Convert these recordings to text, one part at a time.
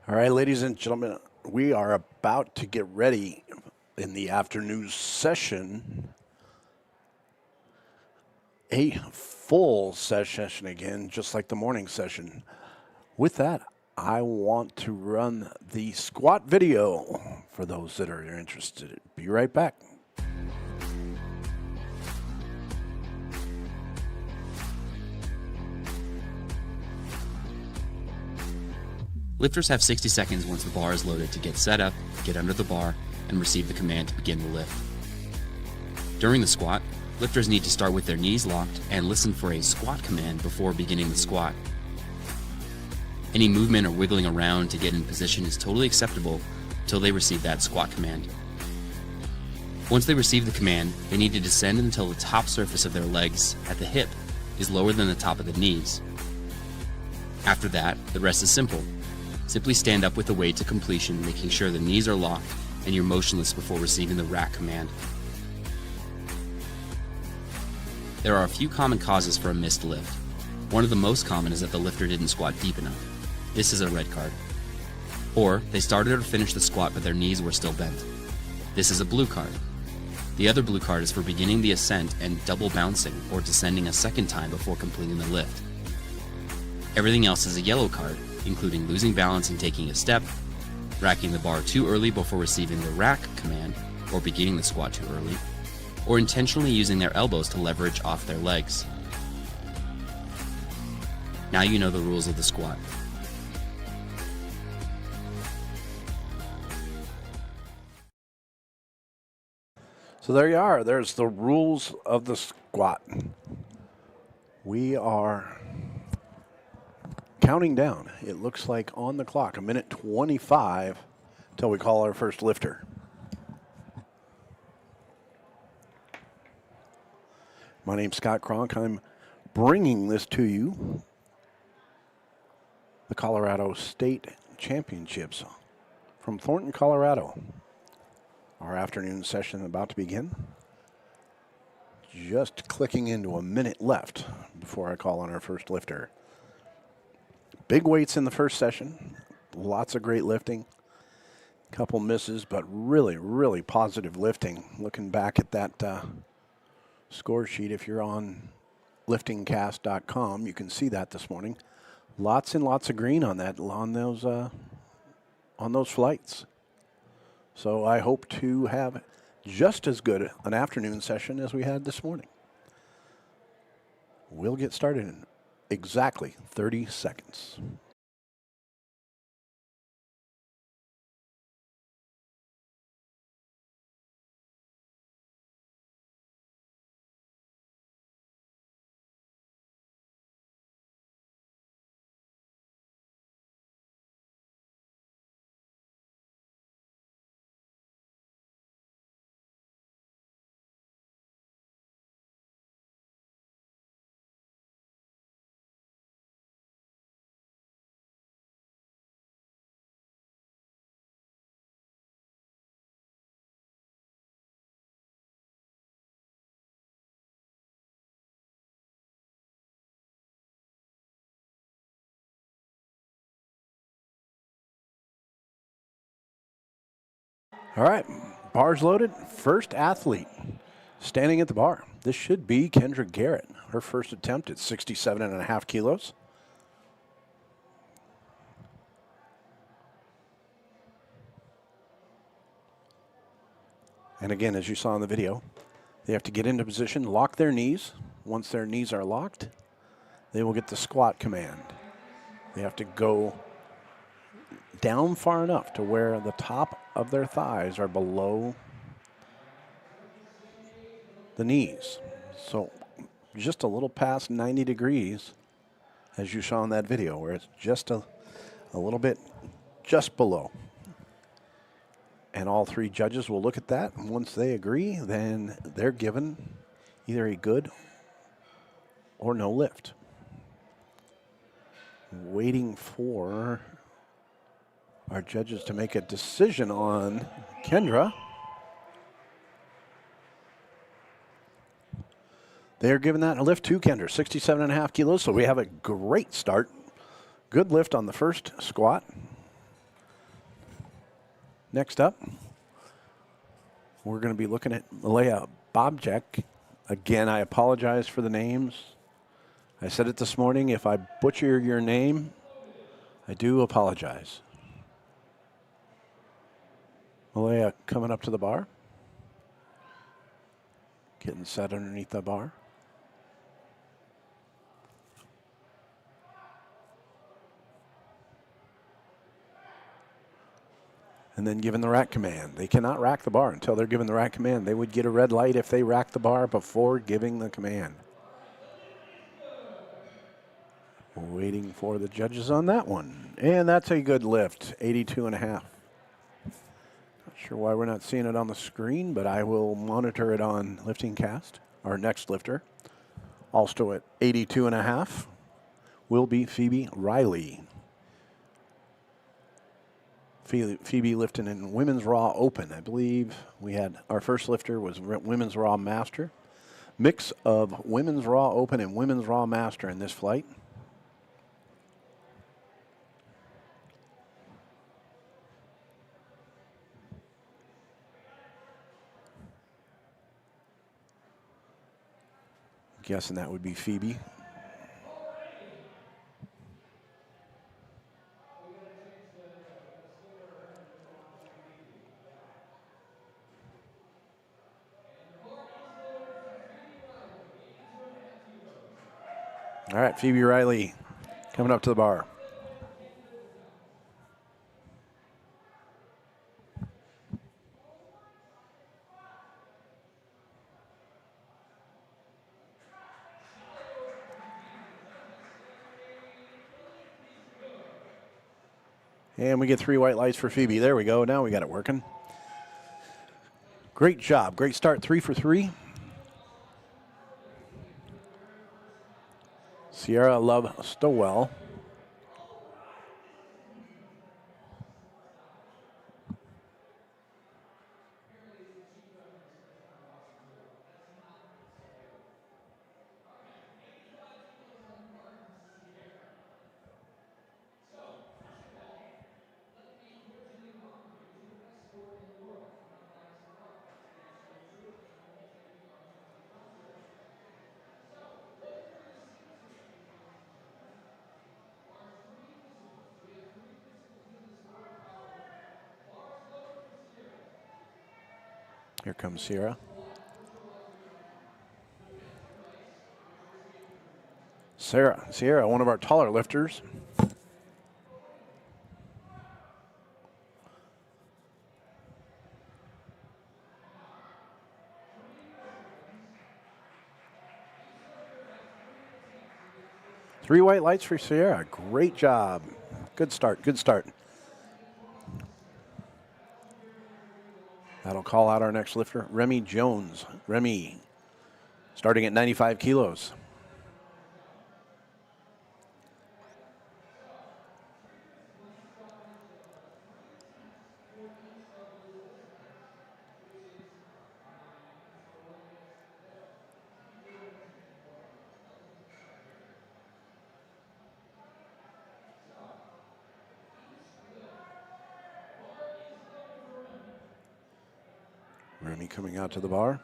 All right, ladies and gentlemen, we are about to get ready in the afternoon session. A full session again, just like the morning session. With that, I want to run the squat video for those that are interested. Be right back. Lifters have 60 seconds once the bar is loaded to get set up, get under the bar, and receive the command to begin the lift. During the squat, lifters need to start with their knees locked and listen for a squat command before beginning the squat. Any movement or wiggling around to get in position is totally acceptable until they receive that squat command. Once they receive the command, they need to descend until the top surface of their legs at the hip is lower than the top of the knees. After that, the rest is simple. Simply stand up with the weight to completion, making sure the knees are locked and you're motionless before receiving the rack command. There are a few common causes for a missed lift. One of the most common is that the lifter didn't squat deep enough. This is a red card. Or they started or finished the squat but their knees were still bent. This is a blue card. The other blue card is for beginning the ascent and double bouncing or descending a second time before completing the lift. Everything else is a yellow card, including losing balance and taking a step, racking the bar too early before receiving the rack command or beginning the squat too early, or intentionally using their elbows to leverage off their legs. Now you know the rules of the squat. So there you are. There's the rules of the squat. We are counting down. It looks like on the clock, 1:25 till we call our first lifter. My name's Scott Cronk. I'm bringing this to you, the Colorado State Championships from Thornton, Colorado. Our afternoon session about to begin. Just clicking into a minute left before I call on our first lifter. Big weights in the first session, lots of great lifting, couple misses, but really, really positive lifting. Looking back at that score sheet, if you're on LiftingCast.com, you can see that this morning. Lots and lots of green on that, on those flights. So I hope to have just as good an afternoon session as we had this morning. We'll get started in exactly 30 seconds. All right, bars loaded. First athlete standing at the bar. This should be Kendra Garrett. Her first attempt at 67.5 kilos. And again, as you saw in the video, they have to get into position, lock their knees. Once their knees are locked, they will get the squat command. They have to go down far enough to where the top of their thighs are below the knees. So just a little past 90 degrees, as you saw in that video, where it's just a little bit just below. And all three judges will look at that, and once they agree, then they're given either a good or no lift. Waiting for our judges to make a decision on Kendra. They're giving that a lift to Kendra, 67.5 kilos, so we have a great start. Good lift on the first squat. Next up, we're going to be looking at Malaya Bobjek. Again, I apologize for the names. I said it this morning. If I butcher your name, I do apologize. Malaya coming up to the bar. Getting set underneath the bar. And then given the rack command. They cannot rack the bar until they're given the rack command. They would get a red light if they rack the bar before giving the command. We're waiting for the judges on that one. And that's a good lift, 82 and a half. Not sure why we're not seeing it on the screen, but I will monitor it on LiftingCast. Our next lifter, also at 82 and a half, will be Phoebe Riley. Phoebe lifting in Women's Raw Open. I believe we had our first lifter was Women's Raw Master. Mix of Women's Raw Open and Women's Raw Master in this flight. Guessing that would be Phoebe. All right, Phoebe Riley coming up to the bar. And we get 3 white lights for Phoebe. There we go. Now we got it working. Great job. Great start. 3 for 3. Sierra Love Stowell. Here comes Sierra. Sierra, one of our taller lifters. Three white lights for Sierra. Great job. Good start, good start. That'll call out our next lifter, Remy Jones. Remy, starting at 95 kilos. Remy coming out to the bar.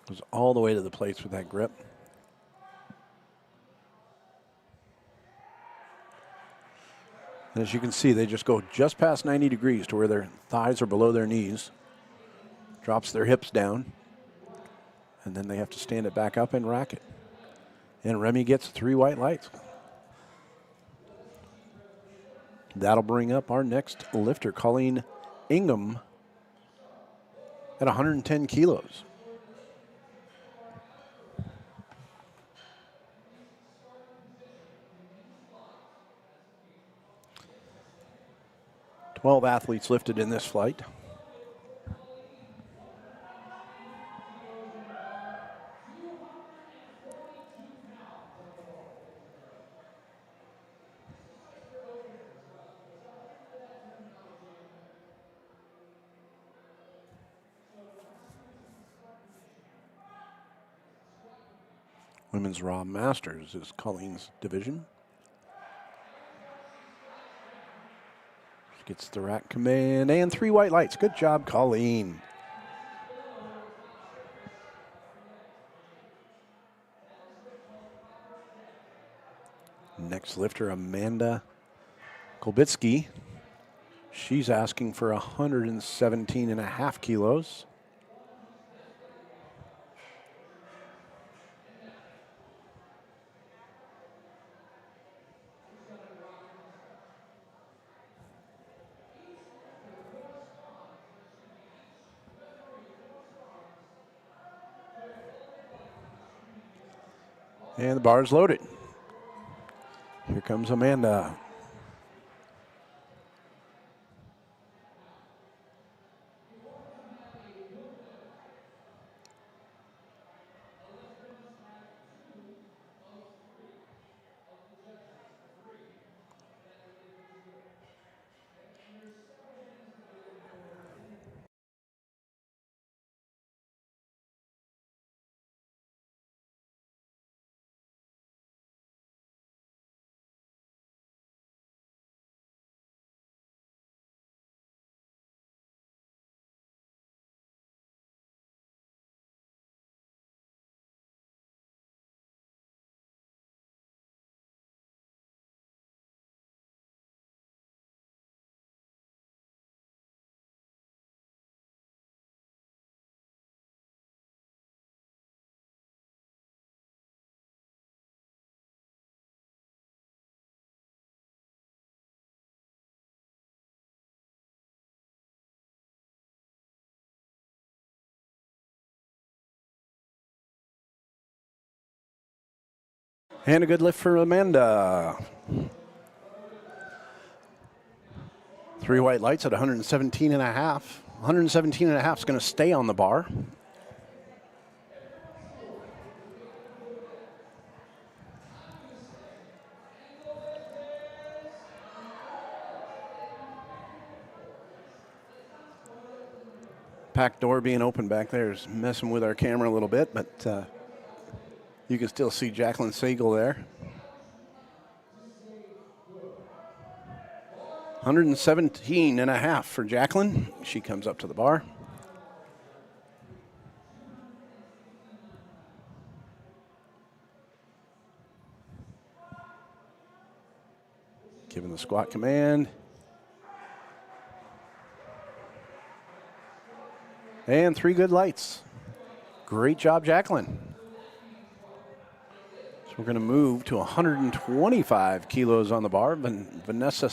Goes all the way to the plates with that grip. And as you can see, they just go just past 90 degrees to where their thighs are below their knees. Drops their hips down. And then they have to stand it back up and rack it. And Remy gets 3 white lights. That'll bring up our next lifter, Colleen Ingham, at 110 kilos. Twelve athletes lifted in this flight. Women's Raw Masters is Colleen's division. She gets the rack command and 3 white lights. Good job, Colleen. Next lifter, Amanda Kolbitsky. She's asking for 117.5 kilos. And the bar is loaded. Here comes Amanda. And a good lift for Amanda. 3 white lights at 117.5. 117.5 is going to stay on the bar. Pack door being open back there is messing with our camera a little bit, but you can still see Jacqueline Siegel there. 117.5 for Jacqueline. She comes up to the bar. Giving the squat command. And 3 good lights. Great job, Jacqueline. So we're going to move to 125 kilos on the bar. Vanessa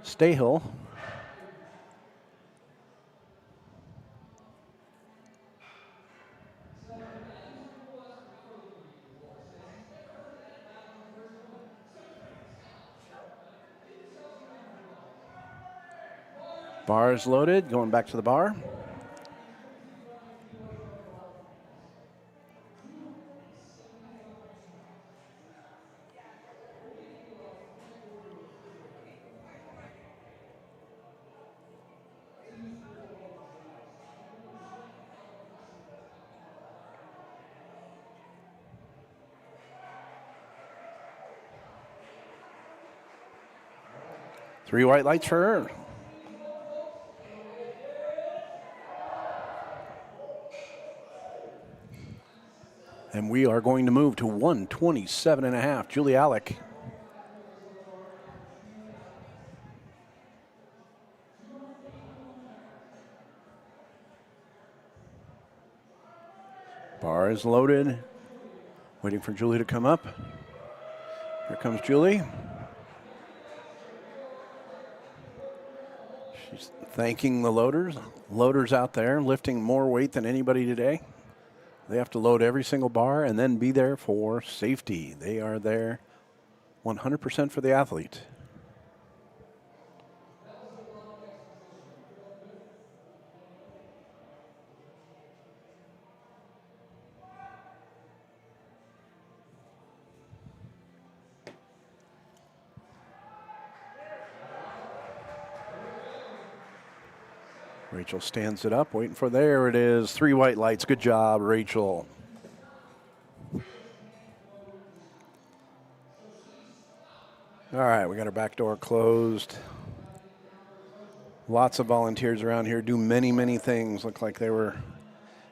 Stahill. Bar is loaded, going back to the bar. Three white lights for her. And we are going to move to 127.5. Julie Alec. Bar is loaded. Waiting for Julie to come up. Here comes Julie. She's thanking the loaders. Loaders out there lifting more weight than anybody today. They have to load every single bar and then be there for safety. They are there 100% for the athlete. Rachel stands it up, waiting for, there it is, 3 white lights. Good job, Rachel. we got our back door closed. Lots of volunteers around here do many, many things. Look like they were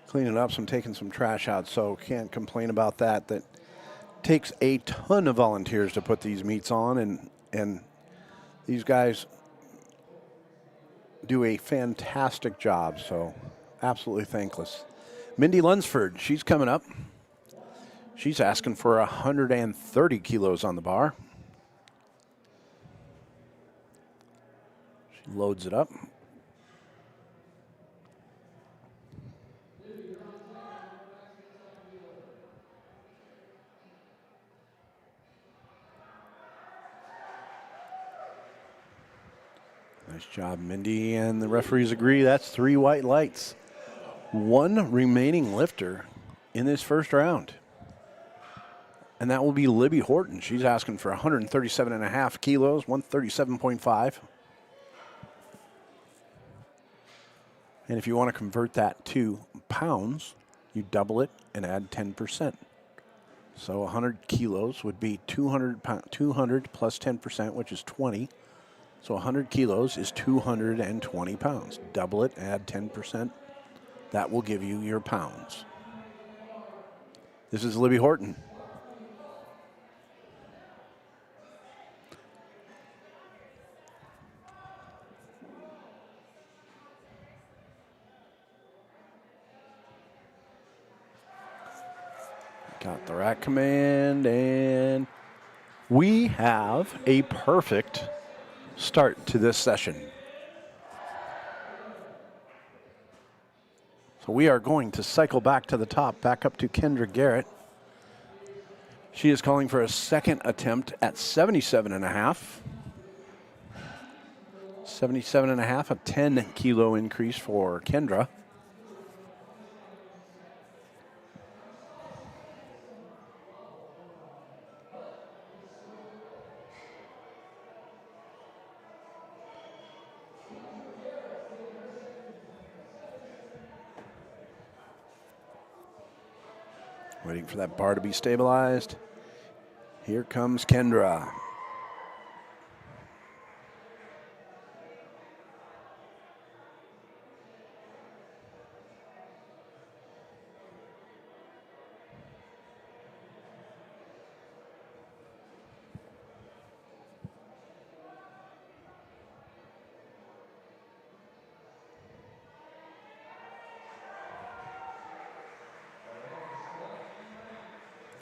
cleaning up taking some trash out, so can't complain about that. That takes a ton of volunteers to put these meets on, and these guys do a fantastic job, so absolutely thankless. Mindy Lunsford, she's coming up. She's asking for 130 kilos on the bar. She loads it up. Nice job, Mindy, and the referees agree that's 3 white lights. One remaining lifter in this first round, and that will be Libby Horton. She's asking for 137.5 kilos, 137.5. And if you want to convert that to pounds, you double it and add 10%. So 100 kilos would be 200 plus 10%, which is 20. So 100 kilos is 220 pounds. Double it, add 10%. That will give you your pounds. This is Libby Horton. Got the rack command, and we have a perfect start to this session. So we are going to cycle back to the top, back up to Kendra Garrett. She is calling for a second attempt at 77.5. 77.5, a 10 kilo increase for Kendra. Waiting for that bar to be stabilized. Here comes Kendra.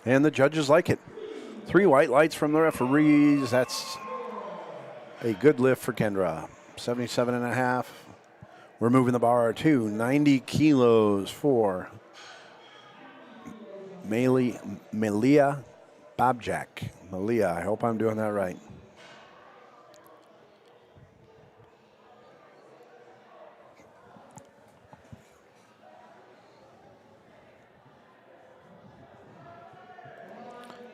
And the judges like it. 3 white lights from the referees. That's a good lift for Kendra. 77.5. We're moving the bar to 90 kilos for Malia Babjak. Malia, I hope I'm doing that right.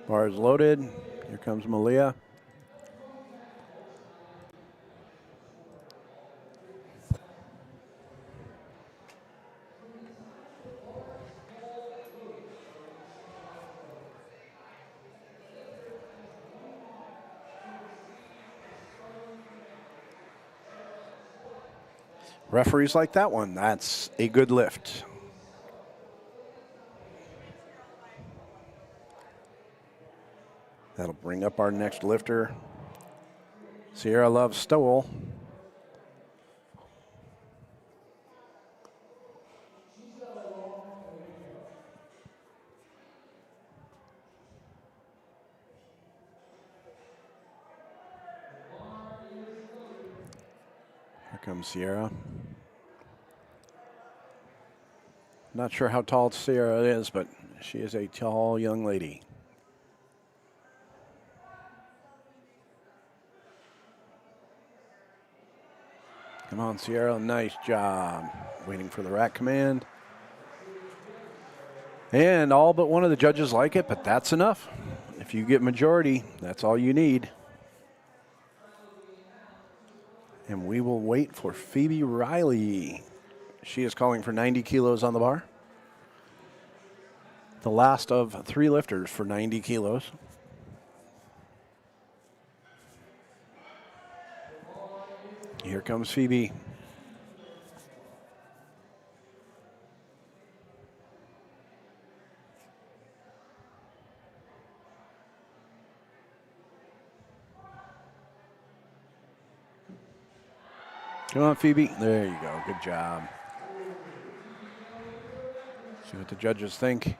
Bar is loaded. Here comes Malia. Referees like that one. That's a good lift. That'll bring up our next lifter. Sierra Love Stowell. Here comes Sierra. Not sure how tall Sierra is, but she is a tall young lady. Come on, Sierra, nice job. Waiting for the rack command. And all but one of the judges like it, but that's enough. If you get majority, that's all you need. And we will wait for Phoebe Riley. She is calling for 90 kilos on the bar. The last of 3 lifters for 90 kilos. comes Phoebe. Come on, Phoebe. There you go. Good job. See what the judges think.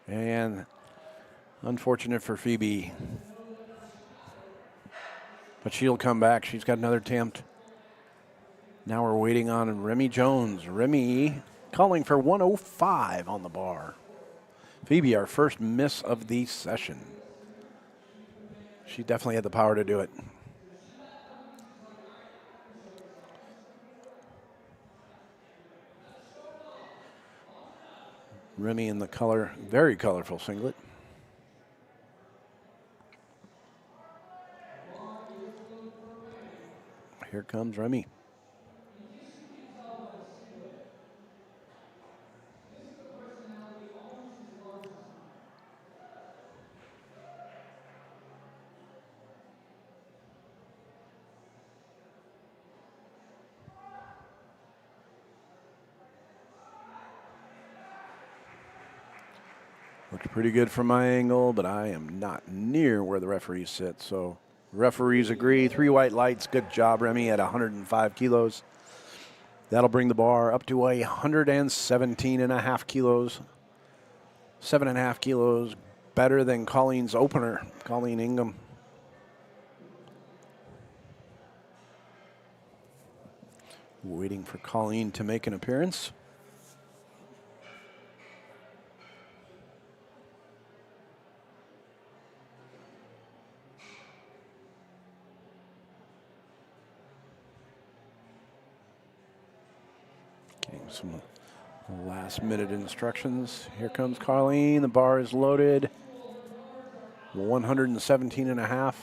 And unfortunate for Phoebe. But she'll come back. She's got another attempt. Now we're waiting on Remy Jones. Remy calling for 105 on the bar. Phoebe, our first miss of the session. She definitely had the power to do it. Remy in the color, very colorful singlet. Here comes Remy. Looks pretty good from my angle, but I am not near where the referees sit. So referees agree. 3 white lights. Good job, Remy, at 105 kilos. That'll bring the bar up to 117.5 kilos. 7.5 kilos better than Colleen's opener, Colleen Ingham. Waiting for Colleen to make an appearance. Getting some last minute instructions. Here comes Colleen. The bar is loaded. 117.5.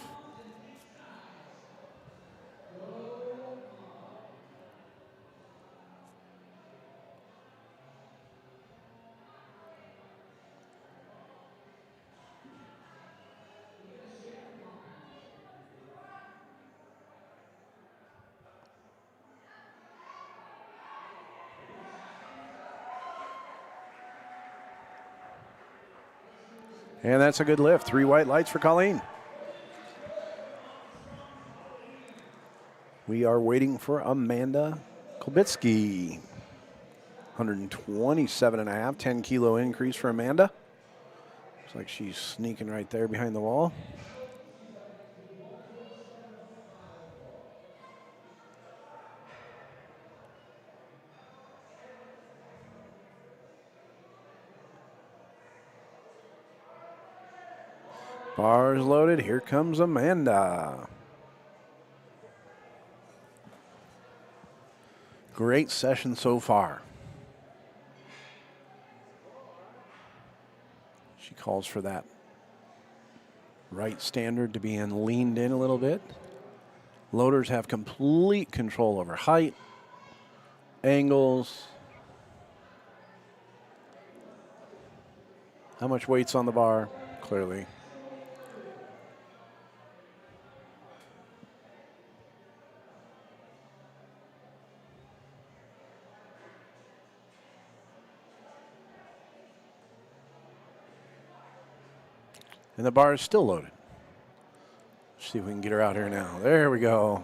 And that's a good lift. 3 white lights for Colleen. We are waiting for Amanda Klobitsky. 127.5, 10 kilo increase for Amanda. Looks like she's sneaking right there behind the wall. Bars loaded. Here comes Amanda. Great session so far. She calls for that right standard to be leaned in a little bit. Loaders have complete control over height, angles, how much weight's on the bar, clearly. And the bar is still loaded. Let's see if we can get her out here now. There we go.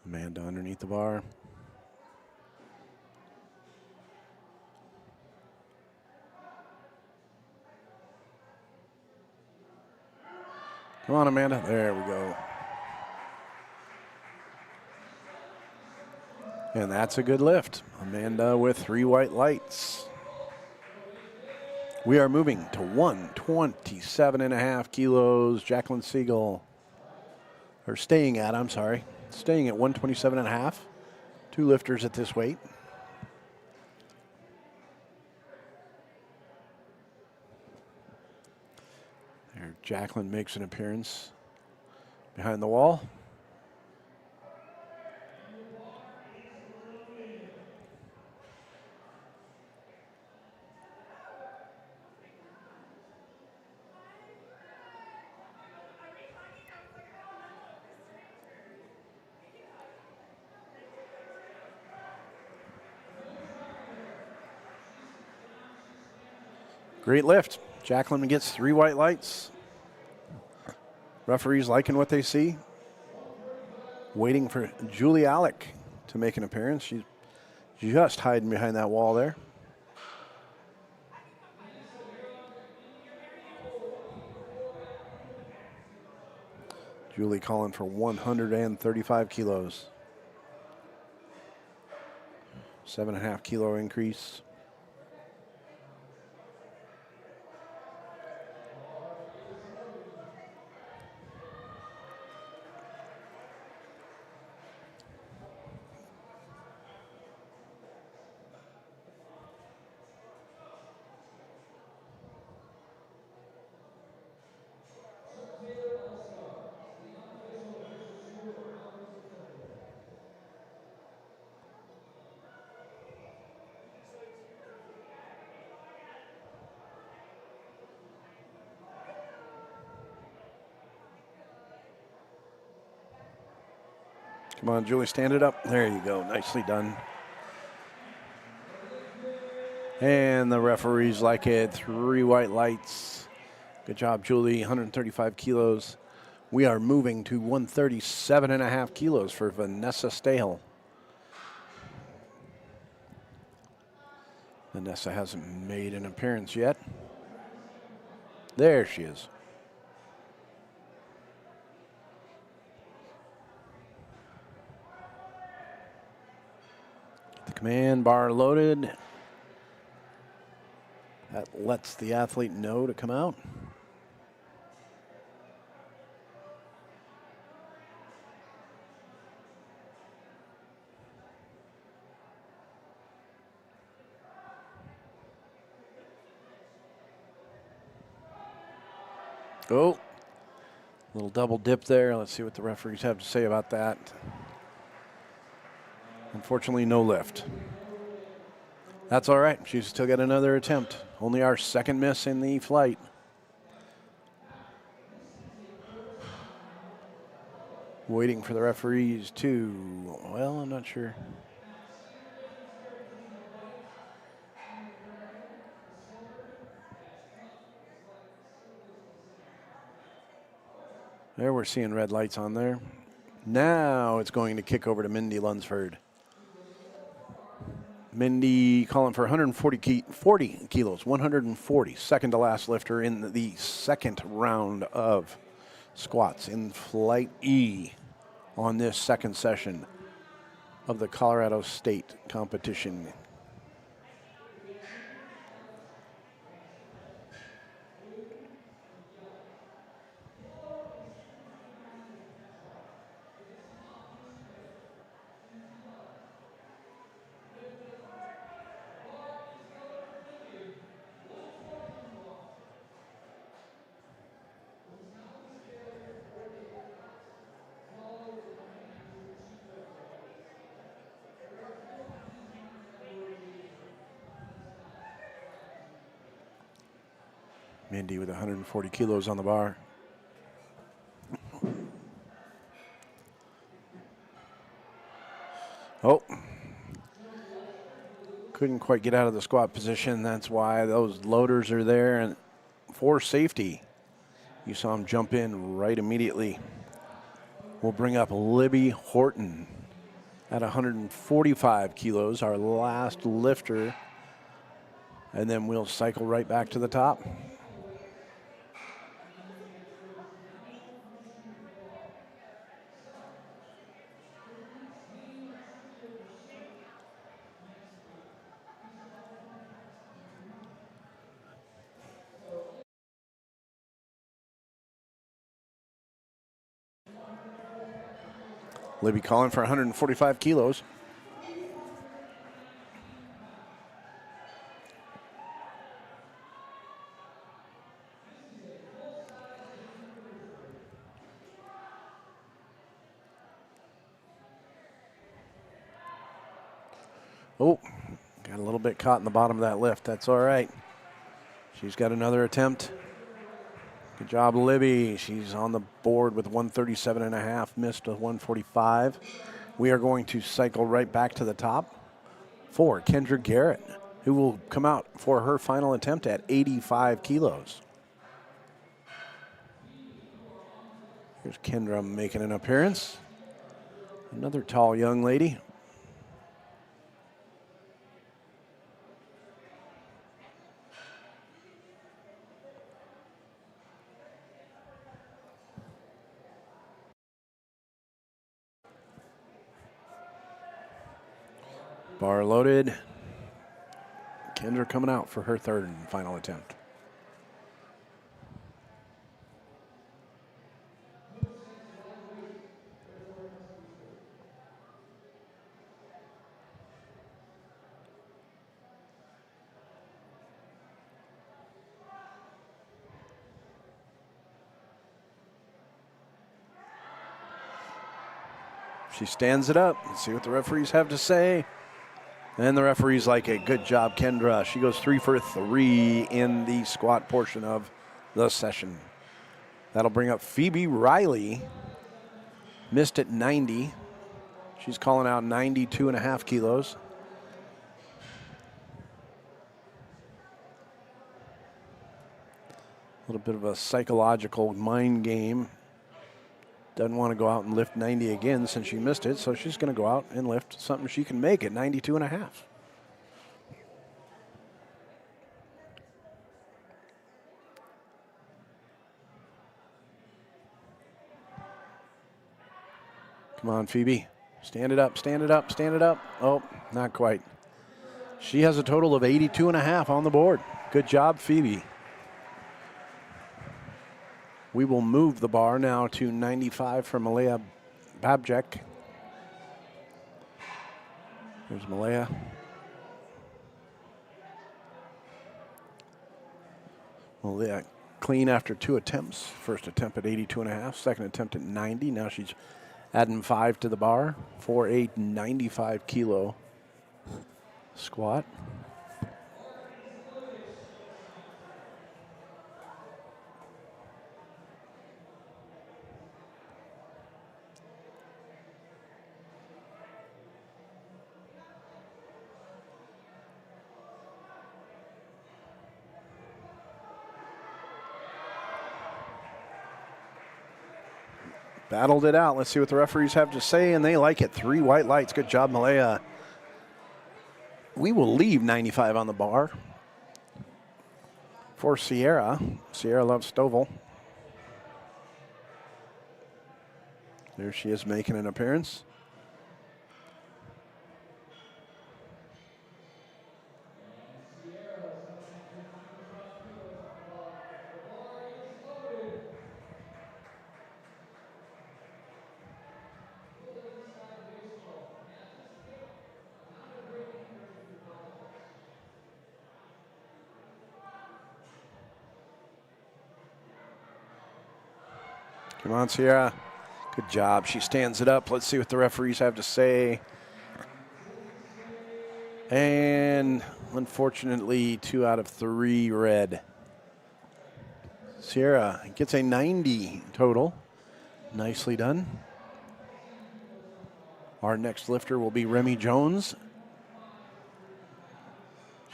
Amanda underneath the bar. Come on, Amanda. There we go. And that's a good lift. Amanda with 3 white lights. We are moving to 127.5 kilos. Jacqueline Siegel, or staying at 127.5. 2 lifters at this weight. They're Jacqueline makes an appearance behind the wall. Great lift. Jacqueline gets 3 white lights. Referees liking what they see. Waiting for Julie Alec to make an appearance. She's just hiding behind that wall there. Julie calling for 135 kilos. 7.5 kilo increase. Come on, Julie, stand it up. There you go. Nicely done. And the referees like it. 3 white lights. Good job, Julie. 135 kilos. We are moving to 137.5 kilos for Vanessa Stahel. Vanessa hasn't made an appearance yet. There she is. The command bar loaded. That lets the athlete know to come out. Oh, little double dip there. Let's see what the referees have to say about that. Unfortunately, no lift. That's all right. She's still got another attempt. Only our second miss in the flight. Waiting for the referees to, well, I'm not sure. There we're seeing red lights on there. Now it's going to kick over to Mindy Lunsford. Mindy calling for 40 kilos, 140. Second to last lifter in the second round of squats in Flight E on this second session of the Colorado State competition. Mindy with 140 kilos on the bar. Oh, couldn't quite get out of the squat position. That's why those loaders are there. And for safety, you saw him jump in right immediately. We'll bring up Libby Horton at 145 kilos, our last lifter. And then we'll cycle right back to the top. Libby calling for 145 kilos. Oh, got a little bit caught in the bottom of that lift. That's all right. She's got another attempt. Good job, Libby. She's on the board with 137.5, missed a 145. We are going to cycle right back to the top for Kendra Garrett, who will come out for her final attempt at 85 kilos. Here's Kendra making an appearance. Another tall young lady. Bar loaded. Kendra coming out for her third and final attempt. She stands it up. Let's see what the referees have to say. And the referees like it. Good job, Kendra. She goes 3 for 3 in the squat portion of the session. That'll bring up Phoebe Riley. Missed at 90. She's calling out 92.5 kilos. A little bit of a psychological mind game. Doesn't want to go out and lift 90 again since she missed it, so she's going to go out and lift something she can make at 92.5. Come on, Phoebe. Stand it up, stand it up, stand it up. Oh, not quite. She has a total of 82.5 on the board. Good job, Phoebe. We will move the bar now to 95 for Malaya Babjek. There's Malaya. Malaya clean after 2 attempts. First attempt at 82.5, second attempt at 90. Now she's adding 5 to the bar for a 95 kilo squat. Battled it out. Let's see what the referees have to say, and they like it. 3 white lights. Good job, Malaya. We will leave 95 on the bar for Sierra. Sierra Love Stovall. There she is making an appearance. Come on, Sierra. Good job. She stands it up. Let's see what the referees have to say. And unfortunately, 2 out of 3 red. Sierra gets a 90 total. Nicely done. Our next lifter will be Remy Jones.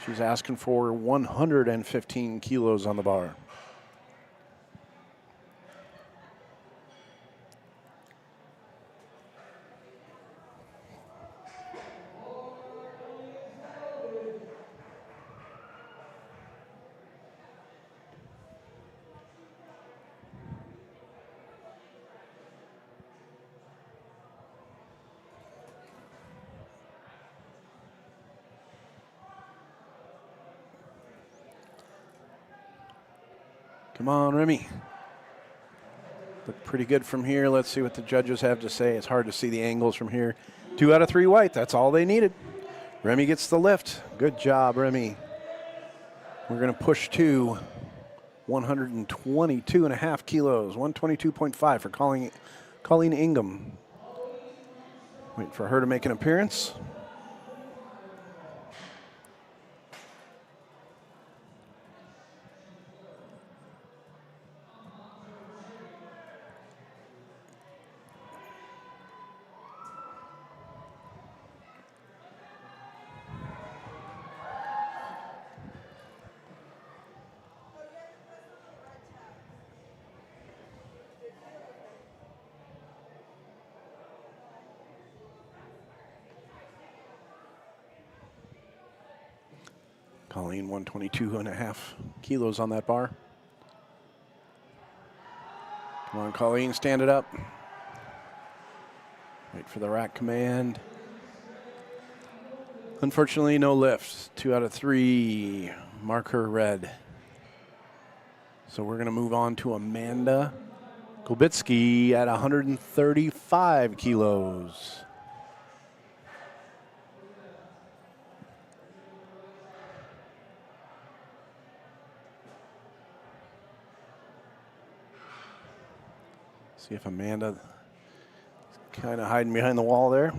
She's asking for 115 kilos on the bar. Come on, Remy. Look pretty good from here. Let's see what the judges have to say. It's hard to see the angles from here. 2 out of 3 white. That's all they needed. Remy gets the lift. Good job, Remy. We're going to push to 122.5 kilos. 122.5 for Colleen Ingham. Wait for her to make an appearance. Colleen, 122.5 kilos on that bar. Come on, Colleen, stand it up. Wait for the rack command. Unfortunately, no lifts. 2 out of 3. Marker red. So we're going to move on to Amanda Kulbitsky at 135 kilos. See if Amanda is kind of hiding behind the wall there.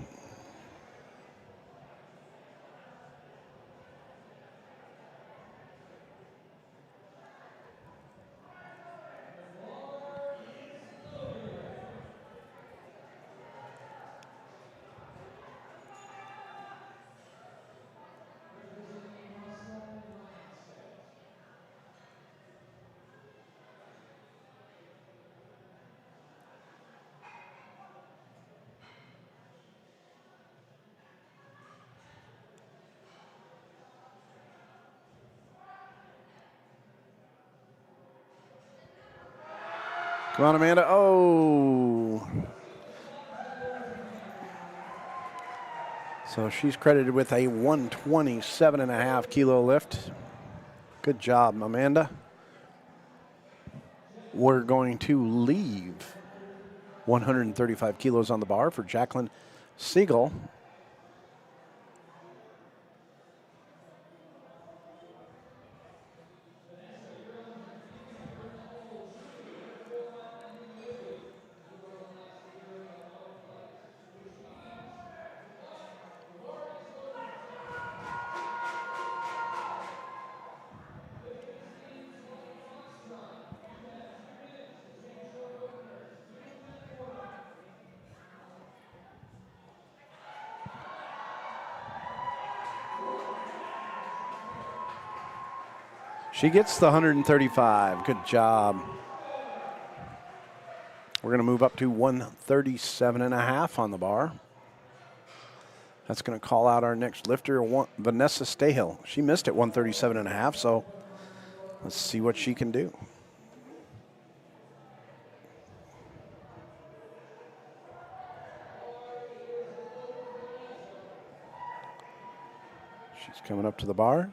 Come on, Amanda. Oh. So she's credited with a 127.5 kilo lift. Good job, Amanda. We're going to leave 135 kilos on the bar for Jacqueline Siegel. She gets the 135. Good job. We're going to move up to 137.5 on the bar. That's going to call out our next lifter, Vanessa Stahill. She missed at 137.5, so let's see what she can do. She's coming up to the bar.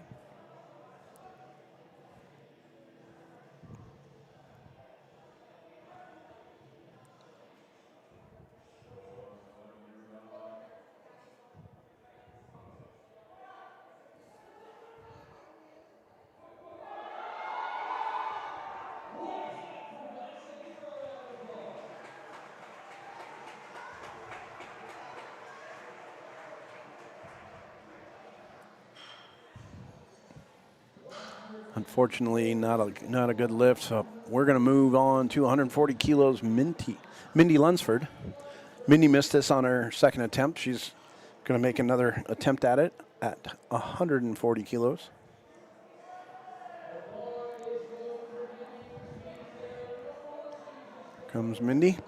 Unfortunately, not a good lift, so we're going to move on to 140 kilos, Mindy Lunsford. Mindy missed this on her second attempt. She's going to make another attempt at it at 140 kilos. Here comes Mindy.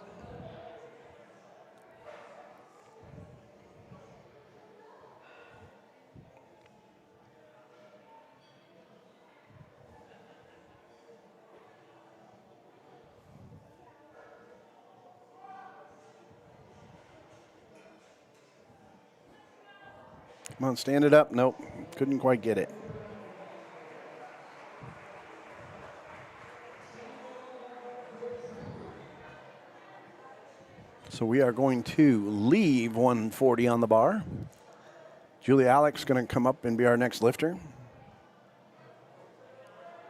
Come on, stand it up. Nope, couldn't quite get it. So we are going to leave 140 on the bar. Julie Alex going to come up and be our next lifter.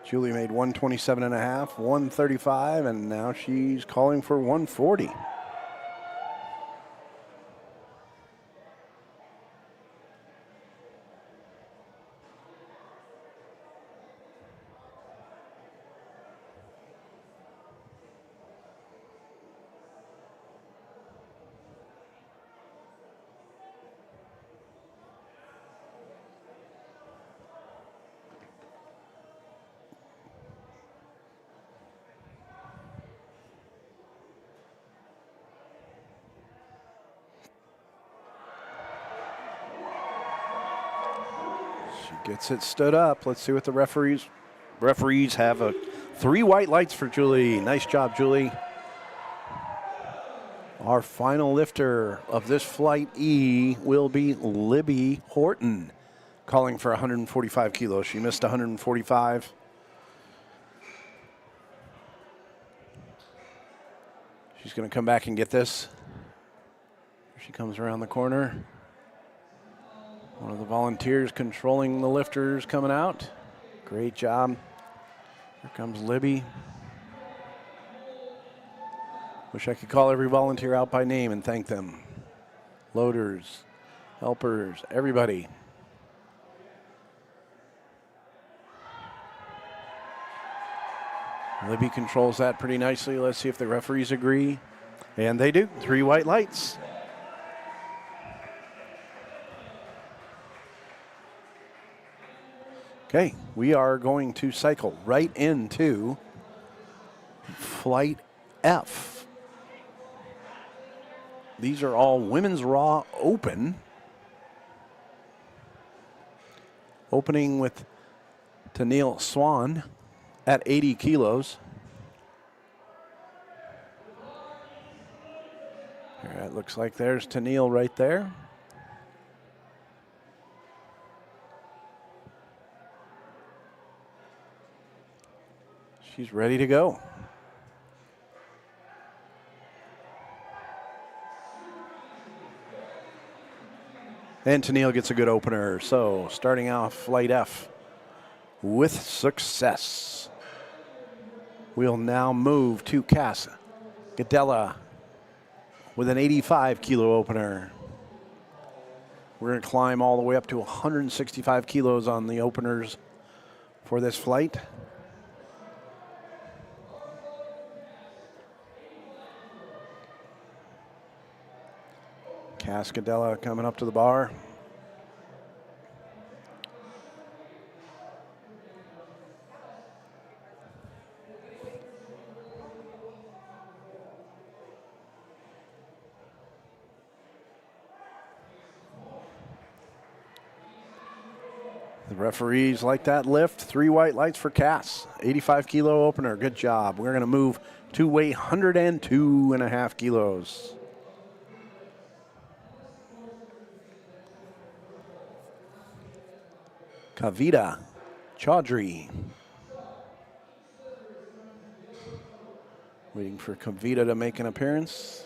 Julie made 127.5, 135, and now she's calling for 140. She gets it stood up. Let's see what the referees have. 3 white lights for Julie. Nice job, Julie. Our final lifter of this flight E will be Libby Horton, calling for 145 kilos. She missed 145. She's going to come back and get this. Here she comes around the corner. One of the volunteers controlling the lifters coming out. Great job. Here comes Libby. Wish I could call every volunteer out by name and thank them. Loaders, helpers, everybody. Libby controls that pretty nicely. Let's see if the referees agree. And they do. 3 white lights. Okay, we are going to cycle right into Flight F. These are all women's raw open. Opening with Tennille Swan at 80 kilos. It looks like there's Tennille right there. She's ready to go. And Tennille gets a good opener. So starting off Flight F with success. We'll now move to Cass Gadella with an 85 kilo opener. We're going to climb all the way up to 165 kilos on the openers for this flight. Cascadella coming up to the bar. The referees like that lift. 3 white lights for Cass. 85 kilo opener. Good job. We're going to move to weigh 102.5 kilos. Kavita Chaudhry. Waiting for Kavita to make an appearance.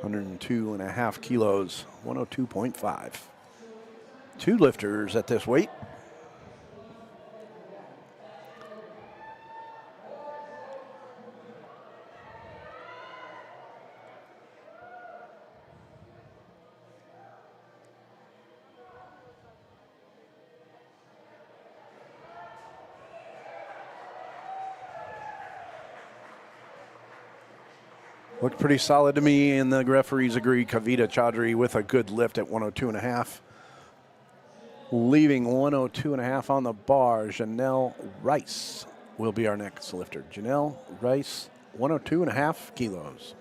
$102.5 kilos, 102.5. 2 lifters at this weight. Looked pretty solid to me, and the referees agree. Kavita Chaudhry with a good lift at 102.5. Leaving 102.5 on the bar, Janelle Rice will be our next lifter. Janelle Rice, 102.5 kilos.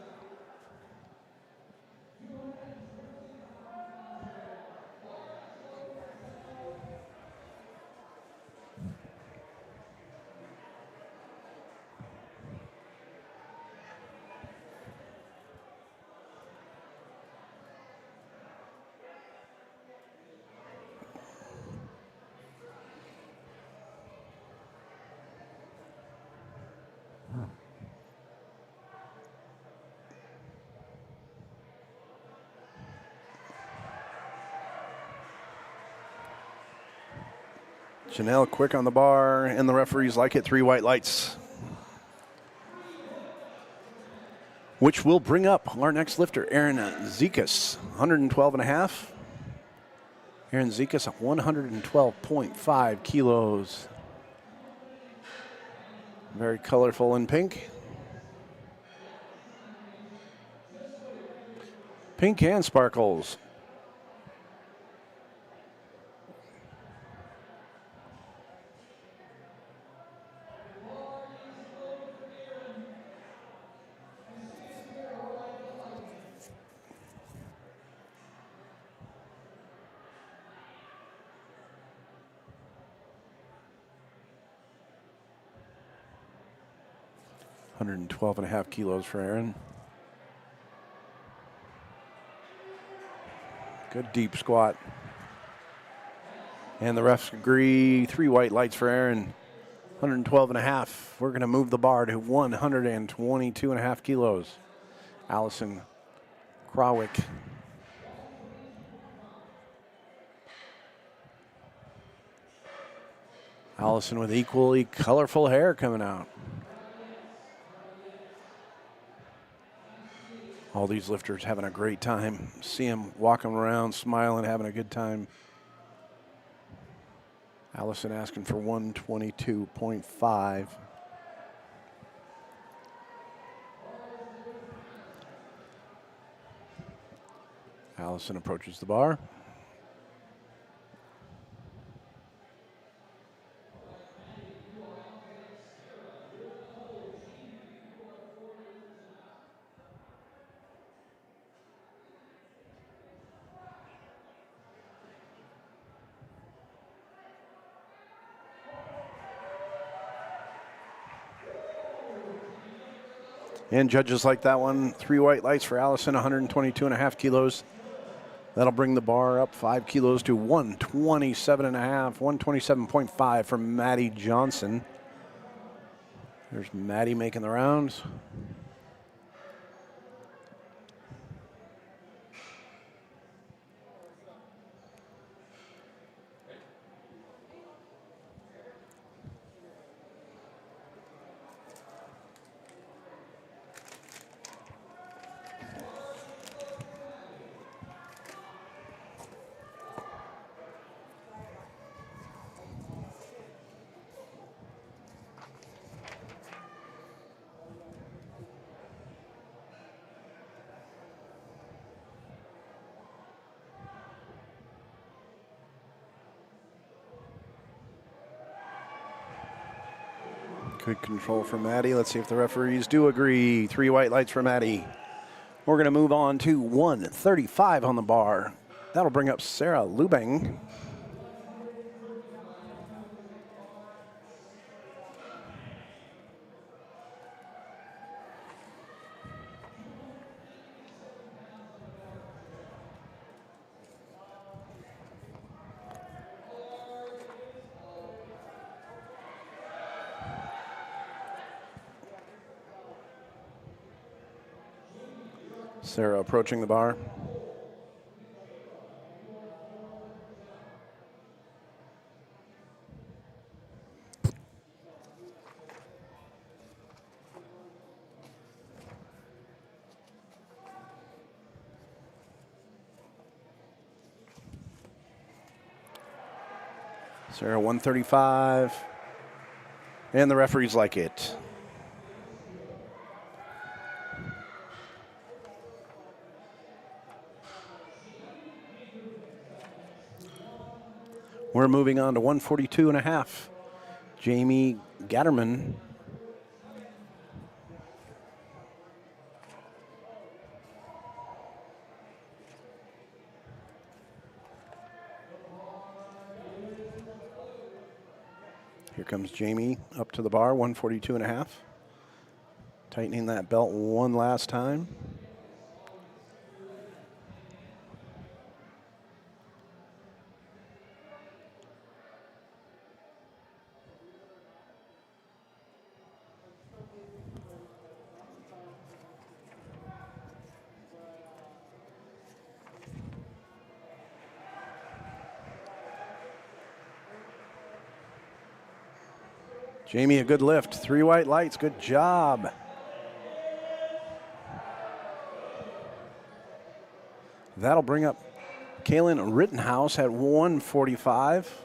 Janelle quick on the bar, and the referees like it. 3 white lights. Which will bring up our next lifter, Erin Zekas, 112.5. Erin Zekas at 112.5 kilos. Very colorful in pink. Pink and sparkles. 112.5 kilos for Aaron. Good deep squat. And the refs agree. 3 white lights for Aaron. 112.5. We're going to move the bar to 122.5 kilos. Allison Krawick. Allison with equally colorful hair coming out. All these lifters having a great time. See them walking around, smiling, having a good time. Allison asking for 122.5. Allison approaches the bar. And judges like that one. 3 white lights for Allison, 122.5 kilos. That'll bring the bar up 5 kilos to 127.5, 127.5 for Maddie Johnson. There's Maddie making the rounds. Good control for Maddie. Let's see if the referees do agree. 3 white lights for Maddie. We're going to move on to 135 on the bar. That'll bring up Sarah Lubeng. Sarah approaching the bar. Sarah 135. And the referees like it. We're moving on to 142.5. Jamie Gatterman. Here comes Jamie up to the bar, 142.5. Tightening that belt one last time. Jamie, a good lift. 3 white lights. Good job. That'll bring up Kaylin Rittenhouse at 145.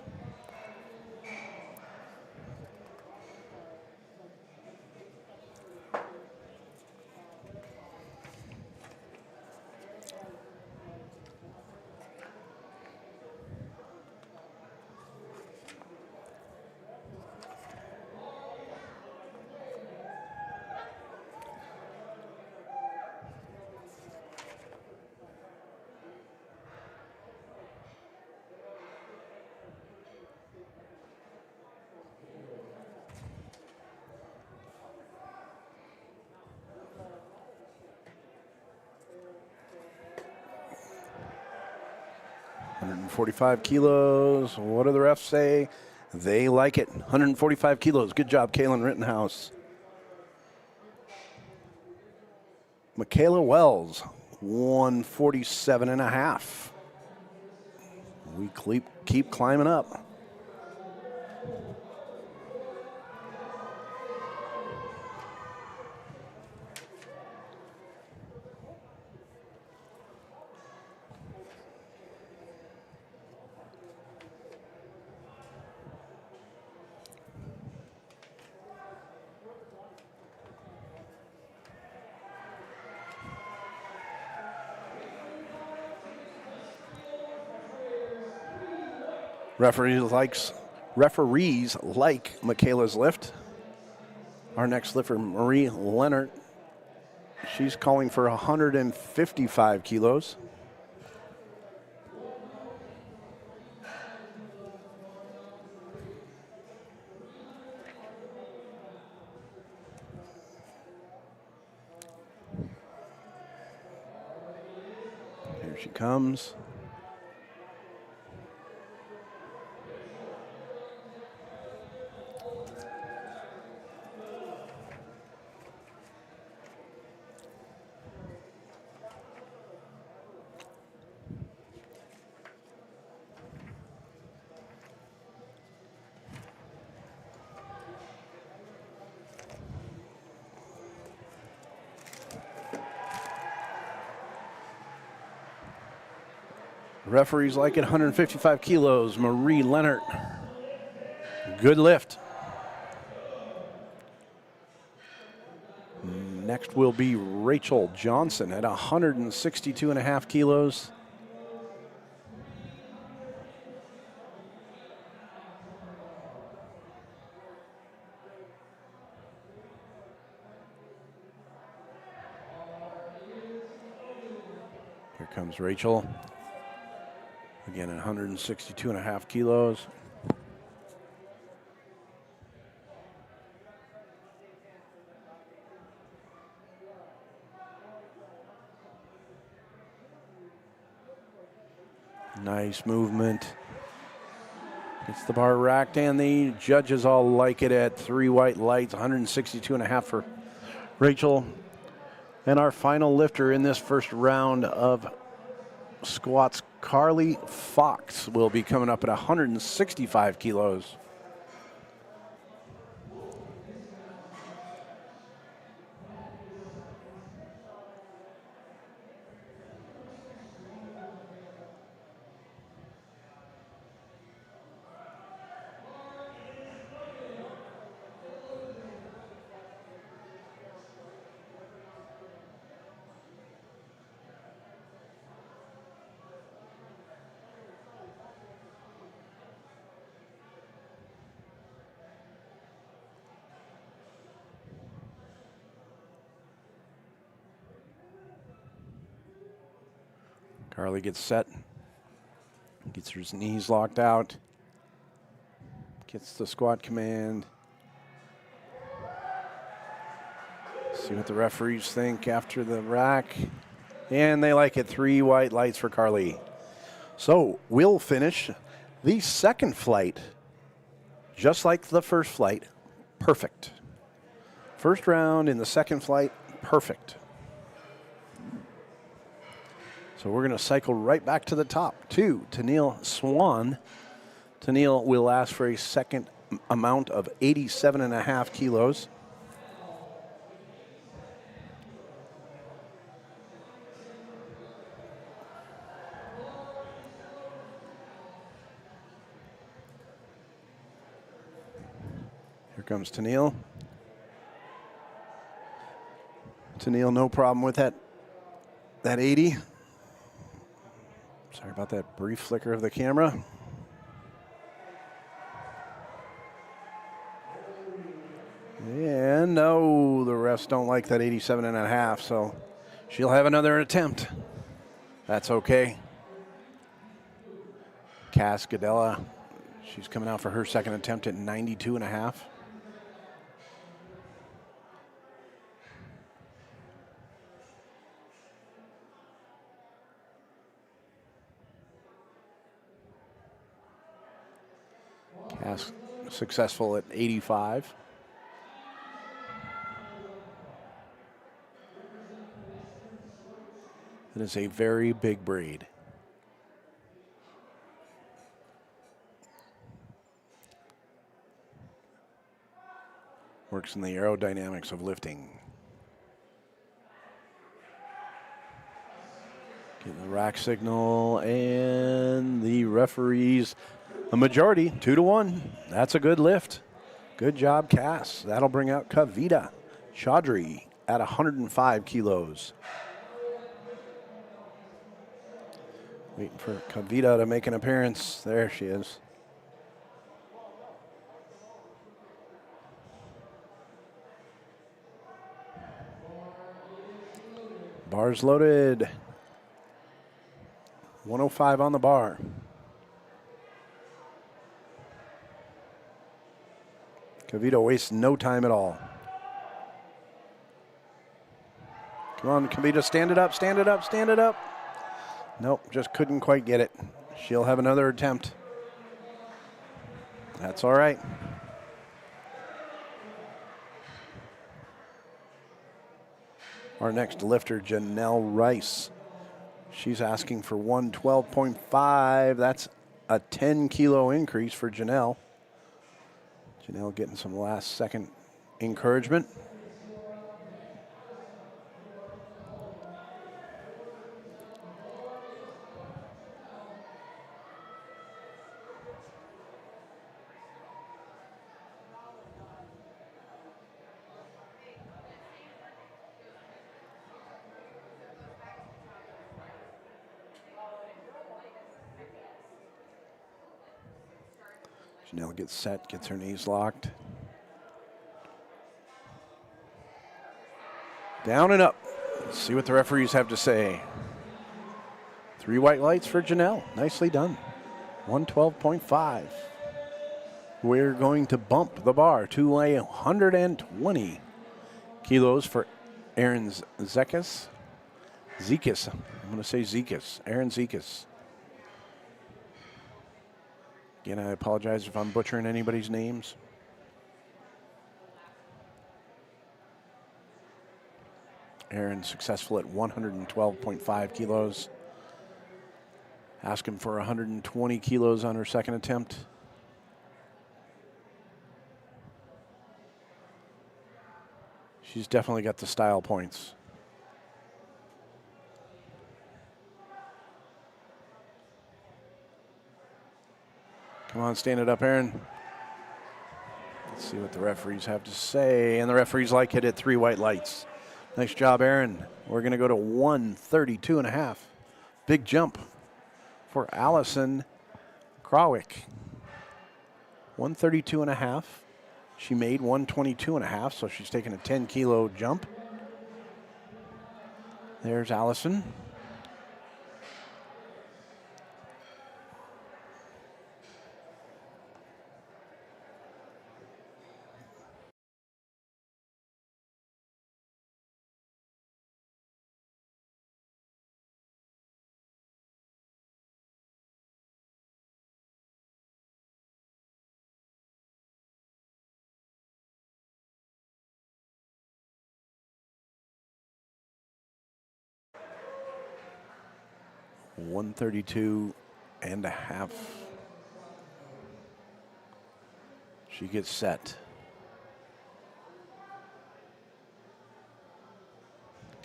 145 kilos. What do the refs say? They like it. 145 kilos. Good job, Kaylin Rittenhouse. Michaela Wells, 147 and a half. We keep climbing up. Referees like Michaela's lift. Our next lifter, Marie Leonard, she's calling for 155 kilos. Here she comes. Referees like it, 155 kilos. Marie Leonard. Good lift. Next will be Rachel Johnson at 162 and a half kilos. Here comes Rachel. Again, at 162 and a half kilos. Nice movement. Gets the bar racked, and the judges all like it at 3 white lights, 162 and a half for Rachel. And our final lifter in this first round of squats, Carly Fox, will be coming up at 165 kilos. Carly gets set, gets her knees locked out, gets the squat command. See what the referees think after the rack. And they like it, 3 white lights for Carly. So we'll finish the second flight, just like the first flight, perfect. First round in the second flight, perfect. So we're going to cycle right back to the top to Tennille Swan. Tennille will ask for a second amount of 87 and a half kilos. Here comes Tennille. Tennille, no problem with that 80. Sorry about that brief flicker of the camera. And no, the refs don't like that 87 and a half, so she'll have another attempt. That's okay. Cass Gadella, she's coming out for her second attempt at 92 and a half. Successful at 85. It is a very big braid. Works in the aerodynamics of lifting. Getting the rack signal, and the referees, a majority, 2-1. That's a good lift. Good job, Cass. That'll bring out Kavita Chaudhry at 105 kilos. Waiting for Kavita to make an appearance. There she is. Bars loaded. 105 on the bar. Kavita wastes no time at all. Come on, Kavita, stand it up, stand it up, stand it up. Nope, just couldn't quite get it. She'll have another attempt. That's all right. Our next lifter, Janelle Rice. She's asking for 112.5. That's a 10-kilo increase for Janelle. Janelle getting some last-second encouragement. Janelle gets set, gets her knees locked. Down and up. Let's see what the referees have to say. 3 white lights for Janelle. Nicely done. 112.5. We're going to bump the bar to 120 kilos for Aaron Zekas. Zekas. I'm going to say Zekas. Aaron Zekas. Again, I apologize if I'm butchering anybody's names. Aaron successful at 112.5 kilos. Asking for 120 kilos on her second attempt. She's definitely got the style points. Come on, stand it up, Aaron. Let's see what the referees have to say. And the referees like it at 3 white lights. Nice job, Aaron. We're going to go to 132.5. Big jump for Allison Krawick. 132.5. She made 122.5, so she's taking a 10-kilo jump. There's Allison. $132.5. She gets set.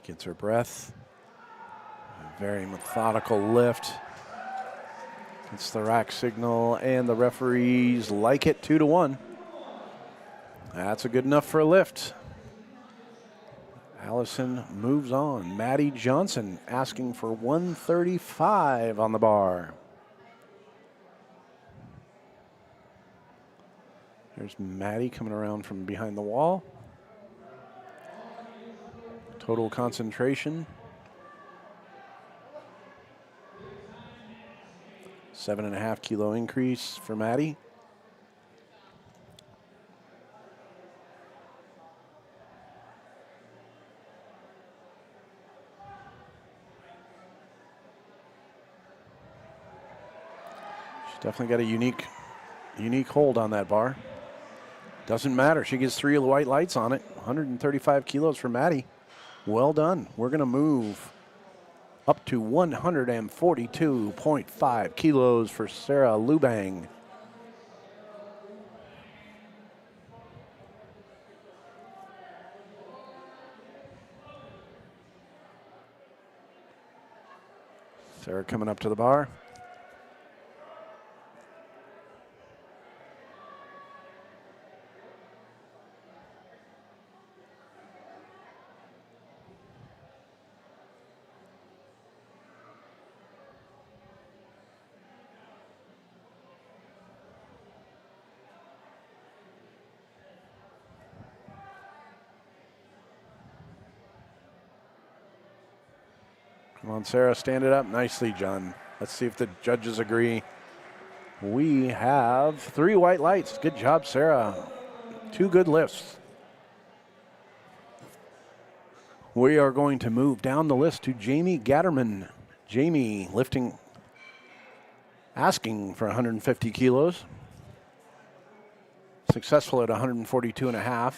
Gets her breath. A very methodical lift. Gets the rack signal, and the referees like it 2-1. That's a good enough for a lift. Allison moves on. Maddie Johnson asking for 135 on the bar. There's Maddie coming around from behind the wall. Total concentration. 7.5 kilo increase for Maddie. Definitely got a unique unique hold on that bar. Doesn't matter. She gets 3 white lights on it. 135 kilos for Maddie. Well done. We're going to move up to 142.5 kilos for Sarah Lubang. Sarah coming up to the bar. Come on, Sarah, stand it up. Nicely, John. Let's see if the judges agree. We have 3 white lights. Good job, Sarah. 2 good lifts. We are going to move down the list to Jamie Gatterman. Jamie lifting, asking for 150 kilos. Successful at 142.5.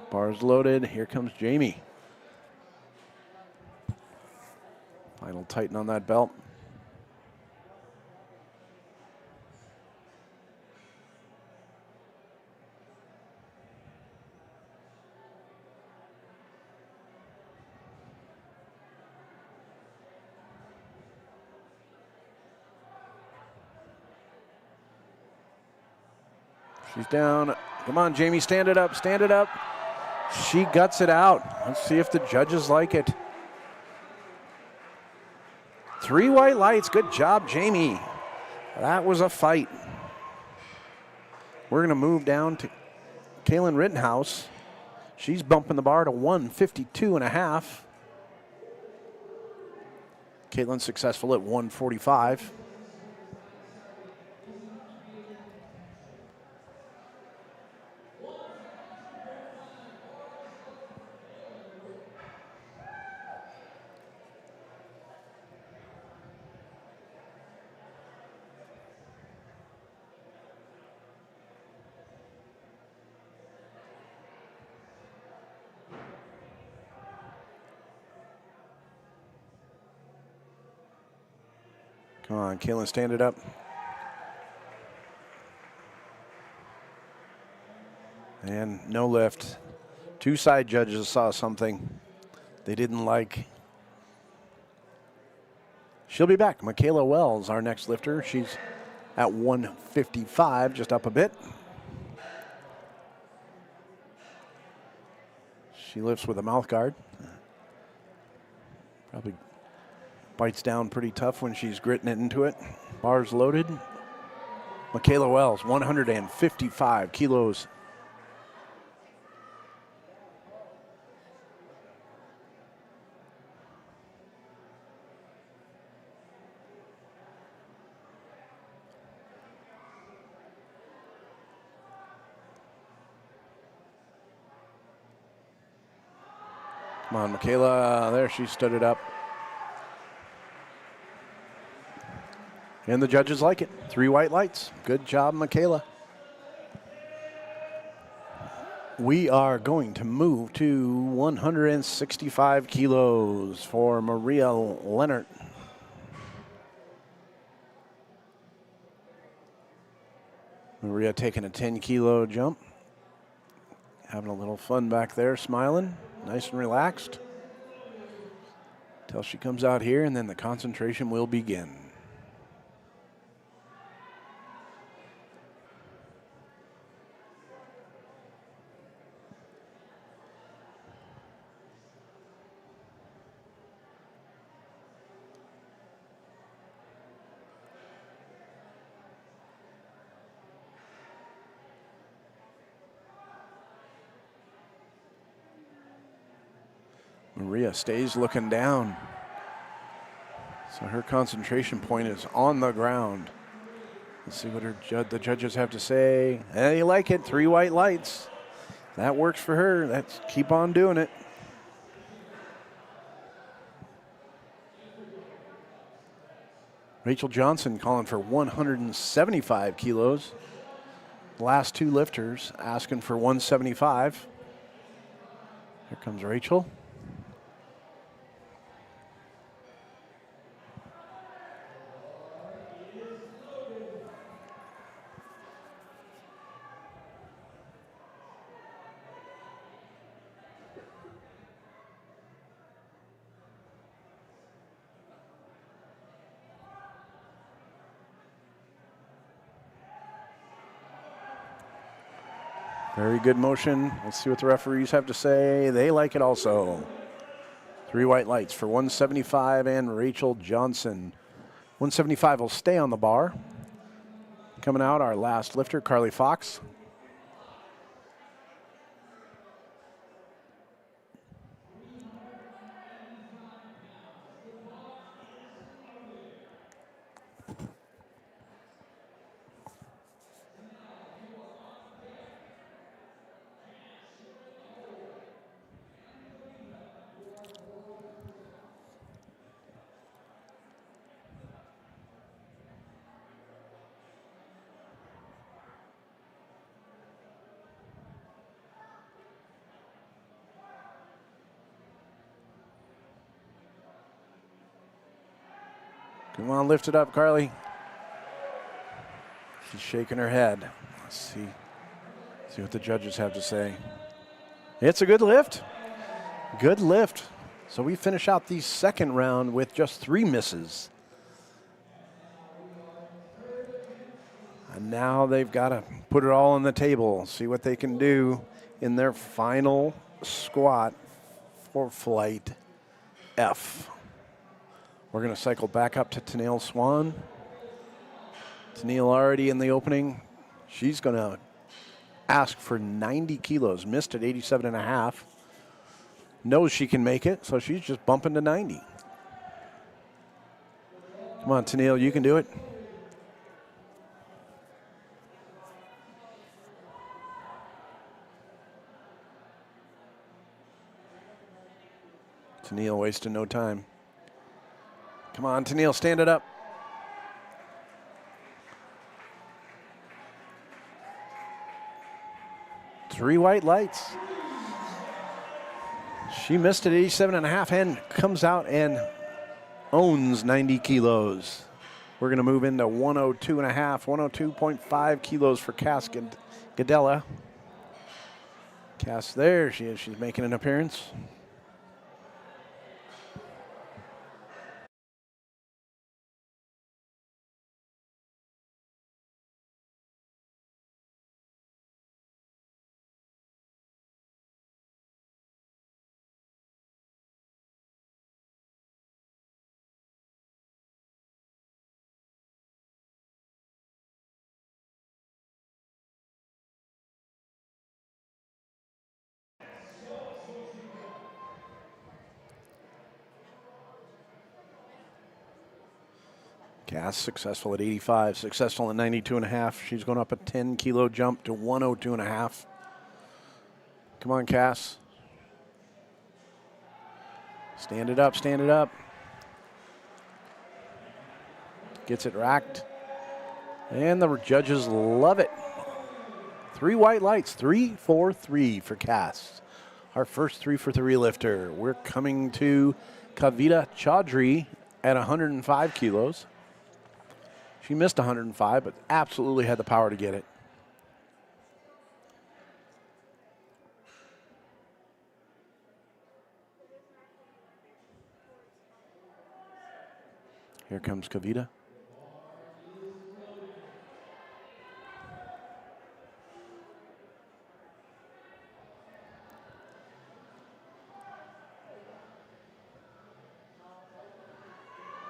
Bars loaded. Here comes Jamie. Final tighten on that belt. She's down. Come on, Jamie, stand it up, stand it up. She guts it out. Let's see if the judges like it. 3 white lights. Good job, Jamie. That was a fight. We're going to move down to Kaylin Rittenhouse. She's bumping the bar to 152.5. Caitlin successful at 145. Come on, Kaylin, stand it up. And no lift. 2 side judges saw something they didn't like. She'll be back. Michaela Wells, our next lifter. She's at 155, just up a bit. She lifts with a mouth guard. Probably bites down pretty tough when she's gritting it into it. Bars loaded. Michaela Wells, 155 kilos. Come on, Michaela. There, she stood it up. And the judges like it. 3 white lights. Good job, Michaela. We are going to move to 165 kilos for Maria Leonard. Maria taking a 10-kilo jump. Having a little fun back there, smiling. Nice and relaxed. Till she comes out here, and then the concentration will begin. Maria stays looking down. So her concentration point is on the ground. Let's see what the judges have to say. Hey, you like it? 3 white lights. That works for her. Let's keep on doing it. Rachel Johnson calling for 175 kilos. The last 2 lifters asking for 175. Here comes Rachel. Very good motion. Let's see what the referees have to say. They like it also. 3 white lights for 175 and Rachel Johnson. 175 will stay on the bar. Coming out, our last lifter, Carly Fox. Come on, lift it up, Carly. She's shaking her head. Let's see what the judges have to say. It's a good lift. Good lift. So we finish out the second round with just 3 misses. And now they've got to put it all on the table, see what they can do in their final squat for flight F. We're going to cycle back up to Tennille Swan. Tennille already in the opening. She's going to ask for 90 kilos. Missed at 87.5. Knows she can make it, so she's just bumping to 90. Come on, Tennille, you can do it. Tennille wasting no time. Come on, Tennille, stand it up. Three white lights. She missed at 87.5 and comes out and owns 90 kilos. We're going to move into 102.5, 102.5 kilos for Cass Gadella. Cass, there she is. She's making an appearance. Cass successful at 85, successful at 92.5. She's going up a 10 kilo jump to 102.5. Come on, Cass. Stand it up, stand it up. Gets it racked. And the judges love it. 3 white lights, 3, 4, 3 for Cass. Our first 3 for 3 lifter. We're coming to Kavita Chaudhry at 105 kilos. She missed 105, but absolutely had the power to get it. Here comes Kavita.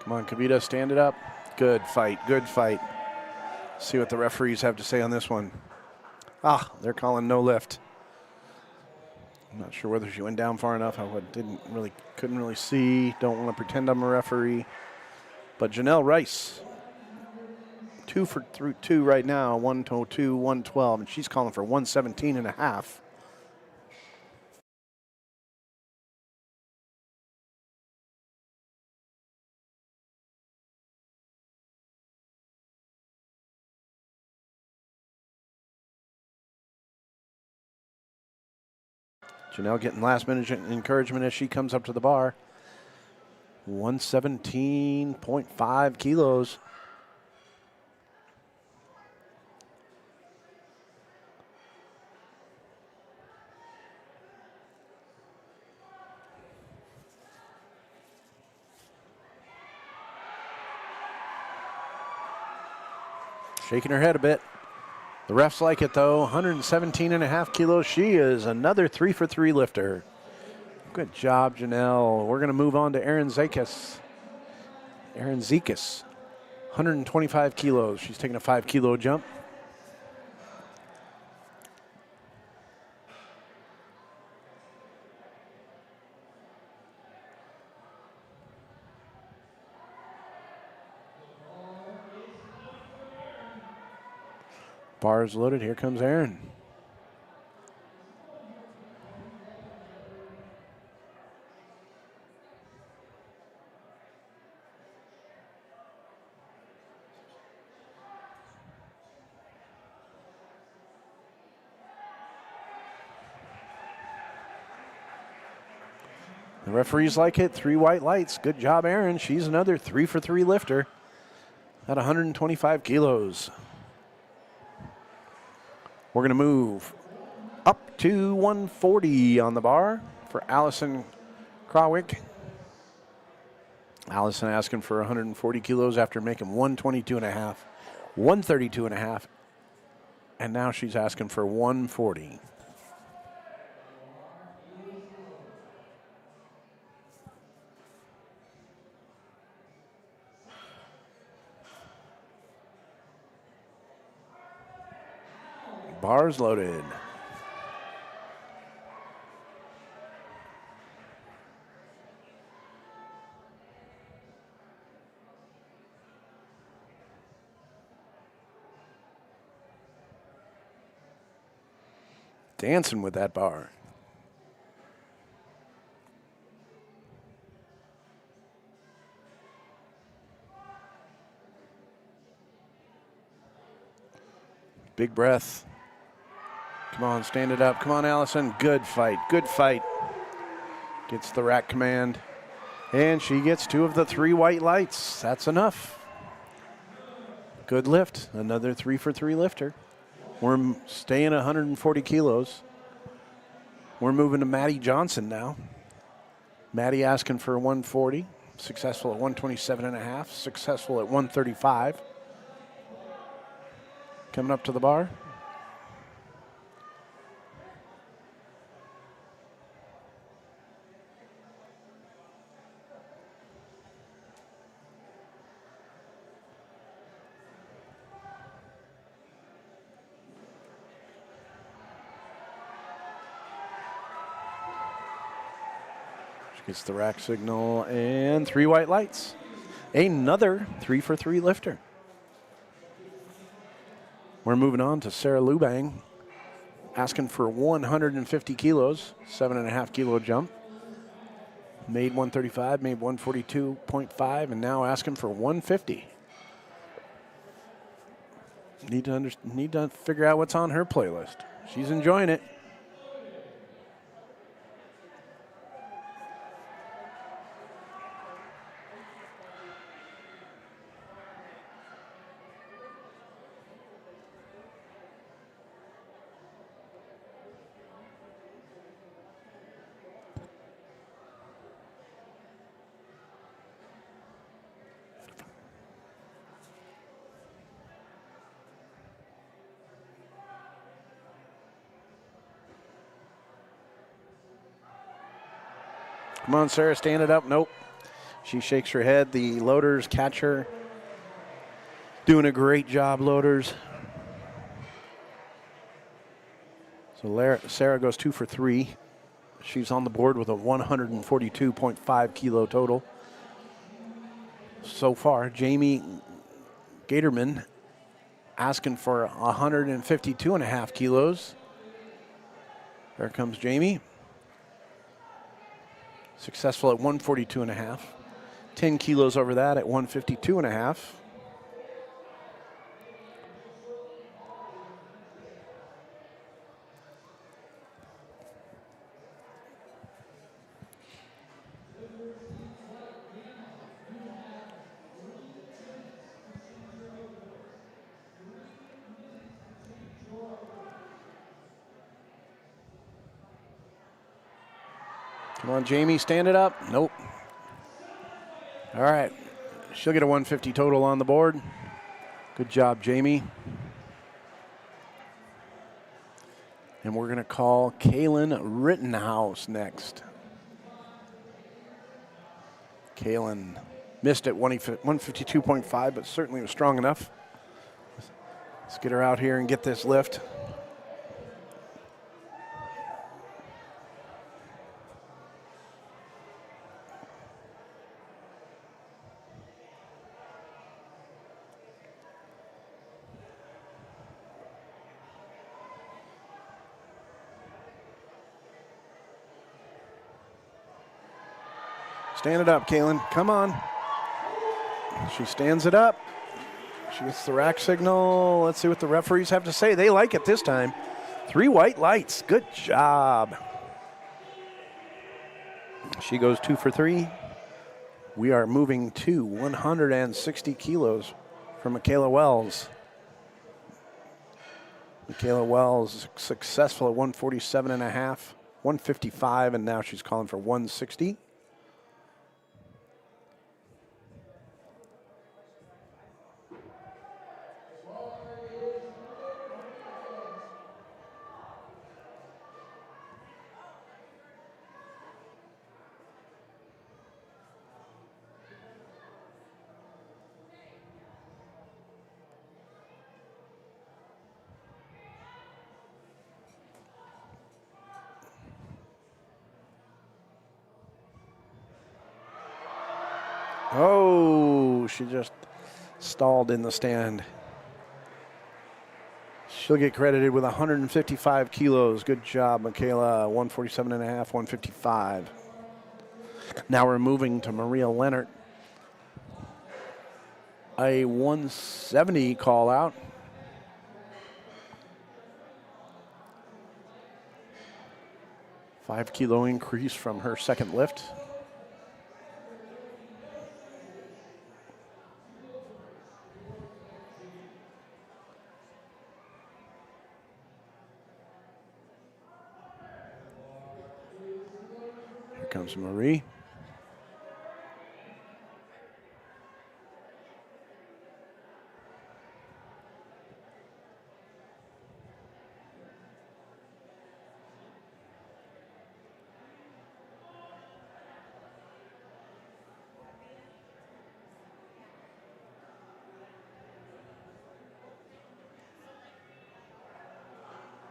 Come on, Kavita, stand it up. Good fight, good fight. See what the referees have to say on this one. They're calling no lift. I'm not sure whether she went down far enough. I couldn't really see. Don't want to pretend I'm a referee. But Janelle Rice, 2 for 2 right now, 102, 112, and she's calling for 117 and a half. Janelle getting last minute encouragement as she comes up to the bar. 117.5 kilos. Shaking her head a bit. The refs like it though. 117 and a half kilos. She is another 3 for 3 lifter. Good job, Janelle. We're going to move on to Erin Zekas. 125 kilos. She's taking a 5 kilo jump. Bars loaded. Here comes Erin. The referees like it. 3 white lights. Good job, Erin. She's another 3 for 3 lifter at 125 kilos. We're going to move up to 140 on the bar for Allison Krawick. Allison asking for 140 kilos after making 122 and a half, 132 and a half, and now she's asking for 140. Bars loaded. Dancing with that bar. Big breath. Come on, stand it up. Come on, Allison. Good fight. Good fight. Gets the rack command. And she gets 2 of the 3 white lights. That's enough. Good lift. Another 3 for 3 lifter. We're staying 140 kilos. We're moving to Maddie Johnson now. Maddie asking for 140. Successful at 127 and a half. Successful at 135. Coming up to the bar. Gets the rack signal and 3 white lights. Another 3 for 3 lifter. We're moving on to Sarah Lubang, asking for 150 kilos, 7.5 kilo jump. Made 135, made 142.5, and now asking for 150. Need to figure out what's on her playlist. She's enjoying it. Come on, Sarah, stand it up. Nope. She shakes her head. The loaders catch her. Doing a great job, loaders. So Sarah goes 2 for 3. She's on the board with a 142.5 kilo total. So far, Jamie Gatorman asking for 152.5 kilos. There comes Jamie. Successful at 142.5. 10 kilos over that at 152.5. Come on, Jamie, stand it up. Nope. All right. She'll get a 150 total on the board. Good job, Jamie. And we're going to call Kaylin Rittenhouse next. Kaylin missed at 152.5, but certainly was strong enough. Let's get her out here and get this lift. Stand it up, Kaylin. Come on. She stands it up. She gets the rack signal. Let's see what the referees have to say. They like it this time. 3 white lights. Good job. She goes 2 for 3. We are moving to 160 kilos for Michaela Wells. Michaela Wells successful at 147.5, 155, and now she's calling for 160. Oh, she just stalled in the stand. She'll get credited with 155 kilos. Good job, Michaela. 147.5, 155. Now we're moving to Maria Leonard. A 170 call out. $5-kilo increase from her second lift. Comes Marie.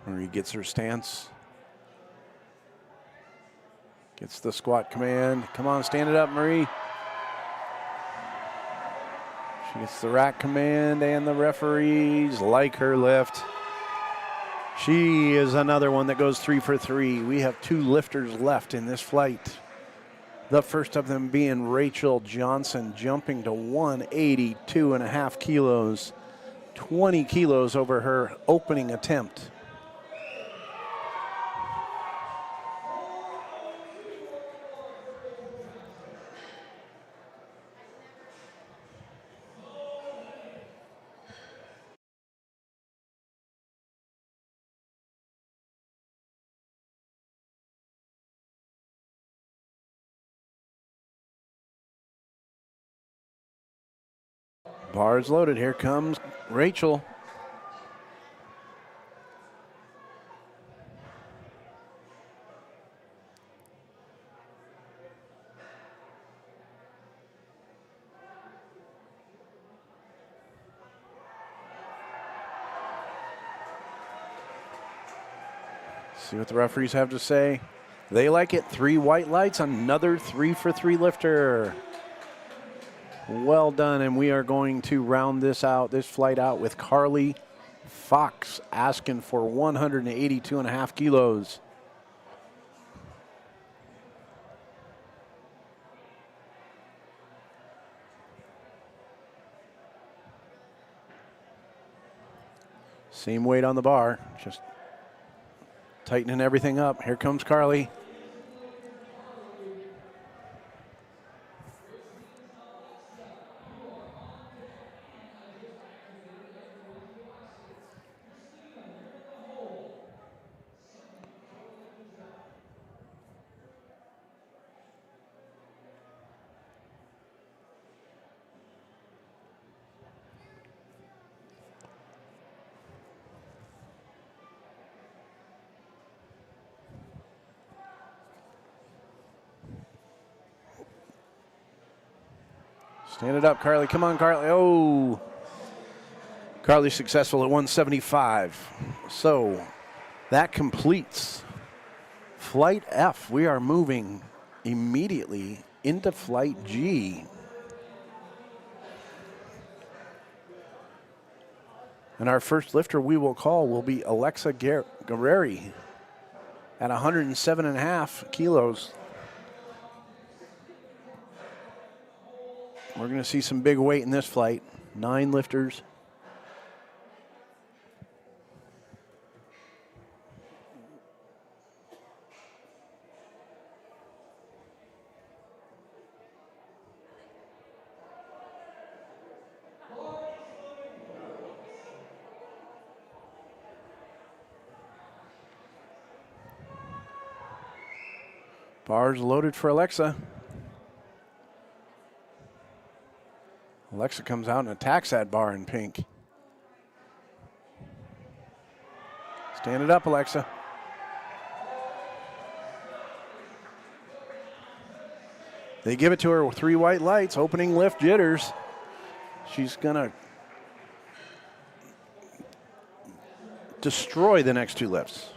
Marie gets her stance. Gets the squat command. Come on, stand it up, Marie. She gets the rack command, and the referees like her lift. She is another one that goes 3 for 3. We have 2 lifters left in this flight. The first of them being Rachel Johnson, jumping to 182.5 kilos. 20 kilos over her opening attempt. Bars loaded. Here comes Rachel. See what the referees have to say. They like it. 3 white lights. Another 3 for 3 lifter. Well done, and we are going to round this flight out with Carly Fox asking for 182.5 kilos. Same weight on the bar, just tightening everything up. Here comes Carly. Stand it up, Carly. Come on, Carly. Oh. Carly's successful at 175. So that completes Flight F. We are moving immediately into Flight G. And our first lifter we will call will be Alexa Guerreri at 107.5 kilos. We're going to see some big weight in this flight. 9 lifters. Bars loaded for Alexa. Alexa comes out and attacks that bar in pink. Stand it up, Alexa. They give it to her with 3 white lights, opening lift jitters. She's going to destroy the next 2 lifts.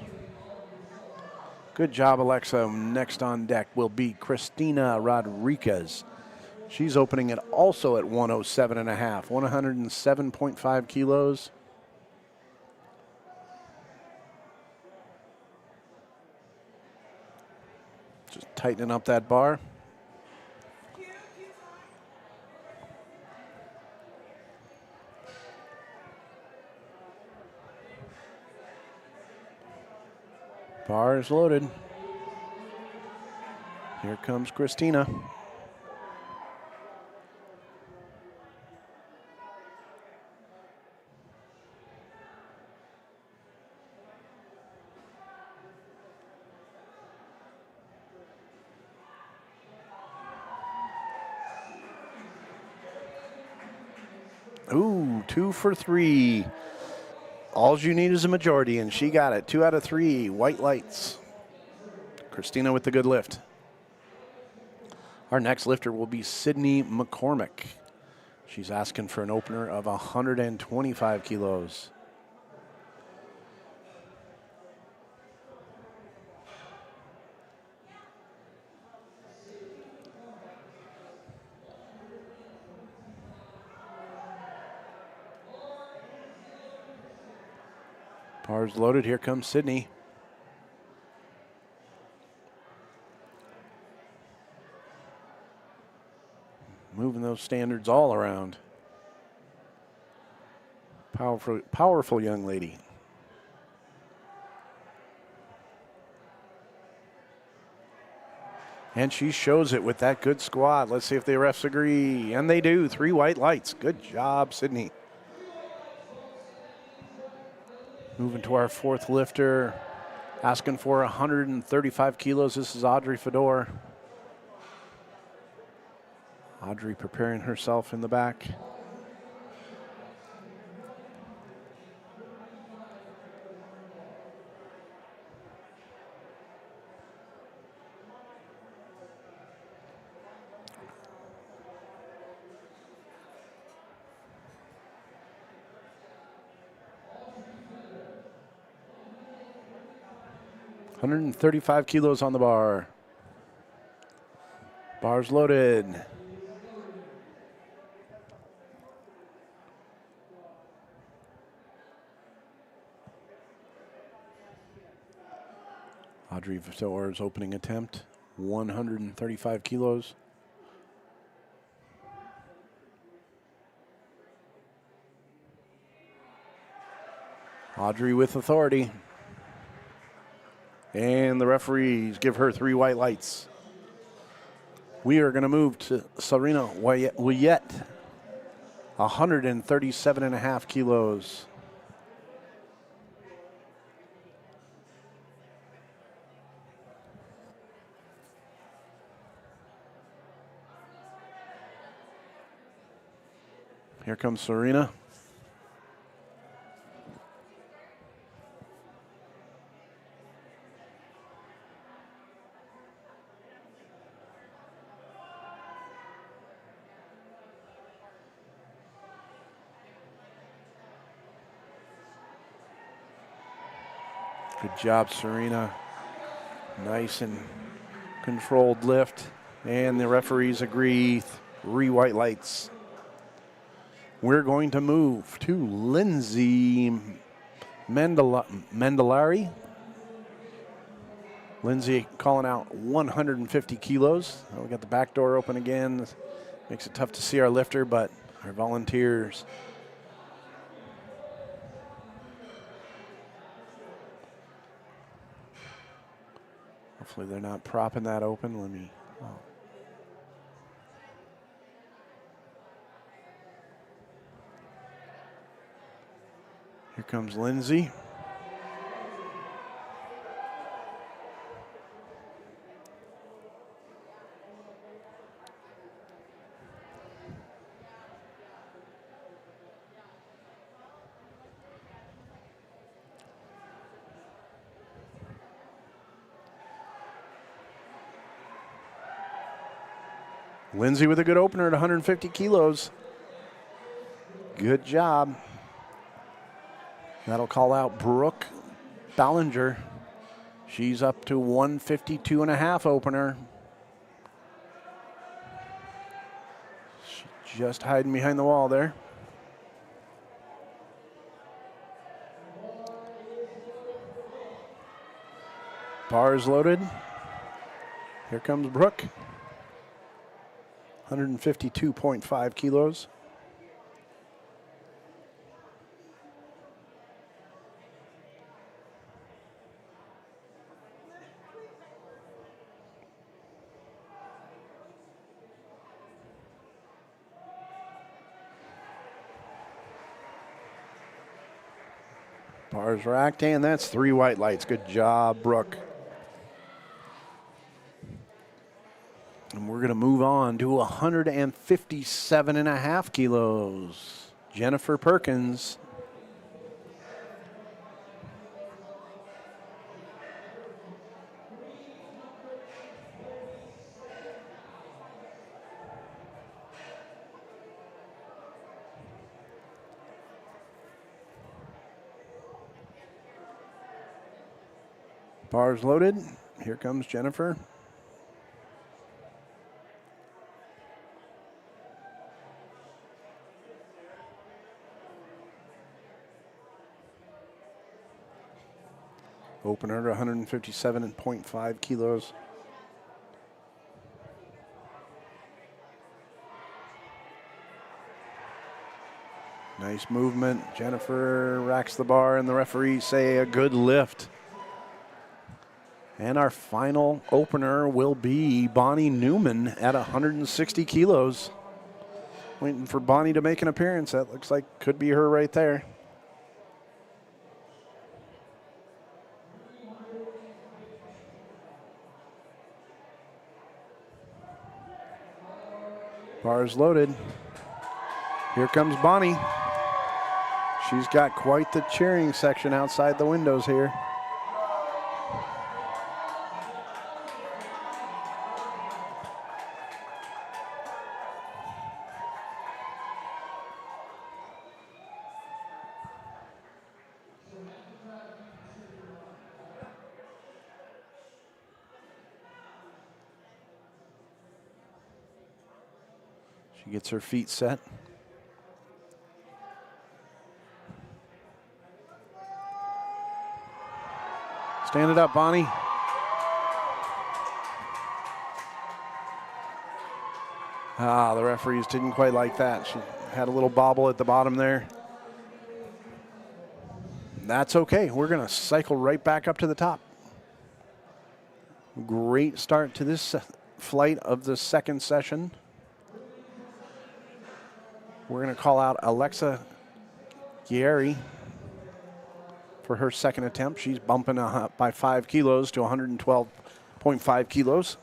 Good job, Alexa. Next on deck will be Christina Rodriguez. She's opening it also at 107.5, 107.5 kilos. Just tightening up that bar. Bar is loaded. Here comes Christina. Ooh, 2 for 3. All you need is a majority, and she got it. 2 out of 3, white lights. Christina with the good lift. Our next lifter will be Sydney McCormick. She's asking for an opener of 125 kilos. Bars loaded. Here comes Sydney. Moving those standards all around. Powerful young lady. And she shows it with that good squat. Let's see if the refs agree. And they do. 3 white lights. Good job, Sydney. Moving to our 4th lifter, asking for 135 kilos. This is Audrey Fedor. Audrey preparing herself in the back. $135 kilos on the bar. Bars loaded. Audrey Vitor's opening attempt, 135 kilos. Audrey with authority. And the referees give her 3 white lights. We are going to move to Serena Ouellette, 137.5 kilos. Here comes Serena. Good job, Serena. Nice and controlled lift. And the referees agree, 3 white lights. We're going to move to Lindsay Mandalari. Lindsay calling out 150 kilos. We got the back door open again. Makes it tough to see our lifter, but our volunteers. Hopefully they're not propping that open. Let me. Oh. Here comes Lindsay. Lindsay with a good opener at 150 kilos. Good job. That'll call out Brooke Ballinger. She's up to 152.5 opener. She's just hiding behind the wall there. Bars loaded. Here comes Brooke. 152.5 kilos. Bars racked, and that's 3 white lights. Good job, Brooke. And we're going to move on to 157.5 kilos. Jennifer Perkins. Bars loaded. Here comes Jennifer. Opener at 157.5 kilos. Nice movement. Jennifer racks the bar, and the referees say a good lift. And our final opener will be Bonnie Newman at 160 kilos. Waiting for Bonnie to make an appearance. That looks like could be her right there. Bars loaded. Here comes Bonnie. She's got quite the cheering section outside the windows here. She gets her feet set. Stand it up, Bonnie. Ah, the referees didn't quite like that. She had a little bobble at the bottom there. That's okay. We're going to cycle right back up to the top. Great start to this flight of the second session. We're going to call out Alexa Gieri for her second attempt. She's bumping by 5 kilos to 112.5 kilos.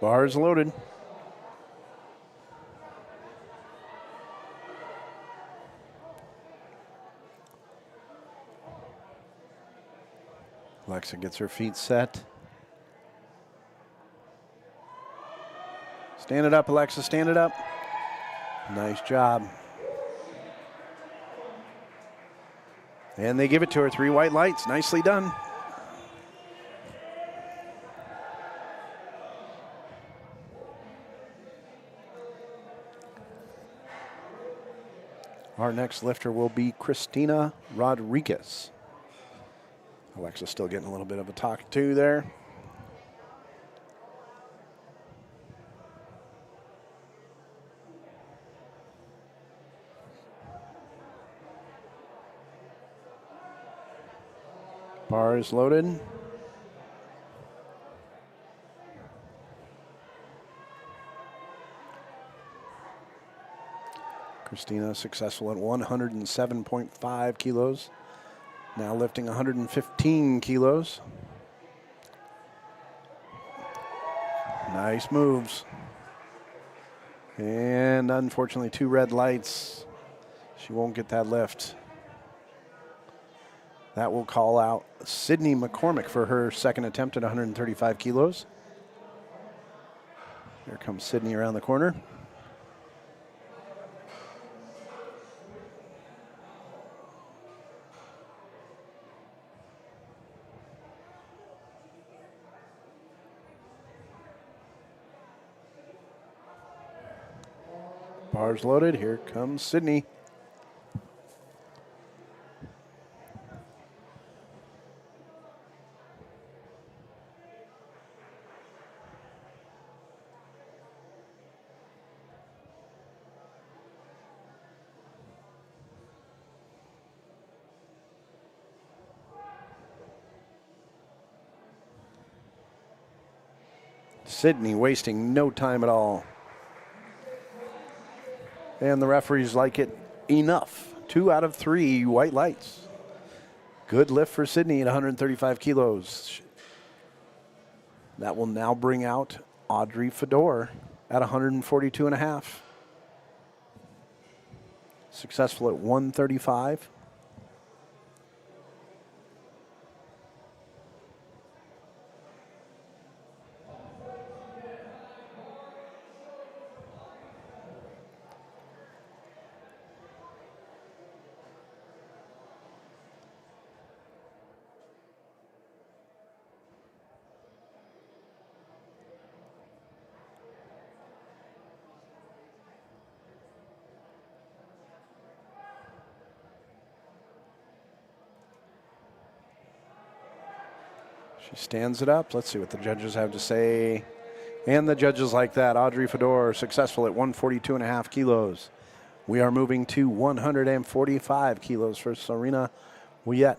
Bar is loaded. Alexa gets her feet set. Stand it up, Alexa, stand it up. Nice job. And they give it to her. 3 white lights. Nicely done. Our next lifter will be Christina Rodriguez. Alexa's still getting a little bit of a talk to there. Bar is loaded. Christina successful at 107.5 kilos. Now lifting 115 kilos. Nice moves. And unfortunately, 2 red lights. She won't get that lift. That will call out Sydney McCormick for her second attempt at 135 kilos. Here comes Sydney around the corner. Bars loaded. Here comes Sydney. Sydney wasting no time at all. And the referees like it enough. 2 out of 3 white lights. Good lift for Sydney at 135 kilos. That will now bring out Audrey Fedor at 142.5. Successful at 135. She stands it up. Let's see what the judges have to say. And the judges like that. Audrey Fedor successful at 142.5 kilos. We are moving to 145 kilos for Serena Ouellette.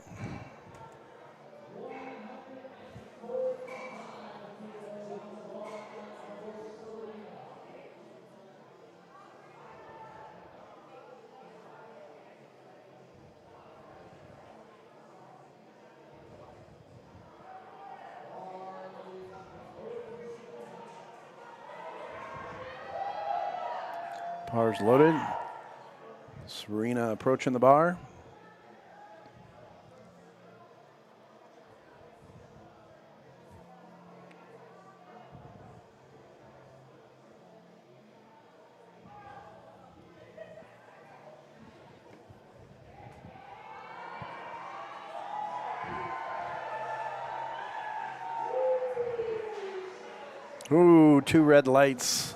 Bars loaded. Serena approaching the bar. Ooh, 2 red lights.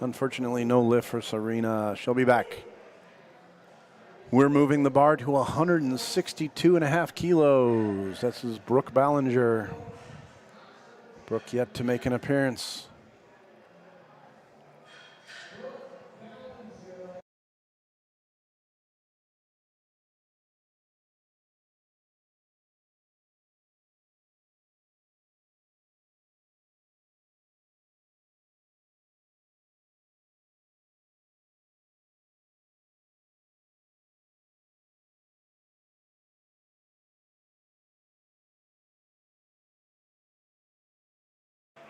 Unfortunately, no lift for Serena. She'll be back. We're moving the bar to 162.5 kilos. This is Brooke Ballinger. Brooke yet to make an appearance.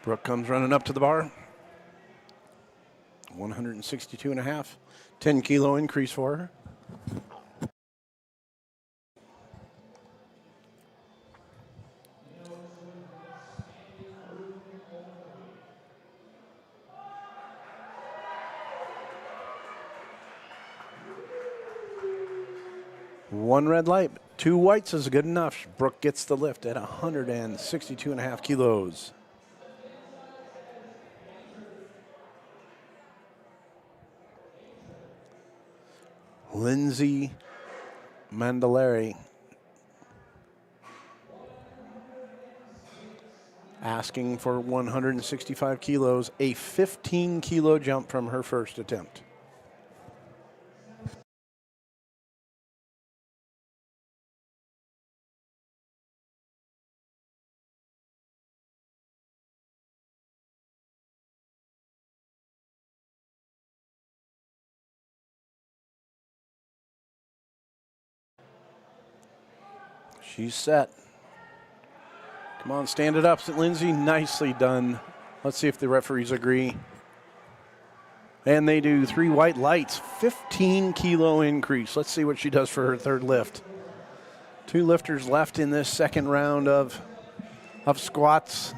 Brooke comes running up to the bar. 162.5. 10 kilo increase for her. One red light, 2 whites is good enough. Brooke gets the lift at 162.5 kilos. Lindsay Mandalari asking for 165 kilos, a 15 kilo jump from her first attempt. She's set. Come on, stand it up, Lindsay. Nicely done. Let's see if the referees agree. And they do. 3 white lights, 15 kilo increase. Let's see what she does for her third lift. 2 lifters left in this second round of squats,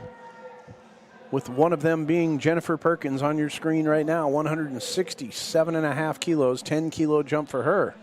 with one of them being Jennifer Perkins on your screen right now. 167.5 kilos, 10 kilo jump for her.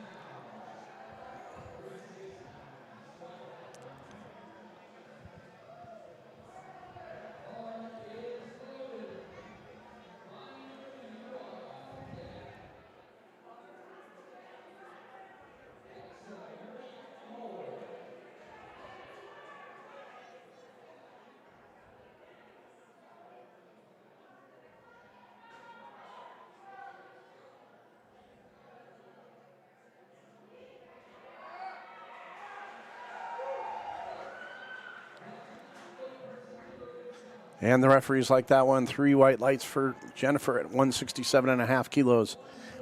And the referees like that one. 3 white lights for Jennifer at 167.5 kilos.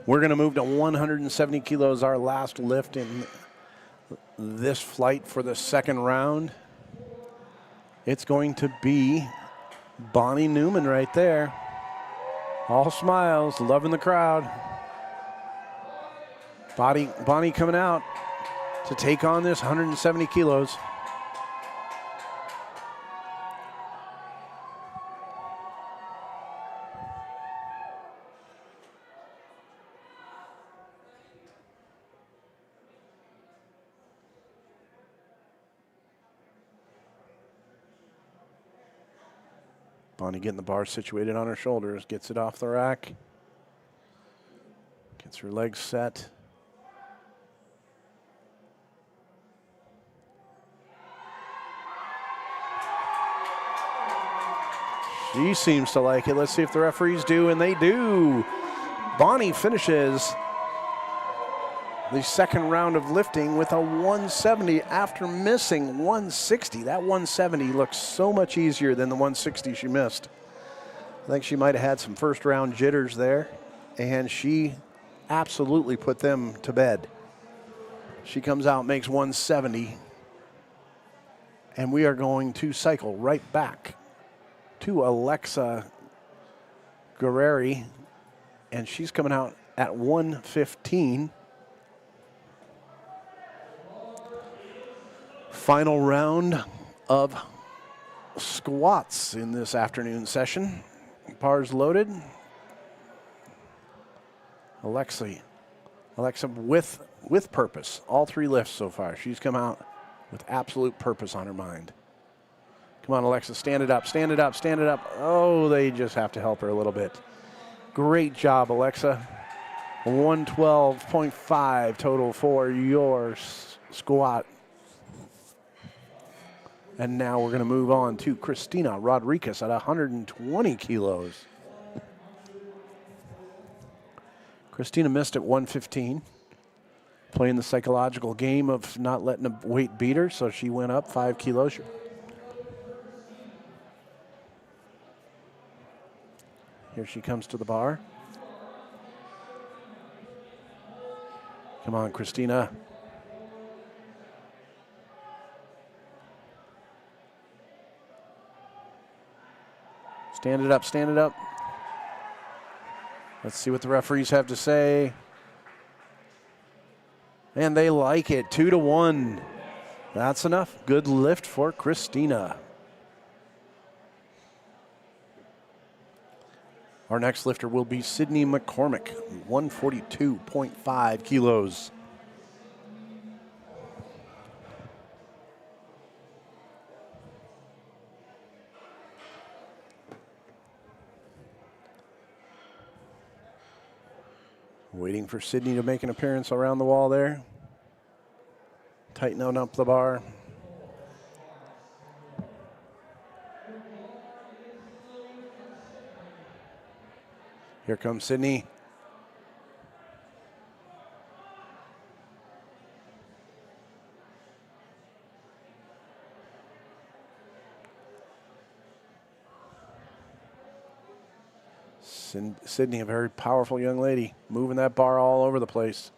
We're going to move to 170 kilos, our last lift in this flight for the second round. It's going to be Bonnie Newman right there. All smiles, loving the crowd. Bonnie coming out to take on this 170 kilos. Bonnie getting the bar situated on her shoulders, gets it off the rack, gets her legs set. She seems to like it. Let's see if the referees do, and they do. Bonnie finishes the second round of lifting with a 170 after missing 160. That 170 looks so much easier than the 160 she missed. I think she might have had some first round jitters there, and she absolutely put them to bed. She comes out, makes 170, and we are going to cycle right back to Alexa Guerreri, and she's coming out at 115. Final round of squats in this afternoon session. Bars loaded. Alexa with purpose. All 3 lifts so far. She's come out with absolute purpose on her mind. Come on, Alexa, stand it up, stand it up, stand it up. Oh, they just have to help her a little bit. Great job, Alexa. 112.5 total for your squat. And now we're going to move on to Christina Rodriguez at 120 kilos. Christina missed at 115, playing the psychological game of not letting the weight beat her, so she went up 5 kilos. Here she comes to the bar. Come on, Christina. Stand it up, stand it up. Let's see what the referees have to say. And they like it, 2-1. That's enough. Good lift for Christina. Our next lifter will be Sydney McCormick, 142.5 kilos. Waiting for Sydney to make an appearance around the wall there. Tightening up the bar. Here comes Sydney. Sydney, a very powerful young lady, moving that bar all over the place.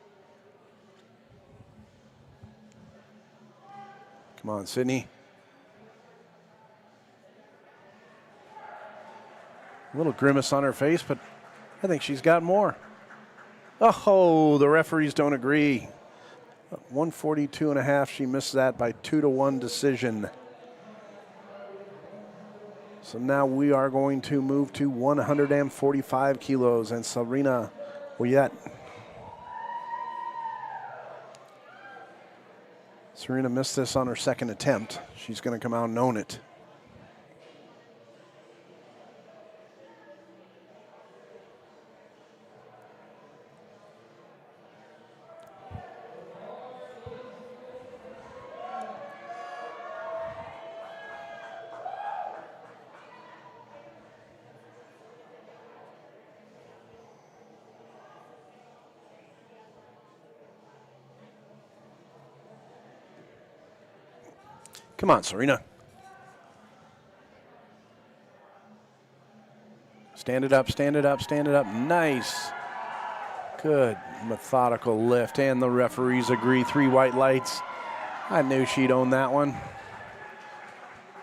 Come on, Sydney. A little grimace on her face, but I think she's got more. Oh, the referees don't agree. 142.5, she missed that by 2-1 decision. So now we are going to move to 145 kilos and Serena Oyet. Serena missed this on her second attempt. She's going to come out and own it. Come on, Serena. Stand it up, stand it up, stand it up. Nice. Good methodical lift, and the referees agree. 3 white lights. I knew she'd own that one.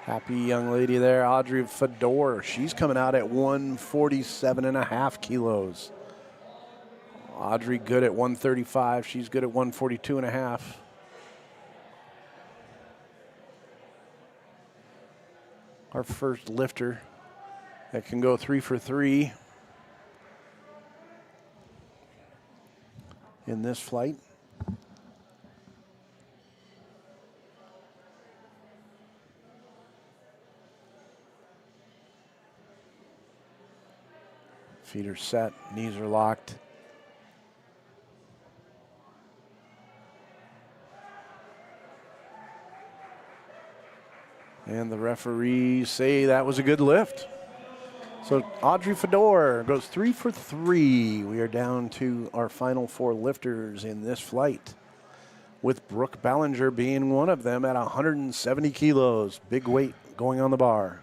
Happy young lady there, Audrey Fedor. She's coming out at 147.5 kilos. Audrey good at 135. She's good at 142.5. Our first lifter that can go 3 for 3 in this flight. Feet are set, knees are locked. And the referees say that was a good lift. So Audrey Fedor goes 3 for 3. We are down to our final 4 lifters in this flight, with Brooke Ballinger being one of them at 170 kilos. Big weight going on the bar.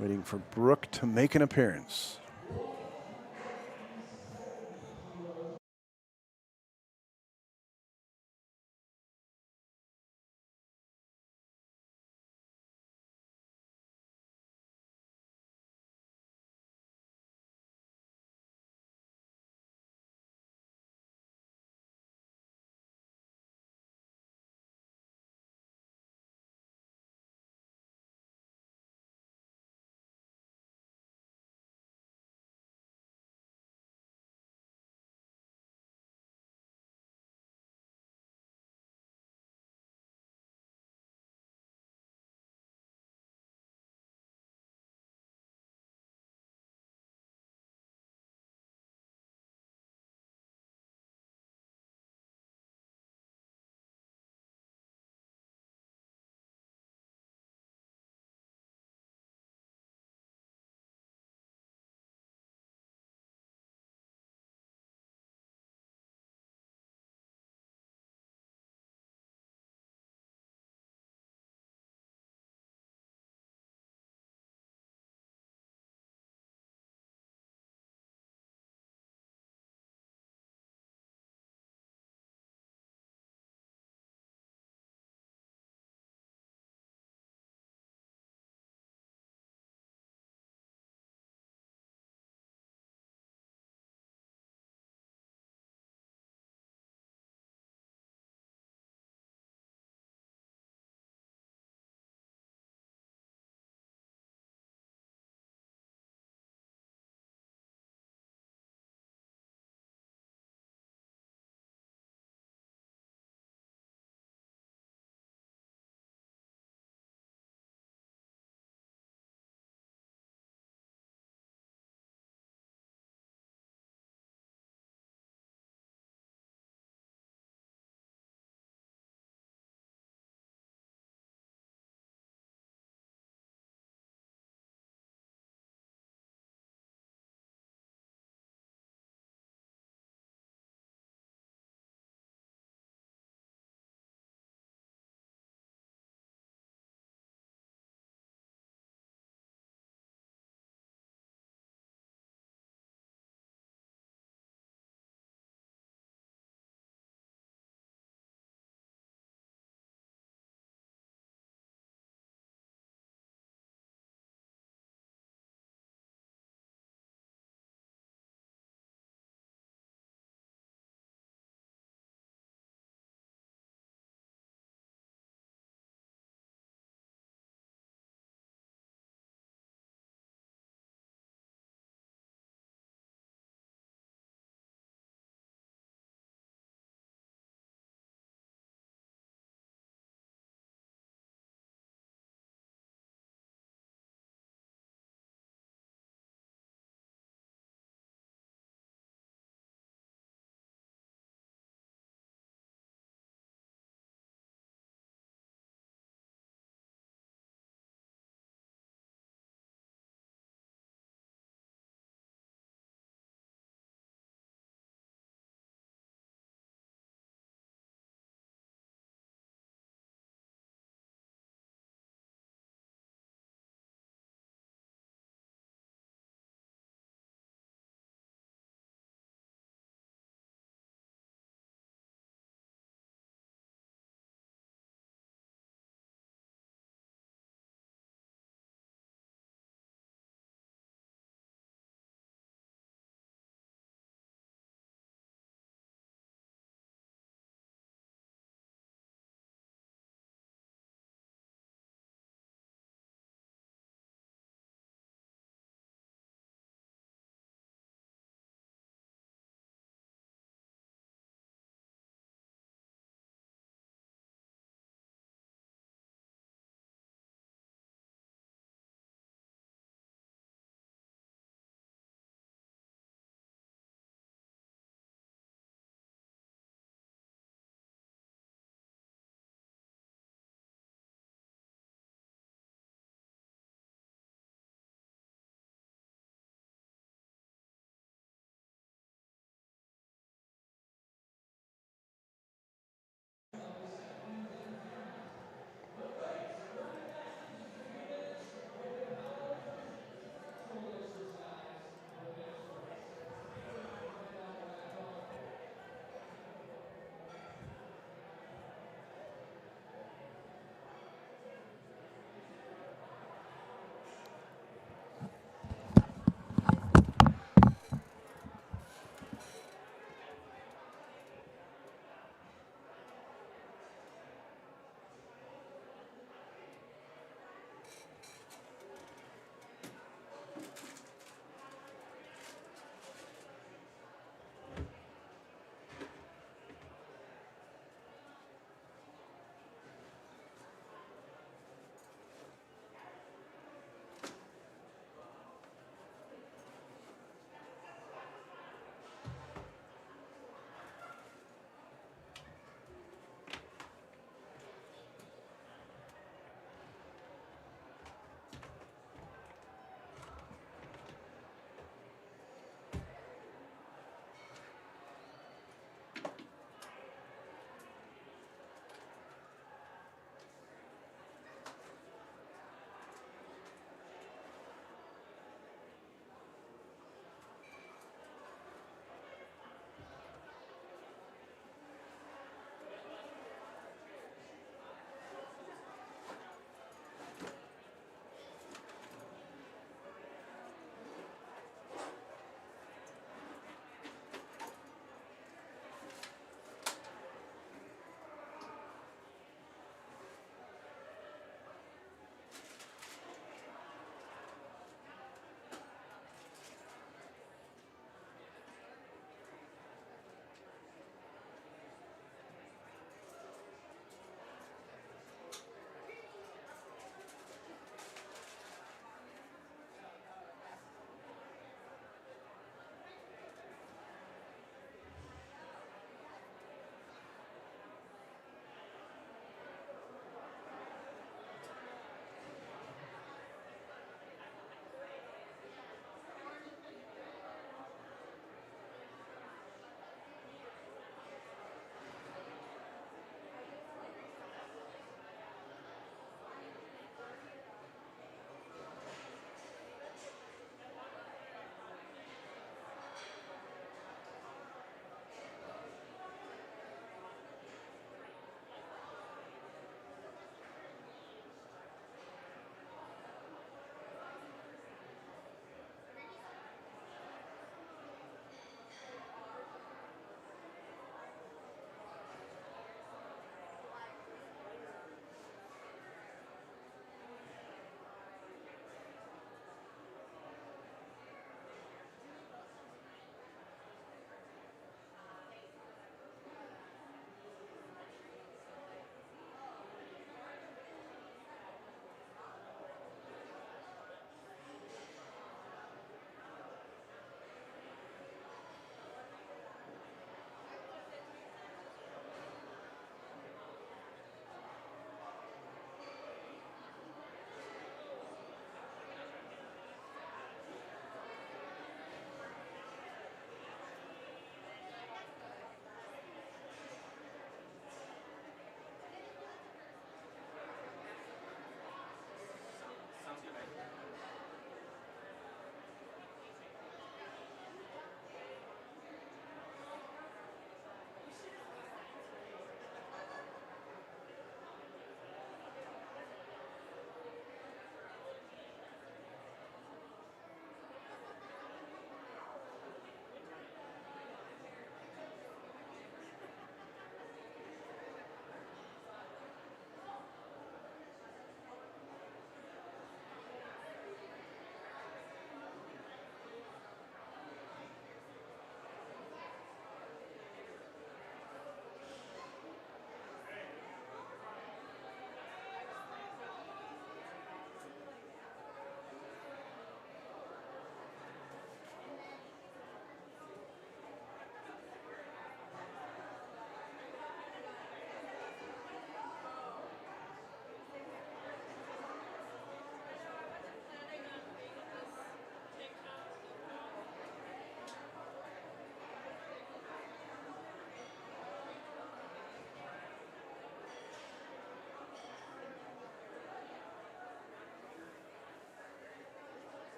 Waiting for Brooke to make an appearance.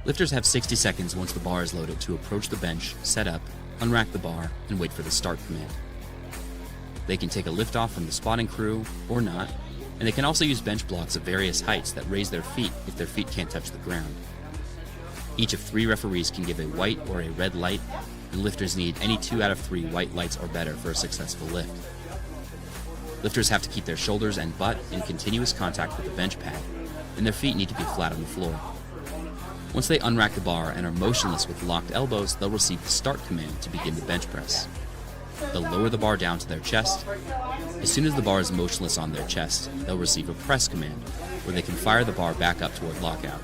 Lifters have 60 seconds once the bar is loaded to approach the bench, set up, unrack the bar, and wait for the start command. They can take a lift off from the spotting crew, or not, and they can also use bench blocks of various heights that raise their feet if their feet can't touch the ground. Each of 3 referees can give a white or a red light, and lifters need any 2 out of 3 white lights or better for a successful lift. Lifters have to keep their shoulders and butt in continuous contact with the bench pad, and their feet need to be flat on the floor. Once they unrack the bar and are motionless with locked elbows, they'll receive the start command to begin the bench press. They'll lower the bar down to their chest. As soon as the bar is motionless on their chest, they'll receive a press command, where they can fire the bar back up toward lockout.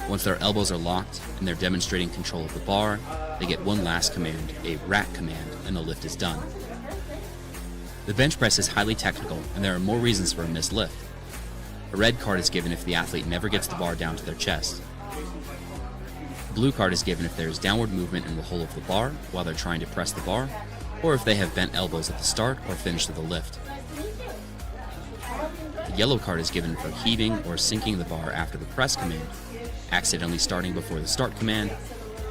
Once their elbows are locked and they're demonstrating control of the bar, they get one last command, a rack command, and the lift is done. The bench press is highly technical, and there are more reasons for a missed lift. A red card is given if the athlete never gets the bar down to their chest. A blue card is given if there is downward movement in the hole of the bar while they're trying to press the bar, or if they have bent elbows at the start or finish of the lift. The yellow card is given for heaving or sinking the bar after the press command, accidentally starting before the start command,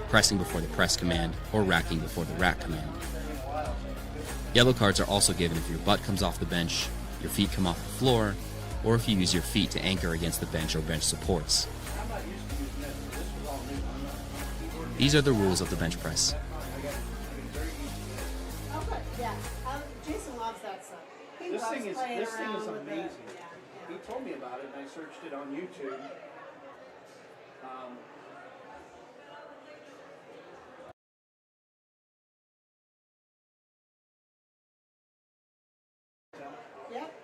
pressing before the press command, or racking before the rack command. Yellow cards are also given if your butt comes off the bench, your feet come off the floor, or if you use your feet to anchor against the bench or bench supports. These are the rules of the bench press. Yeah, Jason loves that stuff. This thing is amazing. He told me about it, and I searched it on YouTube. Yep.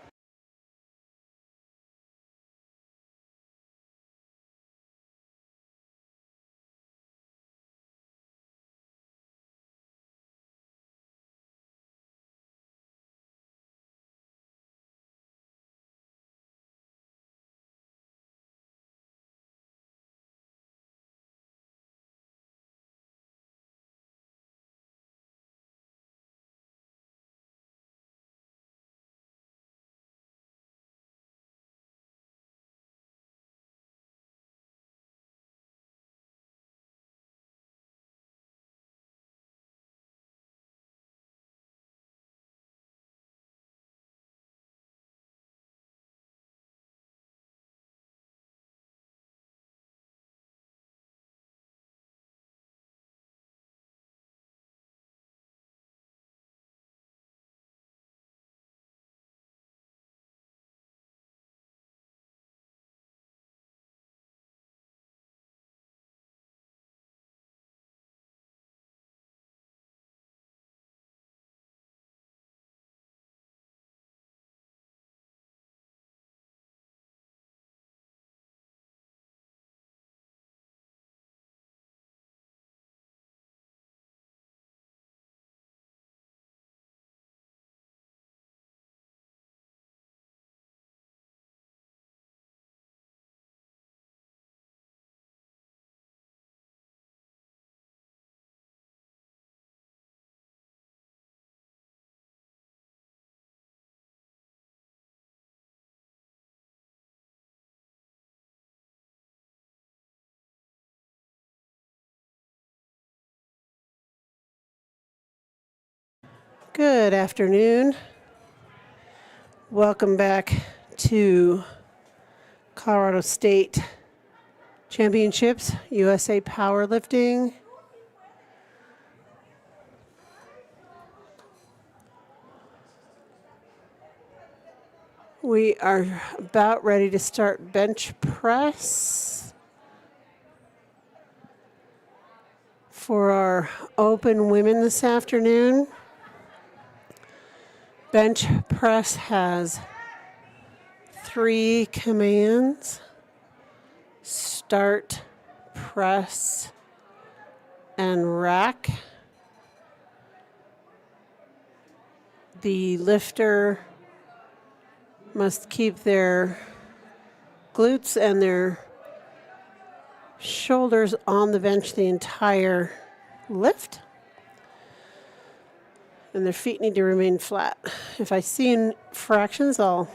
Good afternoon. Welcome back to Colorado State Championships, USA Powerlifting. We are about ready to start bench press for our open women this afternoon. Bench press has 3 commands: start, press, and rack. The lifter must keep their glutes and their shoulders on the bench the entire lift. And their feet need to remain flat. If I see in fractions, I'll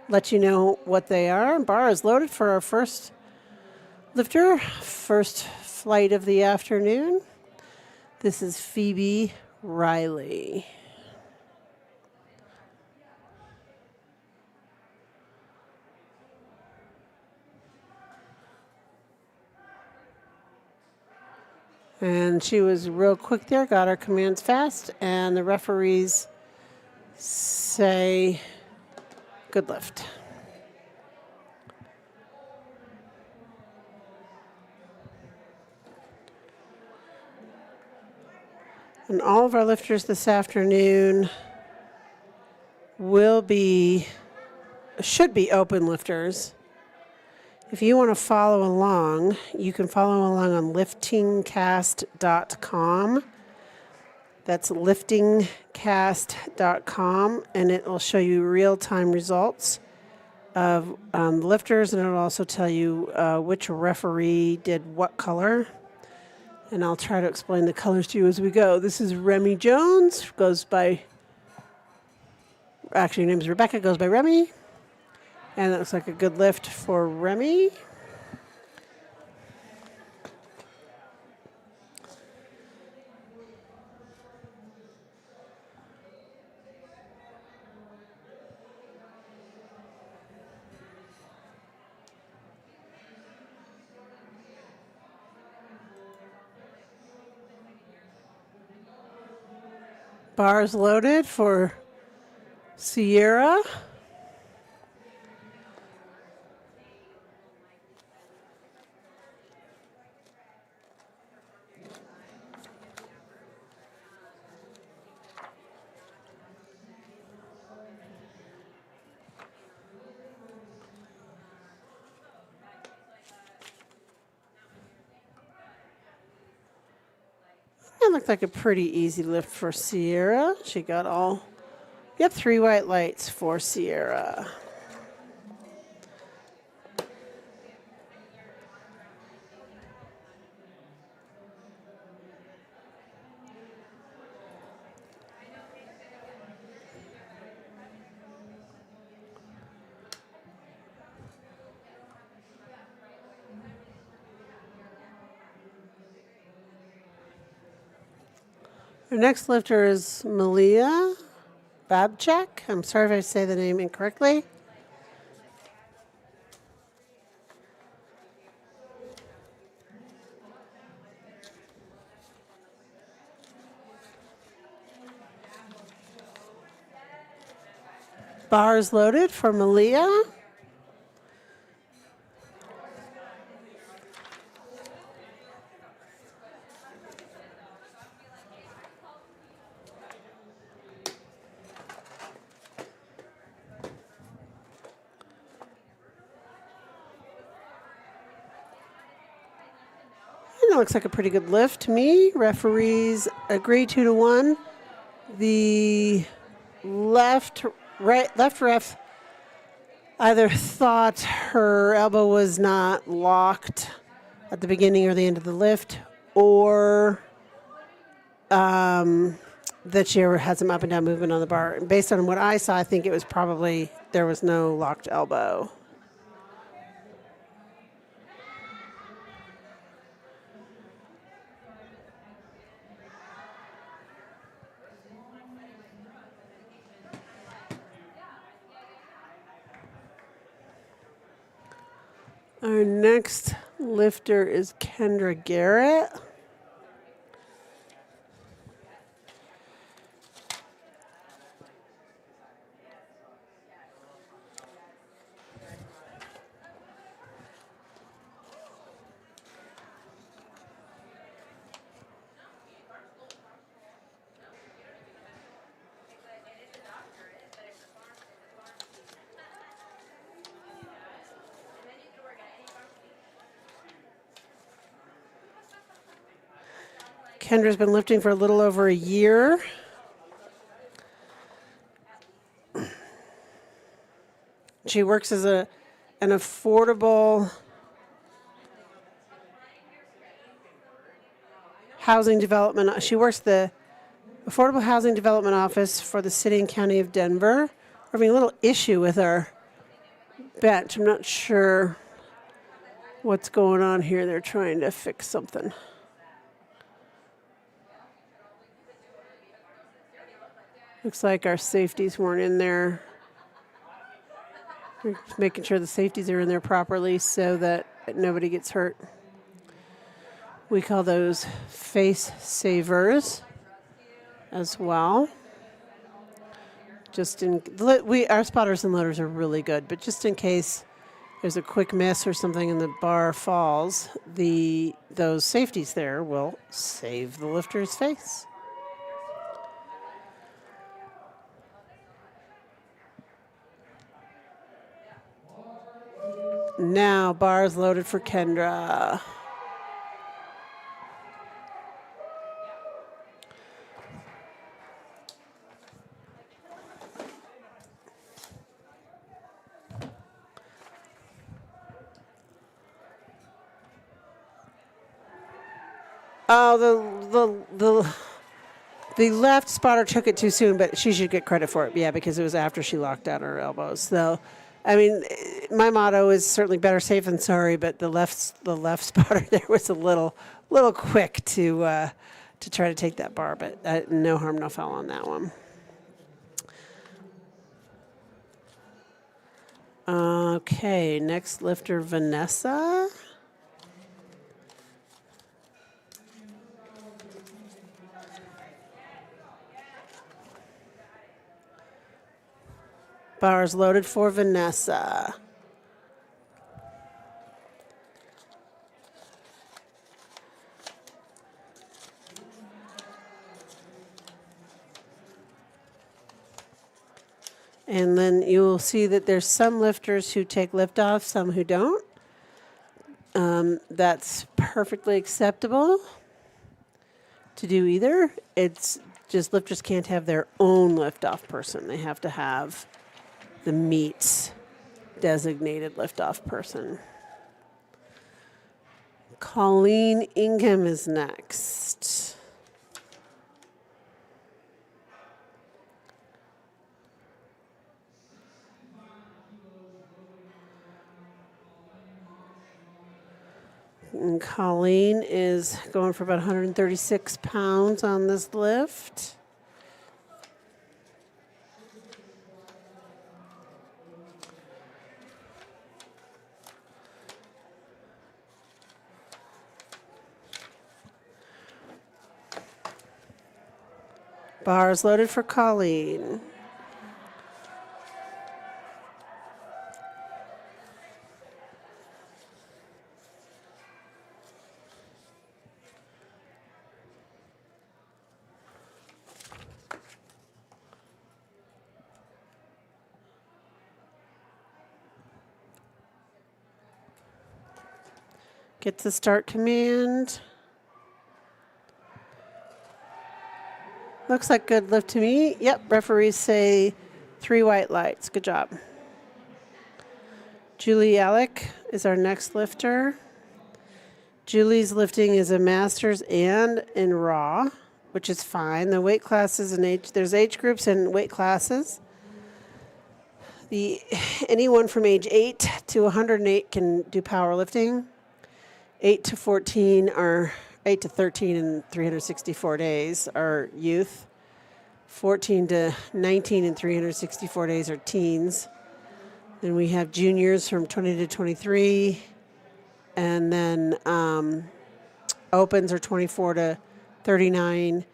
let you know what they are. Bar is loaded for our first lifter, first flight of the afternoon. This is Phoebe Riley. And she was real quick there, got her commands fast, and the referees say, good lift. And all of our lifters this afternoon should be open lifters. If you want to follow along, you can follow along on LiftingCast.com. That's LiftingCast.com, and it will show you real-time results of lifters, and it will also tell you which referee did what color. And I'll try to explain the colors to you as we go. This is Remy Jones, actually her name is Rebecca, goes by Remy. And that looks like a good lift for Remy. Bars loaded for Sierra. That looked like a pretty easy lift for Sierra. She got 3 white lights for Sierra. Our next lifter is Malia Babchak. I'm sorry if I say the name incorrectly. Bars loaded for Malia. That looks like a pretty good lift to me. Referees agree 2-1. The left ref either thought her elbow was not locked at the beginning or the end of the lift, or that she had some up and down movement on the bar. And based on what I saw, I think it was probably there was no locked elbow. Our next lifter is Kendra Garrett. Kendra's been lifting for a little over a year. She works as an affordable housing development. She works the Affordable Housing Development Office for the City and County of Denver. We're having a little issue with our bench. I'm not sure What's going on here? They're trying to fix something. Looks like our safeties weren't in there. We're just making sure the safeties are in there properly so that nobody gets hurt. We call those face savers as well. Our spotters and loaders are really good, but just in case there's a quick miss or something and the bar falls, those safeties there will save the lifter's face. Now bars loaded for Kendra. Oh, the left spotter took it too soon, but she should get credit for it. Yeah, because it was after she locked out her elbows. So, I mean, my motto is certainly better safe than sorry. But the left spotter there was a little quick to try to take that bar, but no harm, no foul on that one. Okay, next lifter, Vanessa. Bars loaded for Vanessa. And then you will see that there's some lifters who take lift off, some who don't. That's perfectly acceptable to do either. It's just lifters can't have their own lift off person. They have to have the meets designated lift-off person. Colleen Ingham is next. And Colleen is going for about 136 pounds on this lift. Bars loaded for Colleen. Get the start command. Looks like good lift to me. Yep, referees say 3 white lights. Good job. Julie Alec is our next lifter. Julie's lifting is a master's and in raw, which is fine. The weight classes and there's age groups and weight classes. Anyone from age 8 to 108 can do powerlifting. 8 to 14 are 8 to 13 in 364 days are youth. 14 to 19 in 364 days are teens. Then we have juniors from 20 to 23. And then opens are 24 to 39.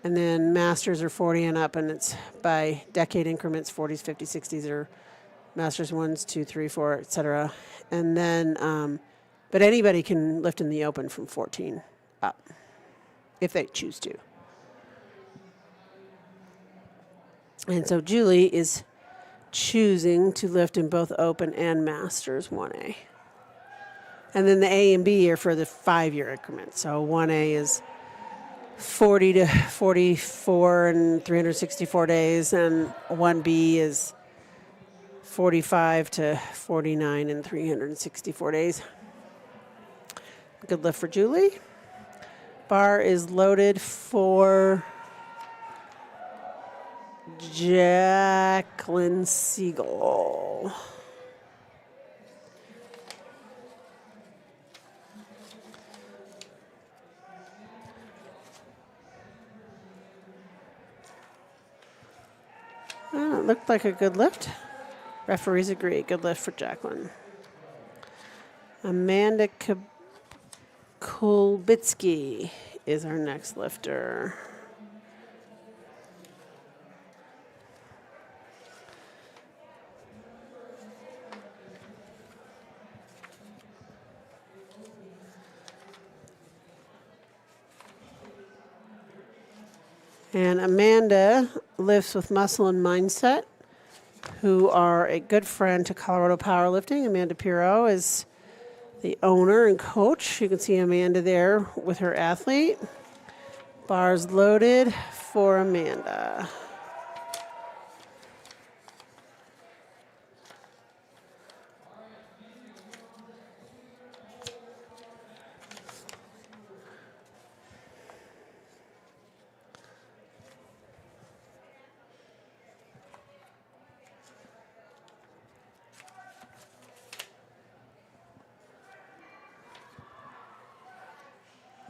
And then masters are 40 and up, and it's by decade increments, 40s, 50s, 60s, or masters 1s, 2, 3, 4, et cetera. And then, but anybody can lift in the open from 14 up if they choose to. And so Julie is choosing to lift in both open and masters 1A. And then the A and B are for the 5-year increments. So 1A is 40 to 44 in 364 days, and 1B is 45 to 49 in 364 days. Good lift for Julie. Bar is loaded for Jacqueline Siegel. Well, it looked like a good lift. Referees agree. Good lift for Jacqueline. Amanda Kulbitsky is our next lifter. And Amanda lifts with Muscle and Mindset, who are a good friend to Colorado Powerlifting. Amanda Pirro is the owner and coach. You can see Amanda there with her athlete. Bars loaded for Amanda.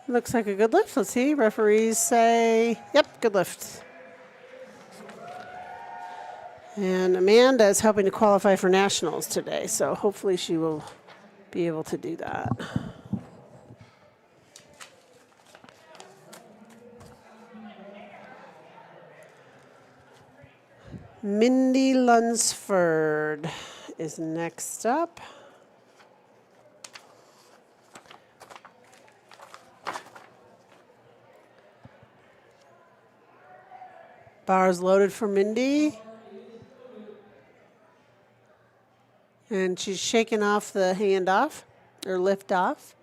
Looks like a good lift. Let's see. Referees say, yep, good lift. And Amanda is hoping to qualify for nationals today, so hopefully she will be able to do that. Mindy Lunsford is next up. Bars loaded for Mindy. And she's shaking off the handoff, or lift off.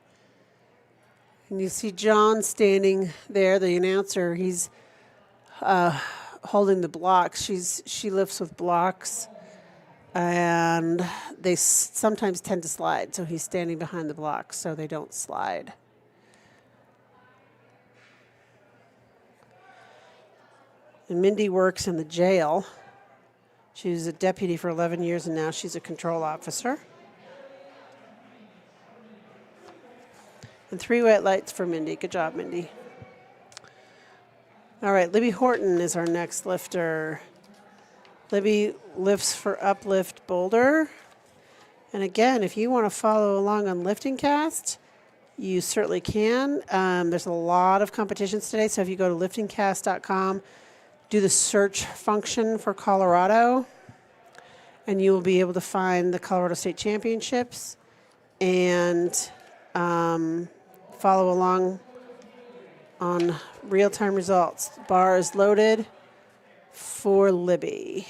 And you see John standing there, the announcer. He's holding the blocks. She lifts with blocks. And they sometimes tend to slide. So he's standing behind the blocks so they don't slide. And Mindy works in the jail. She was a deputy for 11 years, and now she's a control officer. And 3 white lights for Mindy. Good job, Mindy. All right, Libby Horton is our next lifter. Libby lifts for Uplift Boulder. And again, if you want to follow along on LiftingCast, you certainly can. There's a lot of competitions today, so if you go to liftingcast.com, do the search function for Colorado, and you will be able to find the Colorado State Championships and follow along on real-time results. The bar is loaded for Libby.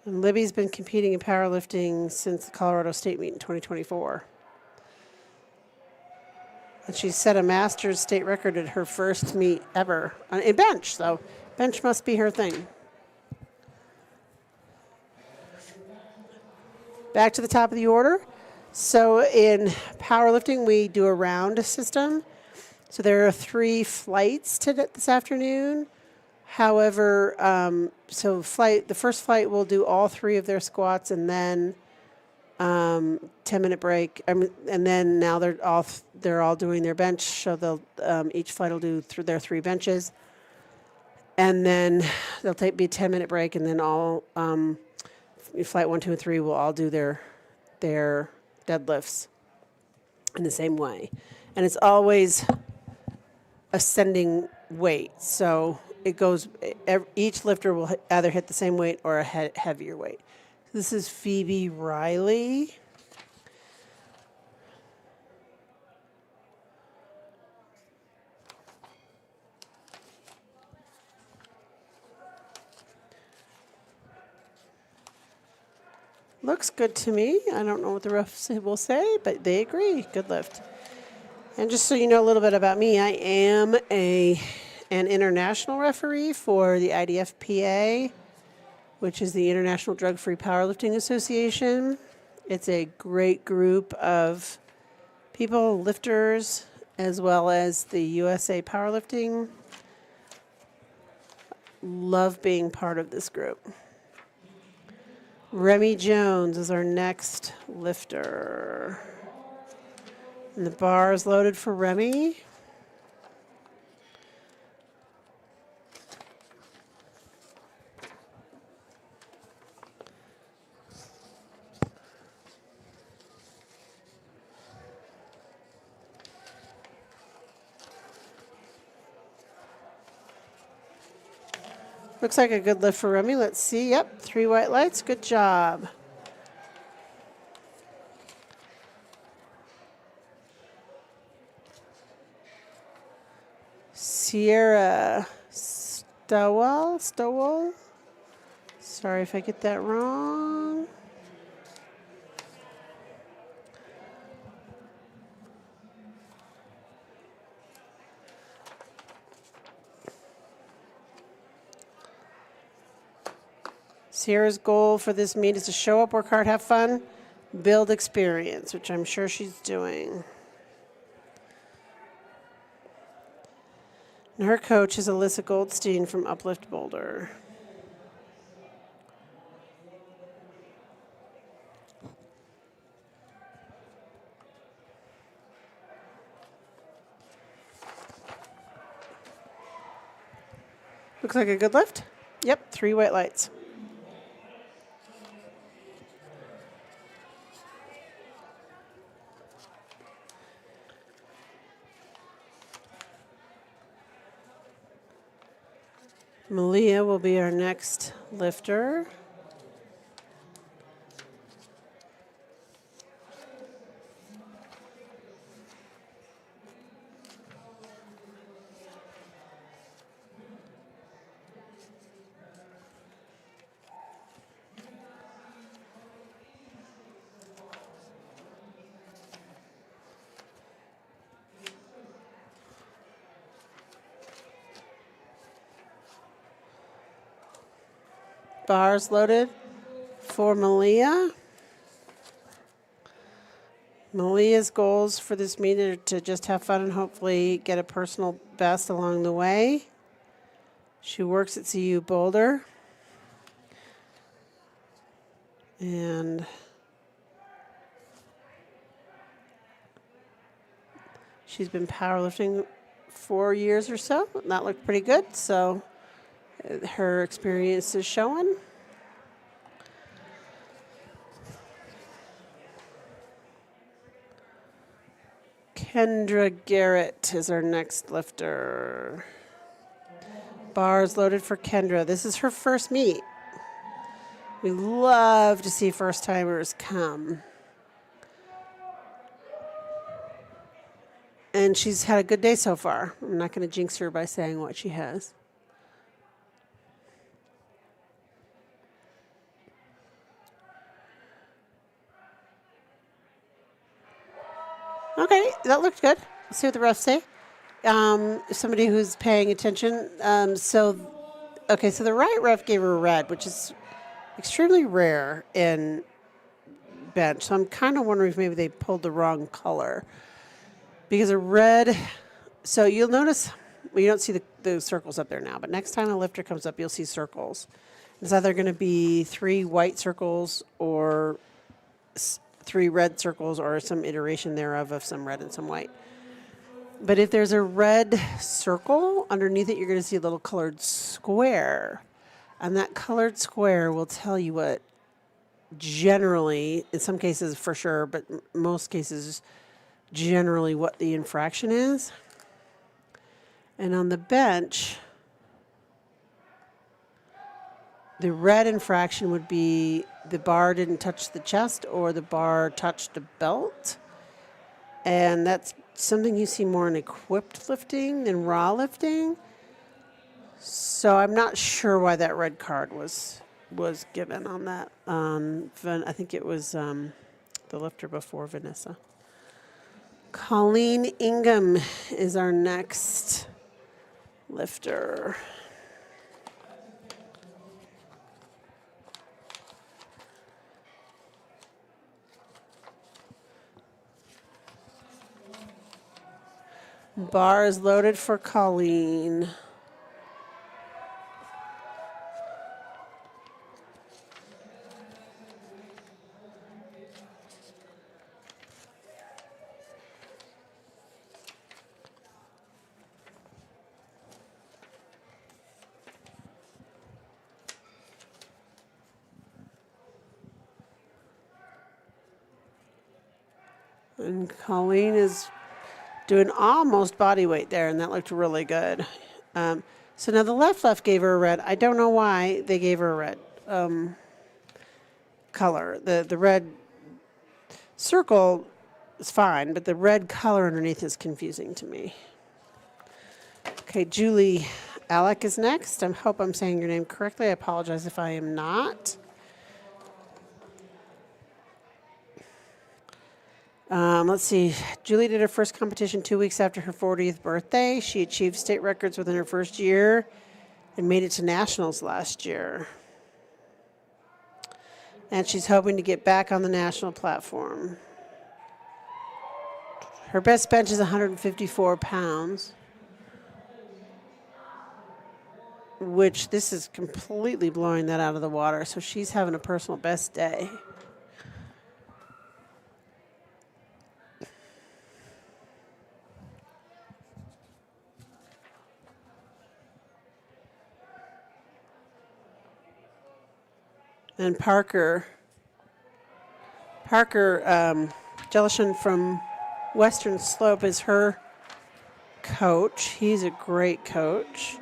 And Libby's been competing in powerlifting since the Colorado State meet in 2024. And she set a master's state record at her first meet ever in bench, so bench must be her thing. Back to the top of the order. So in powerlifting, we do a round system. So there are 3 flights this afternoon. However, the first flight will do all 3 of their squats, and then 10-minute break. And then now they're all doing their bench. So they'll each flight will do their 3 benches, and then they'll be a 10-minute break, and then all flight 1, 2, and 3 will all do their deadlifts in the same way, and it's always ascending weight. So it goes, each lifter will either hit the same weight or a heavier weight. This is Phoebe Riley. Looks good to me. I don't know what the refs will say, but they agree. Good lift. And just so you know a little bit about me, I am an international referee for the IDFPA, which is the International Drug-Free Powerlifting Association. It's a great group of people, lifters, as well as the USA Powerlifting. Love being part of this group. Remy Jones is our next lifter. And the bar is loaded for Remy. Looks like a good lift for Remy. Let's see. Yep, 3 white lights. Good job. Sierra Stowell. Sorry if I get that wrong. Sierra's goal for this meet is to show up, work hard, have fun, build experience, which I'm sure she's doing. And her coach is Alyssa Goldstein from Uplift Boulder. Looks like a good lift. Yep, 3 white lights. Malia will be our next lifter. Bars loaded for Malia. Malia's goals for this meet are to just have fun and hopefully get a personal best along the way. She works at CU Boulder. And she's been powerlifting 4 years or so. And that looked pretty good, so her experience is showing. Kendra Garrett is our next lifter. Bars loaded for Kendra. This is her first meet. We love to see first-timers come. And she's had a good day so far. I'm not going to jinx her by saying what she has. Okay, that looked good. Let's see what the refs say. Somebody who's paying attention. So the right ref gave her a red, which is extremely rare in bench. So I'm kind of wondering if maybe they pulled the wrong color. Because a red, so you'll notice, well, you don't see the circles up there now, but next time a lifter comes up, you'll see circles. It's either going to be 3 white circles or 3 red circles or some iteration thereof of some red and some white. But if there's a red circle, underneath it you're going to see a little colored square. And that colored square will tell you what generally, in some cases for sure, but most cases generally what the infraction is. And on the bench, the red infraction would be the bar didn't touch the chest or the bar touched the belt. And that's something you see more in equipped lifting than raw lifting. So I'm not sure why that red card was given on that. I think it was the lifter before Vanessa. Colleen Ingham is our next lifter. Bar is loaded for Colleen. And Colleen is doing almost body weight there, and that looked really good. So now the left gave her a red. I don't know why they gave her a red color. The red circle is fine, but the red color underneath is confusing to me. Okay, Julie Alec is next. I hope I'm saying your name correctly. I apologize if I am not. Let's see. Julie did her first competition 2 weeks after her 40th birthday. She achieved state records within her first year and made it to nationals last year. And she's hoping to get back on the national platform. Her best bench is 154 pounds, which this is completely blowing that out of the water. So she's having a personal best day. And Parker Jellison from Western Slope is her coach. He's a great coach.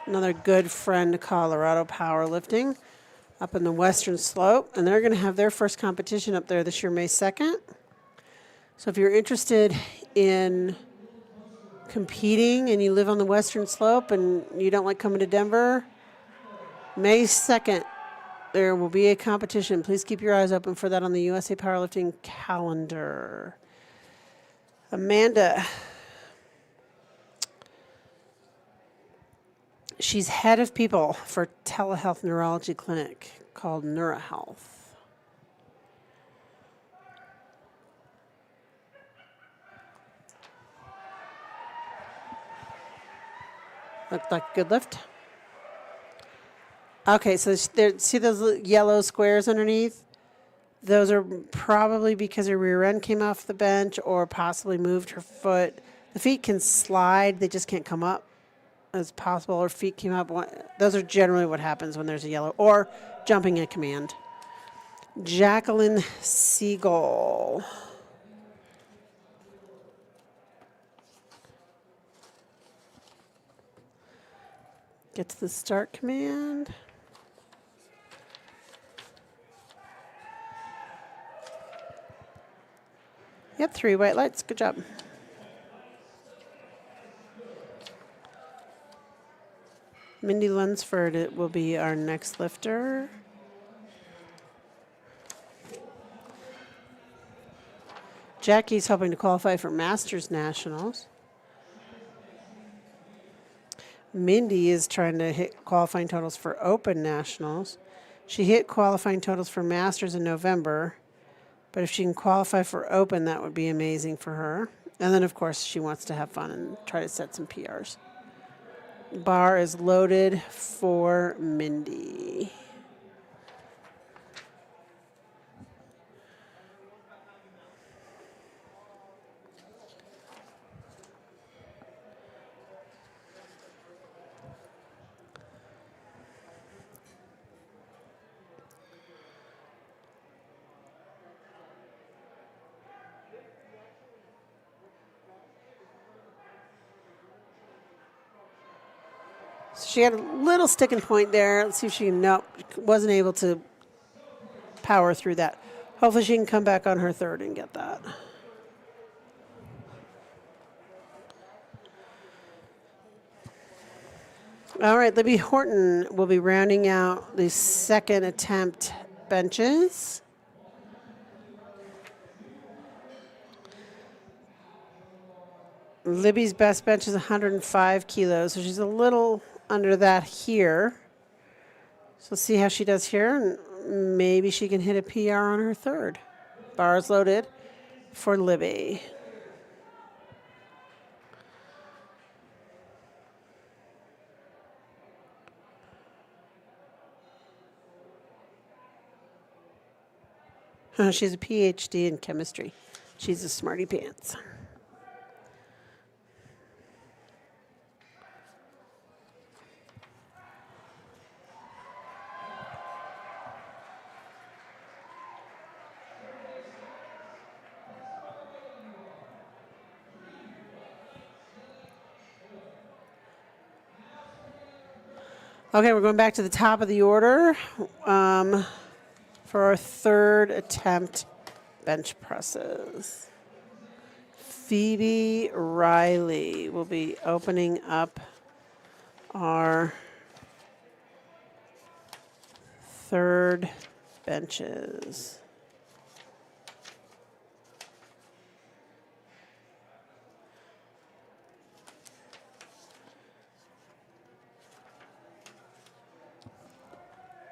Another good friend to Colorado Powerlifting up in the Western Slope. And they're going to have their first competition up there this year, May 2nd. So if you're interested in competing and you live on the Western Slope and you don't like coming to Denver, May 2nd, there will be a competition. Please keep your eyes open for that on the USA Powerlifting calendar. Amanda. She's head of people for telehealth neurology clinic called NeuroHealth. Looked like a good lift. Okay, so there, see those yellow squares underneath? Those are probably because her rear end came off the bench or possibly moved her foot. The feet can slide, they just can't come up as possible, or feet came up. Those are generally what happens when there's a yellow, or jumping a command. Jacqueline Siegel. Get to the start command. Yep, 3 white lights. Good job. Mindy Lunsford will be our next lifter. Jackie's hoping to qualify for Masters Nationals. Mindy is trying to hit qualifying totals for Open Nationals. She hit qualifying totals for Masters in November. But if she can qualify for Open, that would be amazing for her. And then, of course, she wants to have fun and try to set some PRs. Bar is loaded for Mindy. She had a little sticking point there. Let's see if she can, nope, wasn't able to power through that. Hopefully she can come back on her third and get that. All right, Libby Horton will be rounding out the second attempt benches. Libby's best bench is 105 kilos, so she's a little under that here. So let's see how she does here, and maybe she can hit a PR on her third. Bar is loaded for Libby. She's a PhD in chemistry. She's a smarty pants. Okay, we're going back to the top of the order for our third attempt bench presses. Phoebe Riley will be opening up our third benches.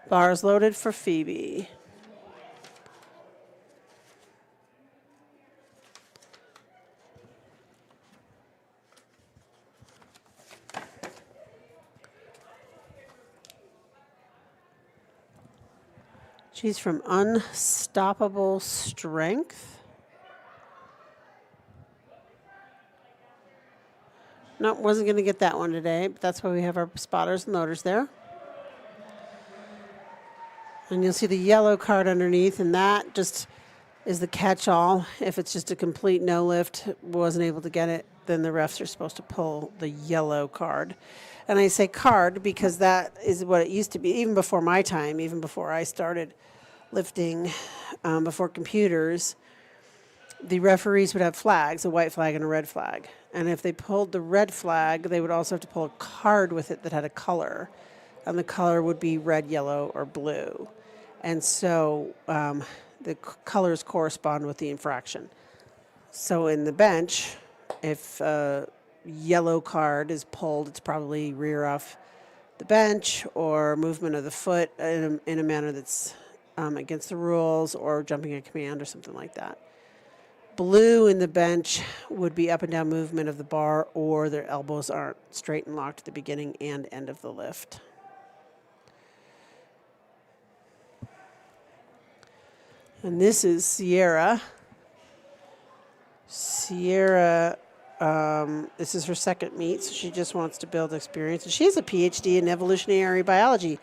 Bars loaded for Phoebe. She's from Unstoppable Strength. Nope, wasn't going to get that one today, but that's why we have our spotters and loaders there. And you'll see the yellow card underneath, and that just is the catch-all. If it's just a complete no lift, wasn't able to get it, then the refs are supposed to pull the yellow card. And I say card because that is what it used to be, even before my time, even before I started lifting, before computers. The referees would have flags, a white flag and a red flag. And if they pulled the red flag, they would also have to pull a card with it that had a color. And the color would be red, yellow, or blue. And so the colors correspond with the infraction. So in the bench, if a yellow card is pulled, it's probably rear off the bench or movement of the foot in a manner that's against the rules, or jumping a command or something like that. Blue in the bench would be up and down movement of the bar, or their elbows aren't straight and locked at the beginning and end of the lift. And this is Sierra. Sierra, this is her second meet, so she just wants to build experience. And she has a PhD in evolutionary biology.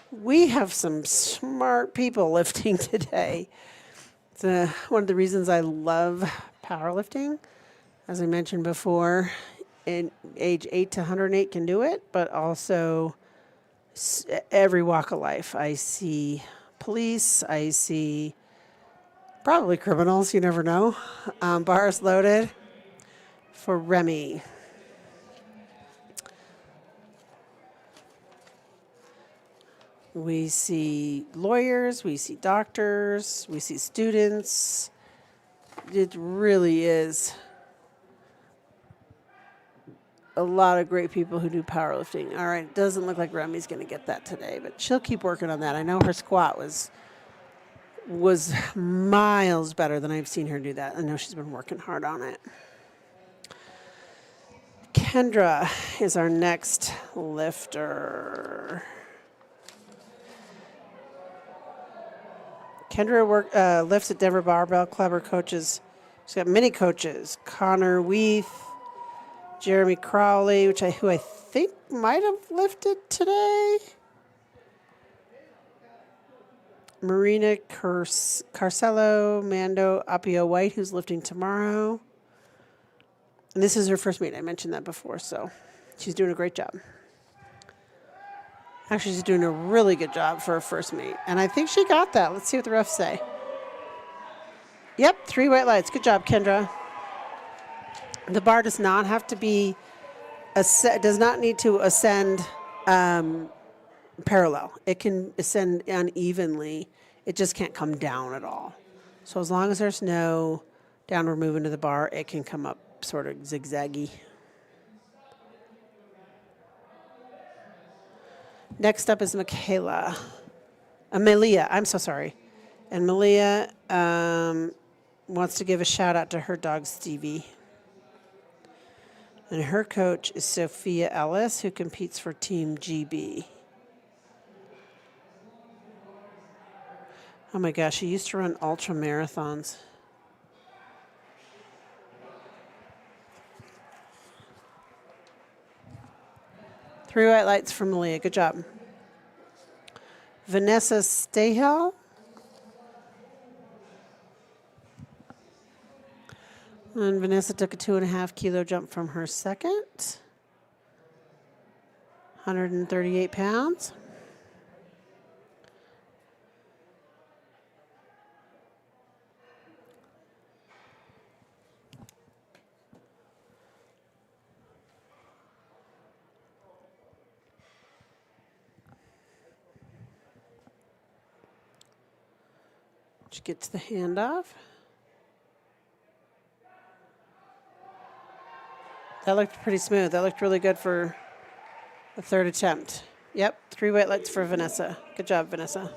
We have some smart people lifting today. It's one of the reasons I love powerlifting. As I mentioned before, in age 8 to 108 can do it, but also every walk of life. I see police, I see probably criminals, you never know. Bars loaded for Remy. We see lawyers, we see doctors, we see students. It really is a lot of great people who do powerlifting. All right, it doesn't look like Remy's going to get that today, but she'll keep working on that. I know her squat was miles better than I've seen her do that. I know she's been working hard on it. Kendra is our next lifter. Kendra lifts at Denver Barbell Club. Her coaches, she's got many coaches. Connor Weath, Jeremy Crowley, who I think might have lifted today. Marina Carcelo, Mando Apio White, who's lifting tomorrow. And this is her first meet. I mentioned that before, so she's doing a great job. Actually, she's doing a really good job for her first meet. And I think she got that. Let's see what the refs say. Yep, 3 white lights. Good job, Kendra. The bar does not have to be, does not need to ascend parallel. It can ascend unevenly. It just can't come down at all. So as long as there's no downward movement of the bar, it can come up sort of zigzaggy. Next up is Amelia, I'm so sorry. And Malia wants to give a shout out to her dog, Stevie. And her coach is Sophia Ellis, who competes for Team GB. Oh my gosh, she used to run ultra marathons. Three white lights from Malia. Good job. Vanessa Stahel. And Vanessa took a 2.5 kilo jump from her second. 138 pounds. She gets the handoff. That looked pretty smooth. That looked really good for a third attempt. Yep, 3 weight lifts for Vanessa. Good job, Vanessa.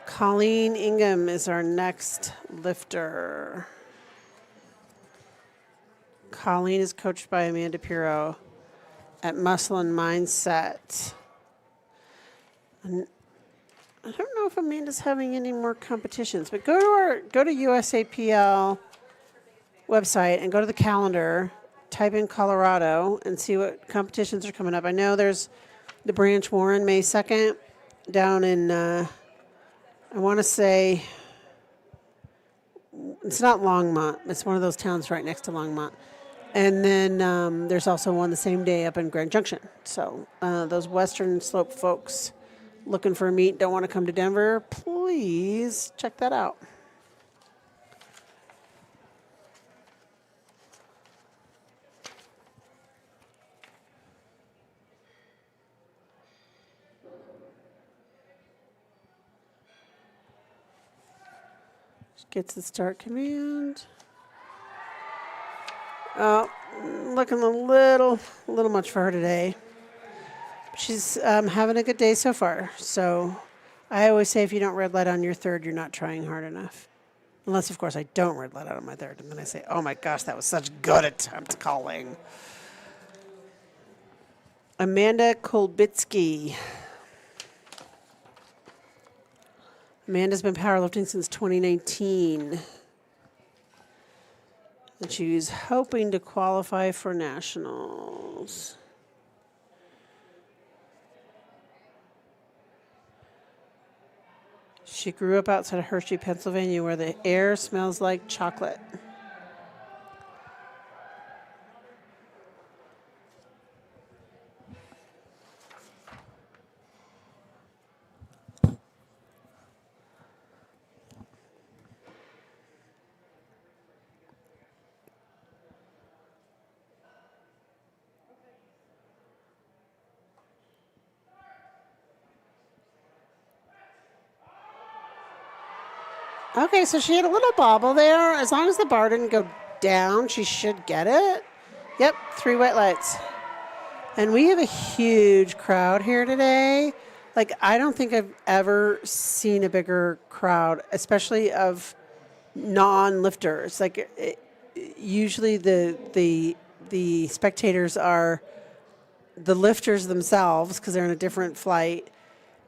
Colleen Ingham is our next lifter. Colleen is coached by Amanda Pirro at Muscle and Mindset. And I don't know if Amanda's having any more competitions, but go to USAPL website and go to the calendar, type in Colorado, and see what competitions are coming up. I know there's the Branch Warren May 2nd down in, I want to say, it's not Longmont. It's one of those towns right next to Longmont. And then there's also one the same day up in Grand Junction. So those Western Slope folks looking for a meet, don't want to come to Denver, please check that out. Gets the start command. Oh, looking a little much for her today. She's having a good day so far. So I always say if you don't red light on your third, you're not trying hard enough. Unless, of course, I don't red light on my third. And then I say, oh, my gosh, that was such good attempt calling. Amanda Kolbitsky. Amanda's been powerlifting since 2019. And she's hoping to qualify for nationals. She grew up outside of Hershey, Pennsylvania, where the air smells like chocolate. Okay, so she had a little bobble there. As long as the bar didn't go down, she should get it. Yep, 3 wet lights. And we have a huge crowd here today. Like, I don't think I've ever seen a bigger crowd, especially of non-lifters. Like, usually the spectators are the lifters themselves because they're in a different flight.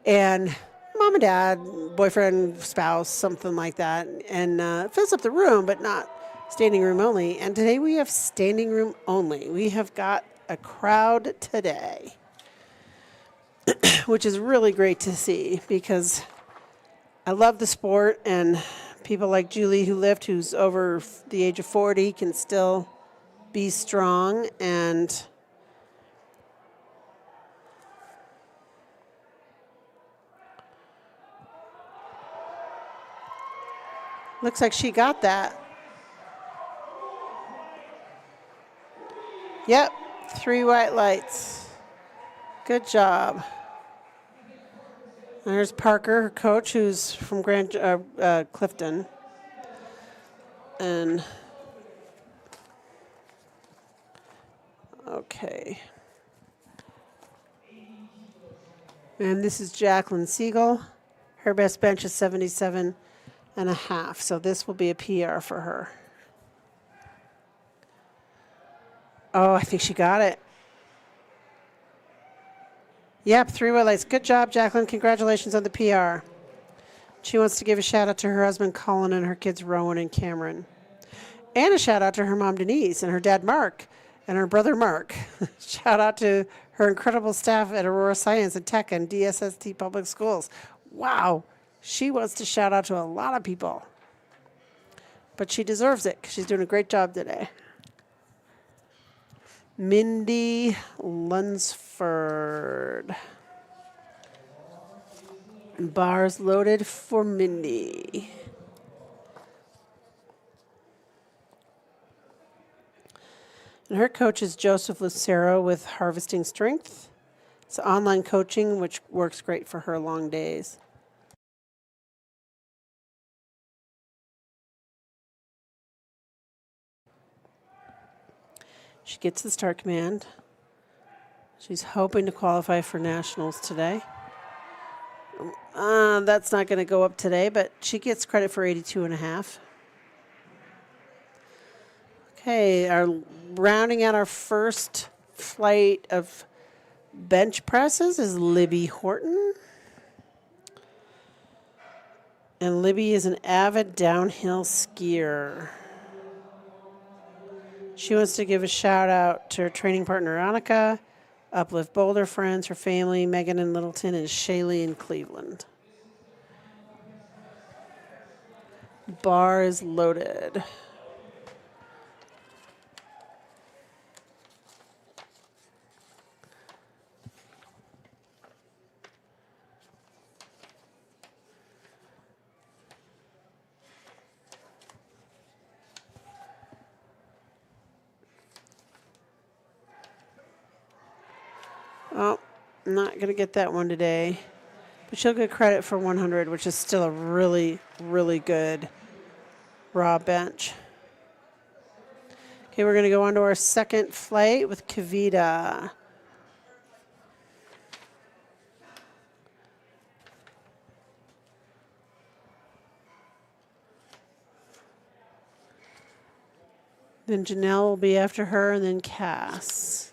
And mom and dad, boyfriend, spouse, something like that, and fills up the room, but not standing room only. And today we have standing room only. We have got a crowd today, which is really great to see because I love the sport, and people like Julie who lift, who's over the age of 40, can still be strong. And looks like she got that. Yep, 3 white lights. Good job. There's Parker, her coach, who's from Clifton. And, okay. And this is Jacqueline Siegel. Her best bench is 77.5, so this will be a PR for her. Oh, I think she got it. Yep, 3 white lights. Good job, Jacqueline. Congratulations on the PR. She wants to give a shout out to her husband, Colin, and her kids, Rowan and Cameron. And a shout out to her mom, Denise, and her dad, Mark, and her brother, Mark. Shout out to her incredible staff at Aurora Science and Tech and DSST Public Schools. Wow. She wants to shout out to a lot of people. But she deserves it because she's doing a great job today. Mindy Lunsford. Bars loaded for Mindy. And her coach is Joseph Lucero with Harvesting Strength. It's online coaching, which works great for her long days. She gets the start command. She's hoping to qualify for nationals today. That's not going to go up today, but she gets credit for 82.5. Okay, rounding out our first flight of bench presses is Libby Horton. And Libby is an avid downhill skier. She wants to give a shout out to her training partner, Annika, Uplift Boulder friends, her family, Megan in Littleton, and Shaylee in Cleveland. Bar is loaded. Oh, not going to get that one today. But she'll get credit for 100, which is still a really, really good raw bench. Okay, we're going to go on to our second flight with Kavita. Then Janelle will be after her, and then Cass.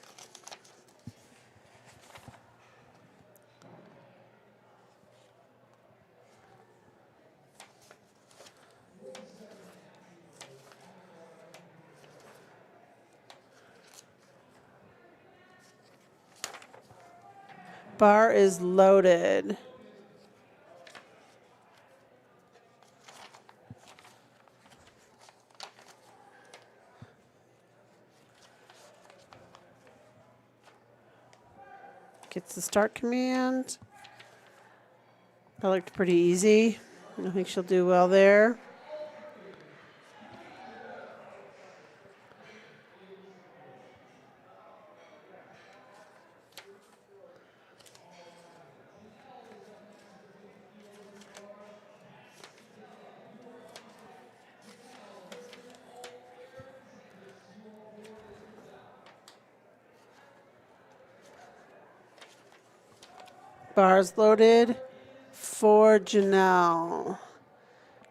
Bar is loaded. Gets the start command. That looked pretty easy. I think she'll do well there. Bars loaded for Janelle.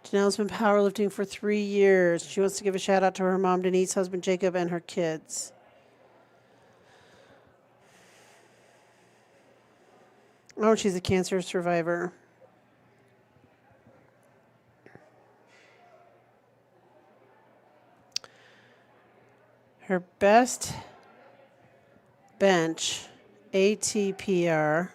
Janelle's been powerlifting for 3 years. She wants to give a shout out to her mom, Denise, husband, Jacob, and her kids. Oh, she's a cancer survivor. Her best bench, ATPR,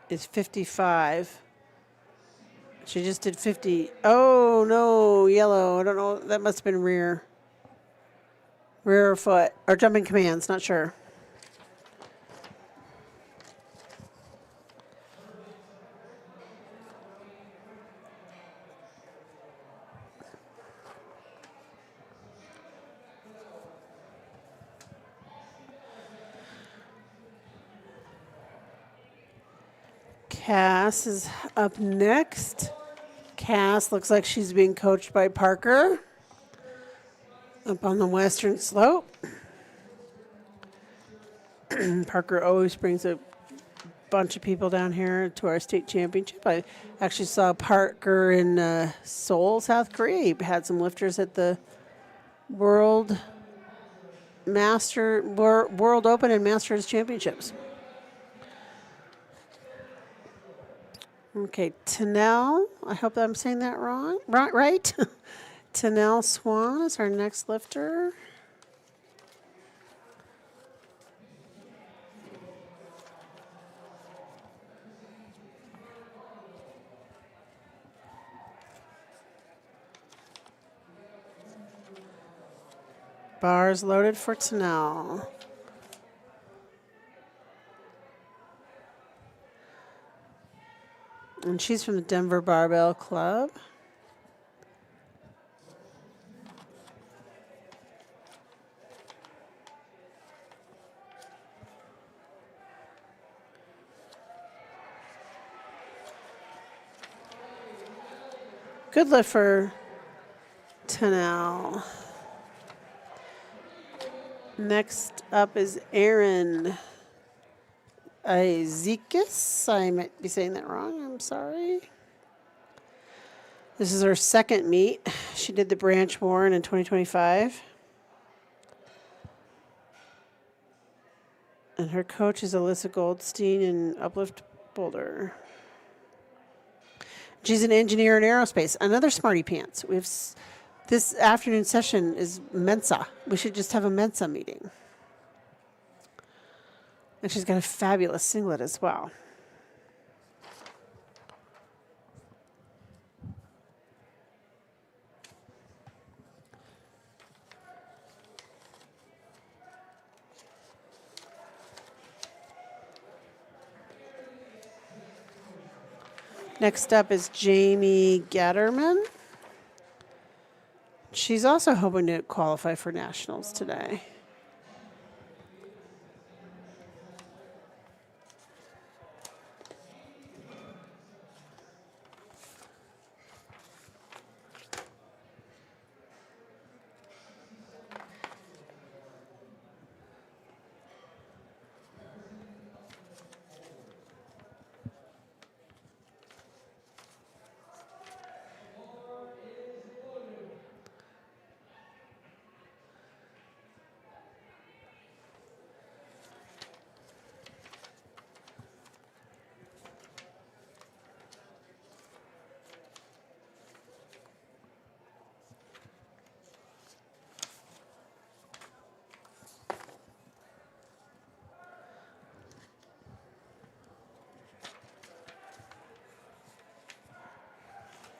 is 55. She just did 50. Oh, no, yellow. I don't know. That must have been rear. Rear foot. Or jumping commands. Not sure. Cass is up next. Cass looks like she's being coached by Parker up on the western slope. Parker always brings a bunch of people down here to our state championship. I actually saw Parker in Seoul, South Korea. He had some lifters at the World Open and Masters Championships. Okay, Tanel, I hope I'm saying that wrong. Right? Tanel Swan is our next lifter. Bars loaded for Tanel. And she's from the Denver Barbell Club. Good lift for Tanel. Next up is Aaron Ezekis. I might be saying that wrong. I'm sorry. This is her second meet. She did the Branch Warren in 2025. And her coach is Alyssa Goldstein in Uplift Boulder. She's an engineer in aerospace. Another smarty pants. We have this afternoon session is Mensa. We should just have a Mensa meeting. And she's got a fabulous singlet as well. Next up is Jamie Gatterman. She's also hoping to qualify for nationals today.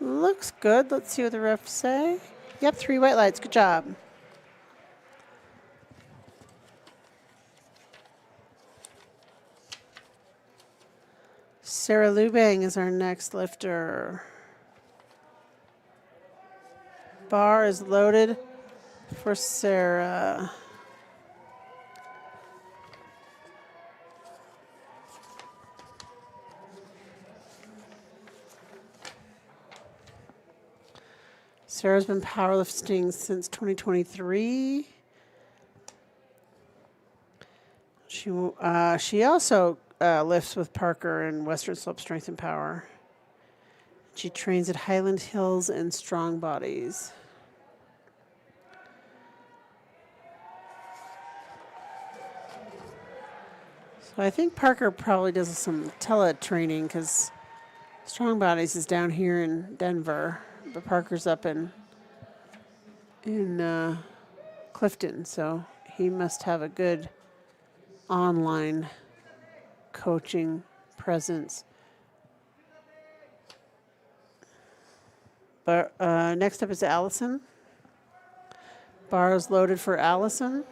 Looks good. Let's see what the refs say. Yep, 3 white lights. Good job. Sarah Lubang is our next lifter. Bar is loaded for Sarah. Sarah's been powerlifting since 2023. She also lifts with Parker in Western Slope Strength and Power. She trains at Highland Hills and Strong Bodies. So I think Parker probably does some tele-training because Strong Bodies is down here in Denver. But Parker's up in Clifton, so he must have a good online coaching presence. But next up is Allison. Bar is loaded for Allison.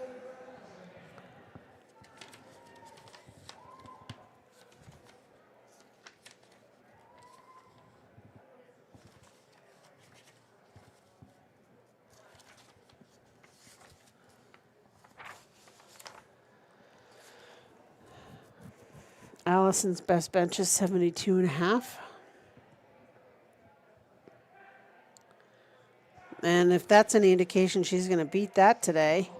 Allison's best bench is 72.5. And if that's any indication, she's going to beat that today.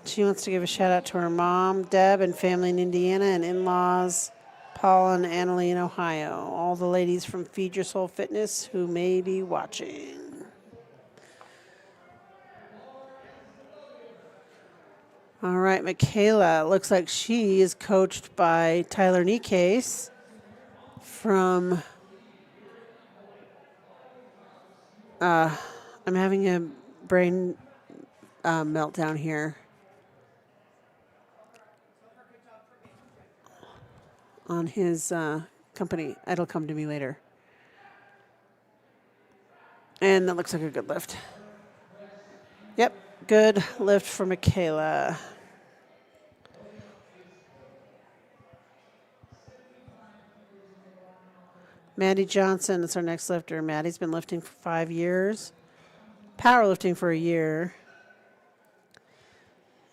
She wants to give a shout out to her mom, Deb, and family in Indiana, and in-laws, Paul and Annalie in Ohio. All the ladies from Feed Your Soul Fitness who may be watching. All right, Michaela, looks like she is coached by Tyler Niecase from, I'm having a brain meltdown here. On his company. It'll come to me later. And that looks like a good lift. Yep. Good lift for Michaela. Maddie Johnson is our next lifter. Maddie's been lifting for 5 years, powerlifting for a year.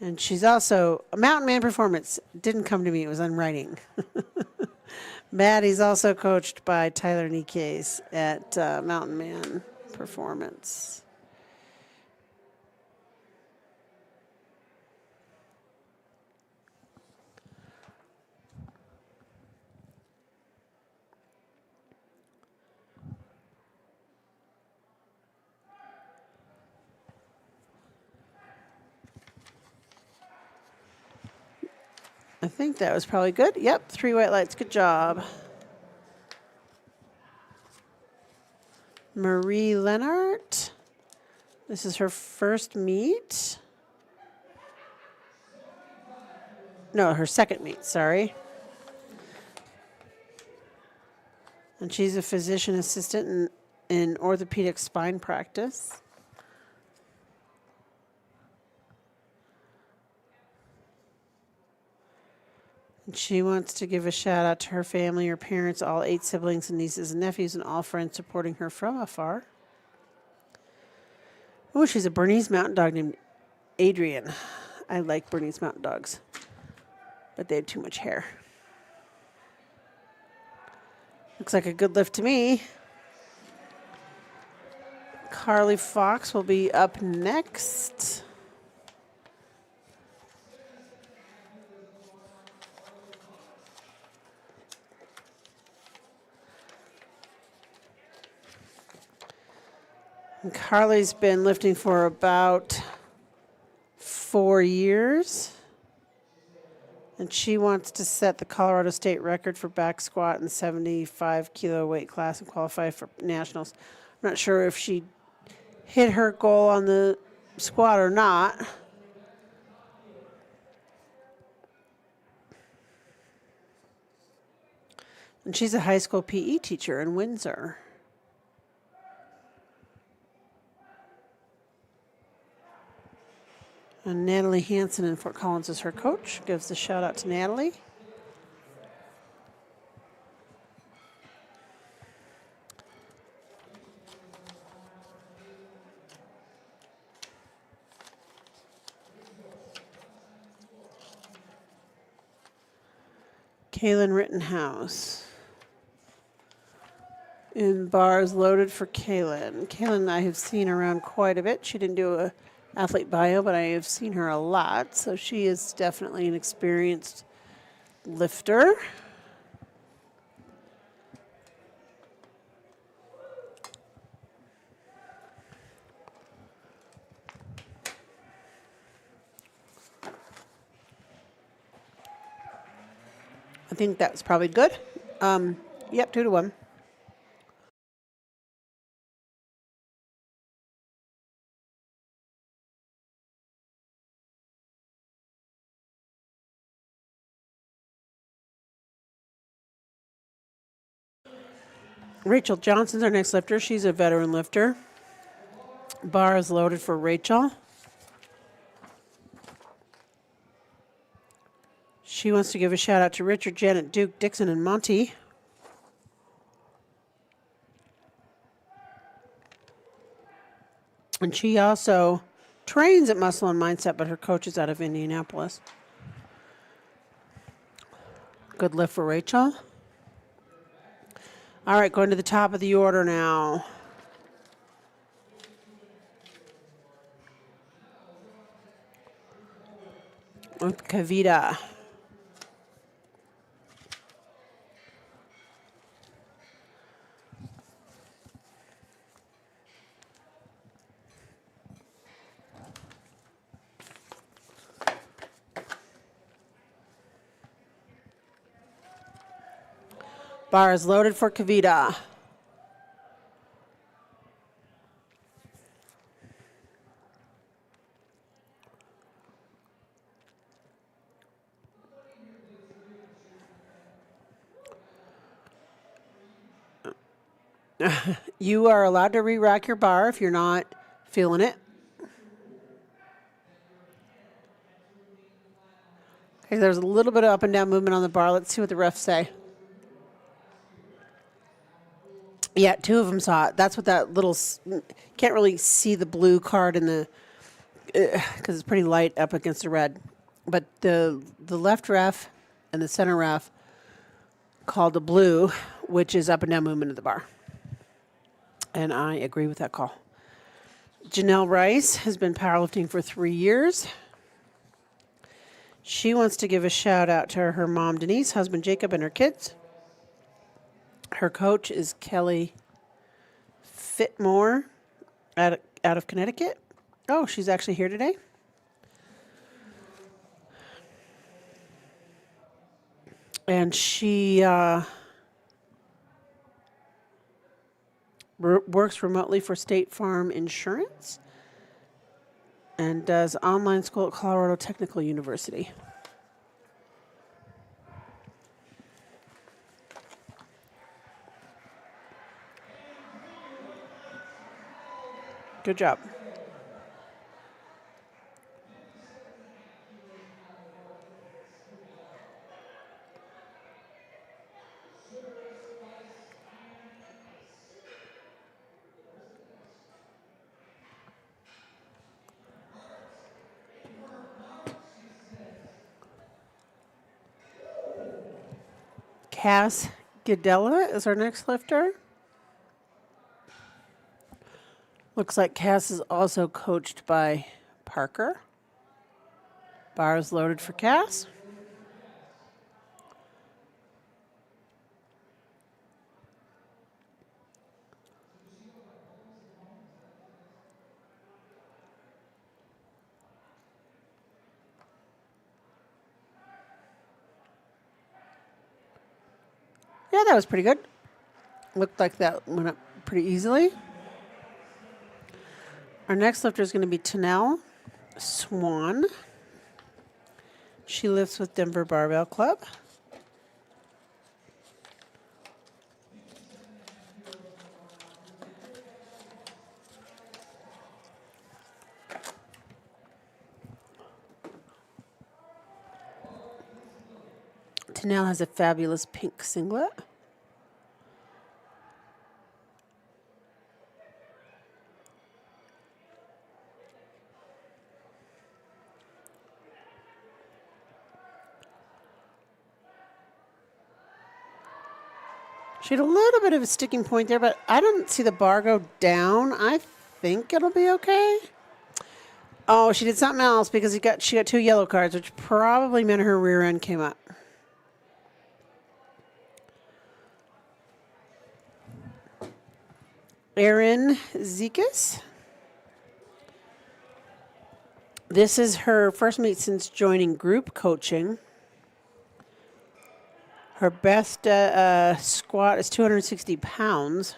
And she's also a Mountain Man Performance. Didn't come to me, it was on writing. Maddie's also coached by Tyler Nikes at Mountain Man Performance. I think that was probably good. Yep, 3 white lights. Good job. Marie Lennart. This is her first meet. No, her second meet, sorry. And she's a physician assistant in orthopedic spine practice. And she wants to give a shout out to her family, her parents, all 8 siblings and nieces and nephews, and all friends supporting her from afar. Oh, she's a Bernese Mountain Dog named Adrian. I like Bernese Mountain Dogs, but they have too much hair. Looks like a good lift to me. Carly Fox will be up next. And Carly's been lifting for about 4 years. And she wants to set the Colorado State record for back squat in 75 kilo weight class and qualify for nationals. I'm not sure if she hit her goal on the squat or not. And she's a high school PE teacher in Windsor. And Natalie Hansen in Fort Collins is her coach. Gives a shout out to Natalie. Kaylin Rittenhouse. In bars loaded for Kaylin. Kaylin I have seen around quite a bit. She didn't do a athlete bio, but I have seen her a lot, so she is definitely an experienced lifter. I think that's probably good. Yep, 2-1. Rachel Johnson's our next lifter. She's a veteran lifter. Bar is loaded for Rachel. She wants to give a shout out to Richard, Janet, Duke, Dixon, and Monty. And she also trains at Muscle and Mindset, but her coach is out of Indianapolis. Good lift for Rachel. All right, going to the top of the order now. With Kavita. Bar is loaded for Kavita. You are allowed to re-rack your bar if you're not feeling it. Okay, there's a little bit of up and down movement on the bar. Let's see what the refs say. Yeah, 2 of them saw it. That's what that little, can't really see the blue card in the, because it's pretty light up against the red. But the left ref and the center ref called the blue, which is up and down movement of the bar. And I agree with that call. Janelle Rice has been powerlifting for 3 years. She wants to give a shout out to her mom, Denise, husband, Jacob, and her kids. Her coach is Kelly Fitmore out of Connecticut. Oh, she's actually here today. And she works remotely for State Farm Insurance and does online school at Colorado Technical University. Good job. Cass Gadella is our next lifter. Looks like Cass is also coached by Parker. Bars loaded for Cass. Yeah, that was pretty good. Looked like that went up pretty easily. Our next lifter is going to be Tanel Swan. She lifts with Denver Barbell Club. Tanel has a fabulous pink singlet. She had a little bit of a sticking point there, but I don't see the bar go down. I think it'll be okay. Oh, she did something else because she got 2 yellow cards, which probably meant her rear end came up. Erin Zekas. This is her first meet since joining group coaching. Her best squat is 260 pounds.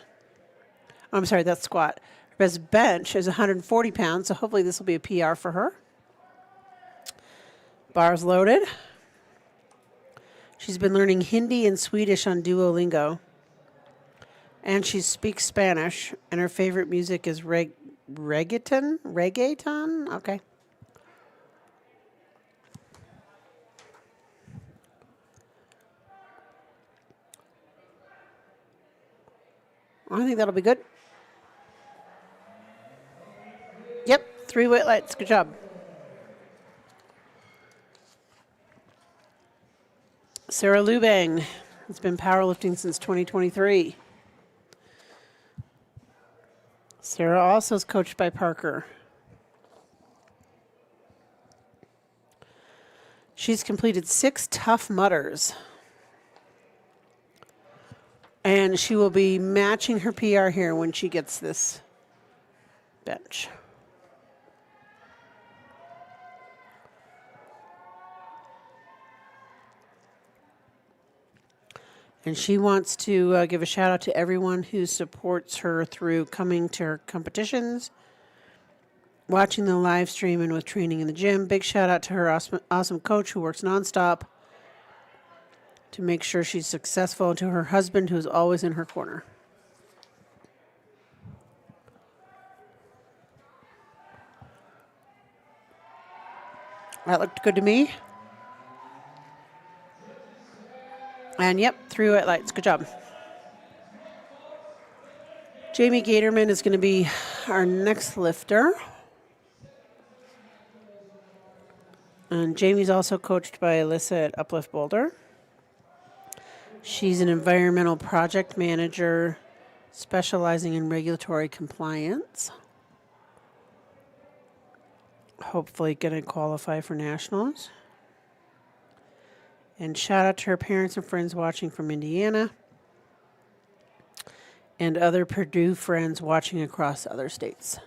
I'm sorry, that's squat. Her best bench is 140 pounds, so hopefully this will be a PR for her. Bars loaded. She's been learning Hindi and Swedish on Duolingo. And she speaks Spanish, and her favorite music is reggaeton? Reggaeton? Okay. I think that'll be good. Yep, 3 weight lights. Good job. Sarah Lubang has been powerlifting since 2023. Sarah also is coached by Parker. She's completed 6 Tough Mudders. And she will be matching her PR here when she gets this bench. And she wants to give a shout out to everyone who supports her through coming to her competitions, watching the live stream, and with training in the gym. Big shout out to her awesome coach who works nonstop to make sure she's successful, and to her husband who's always in her corner. That looked good to me. And yep, 3 white lights. Good job. Jamie Gatorman is going to be our next lifter. And Jamie's also coached by Alyssa at Uplift Boulder. She's an environmental project manager specializing in regulatory compliance. Hopefully going to qualify for nationals. And shout out to her parents and friends watching from Indiana and other Purdue friends watching across other states.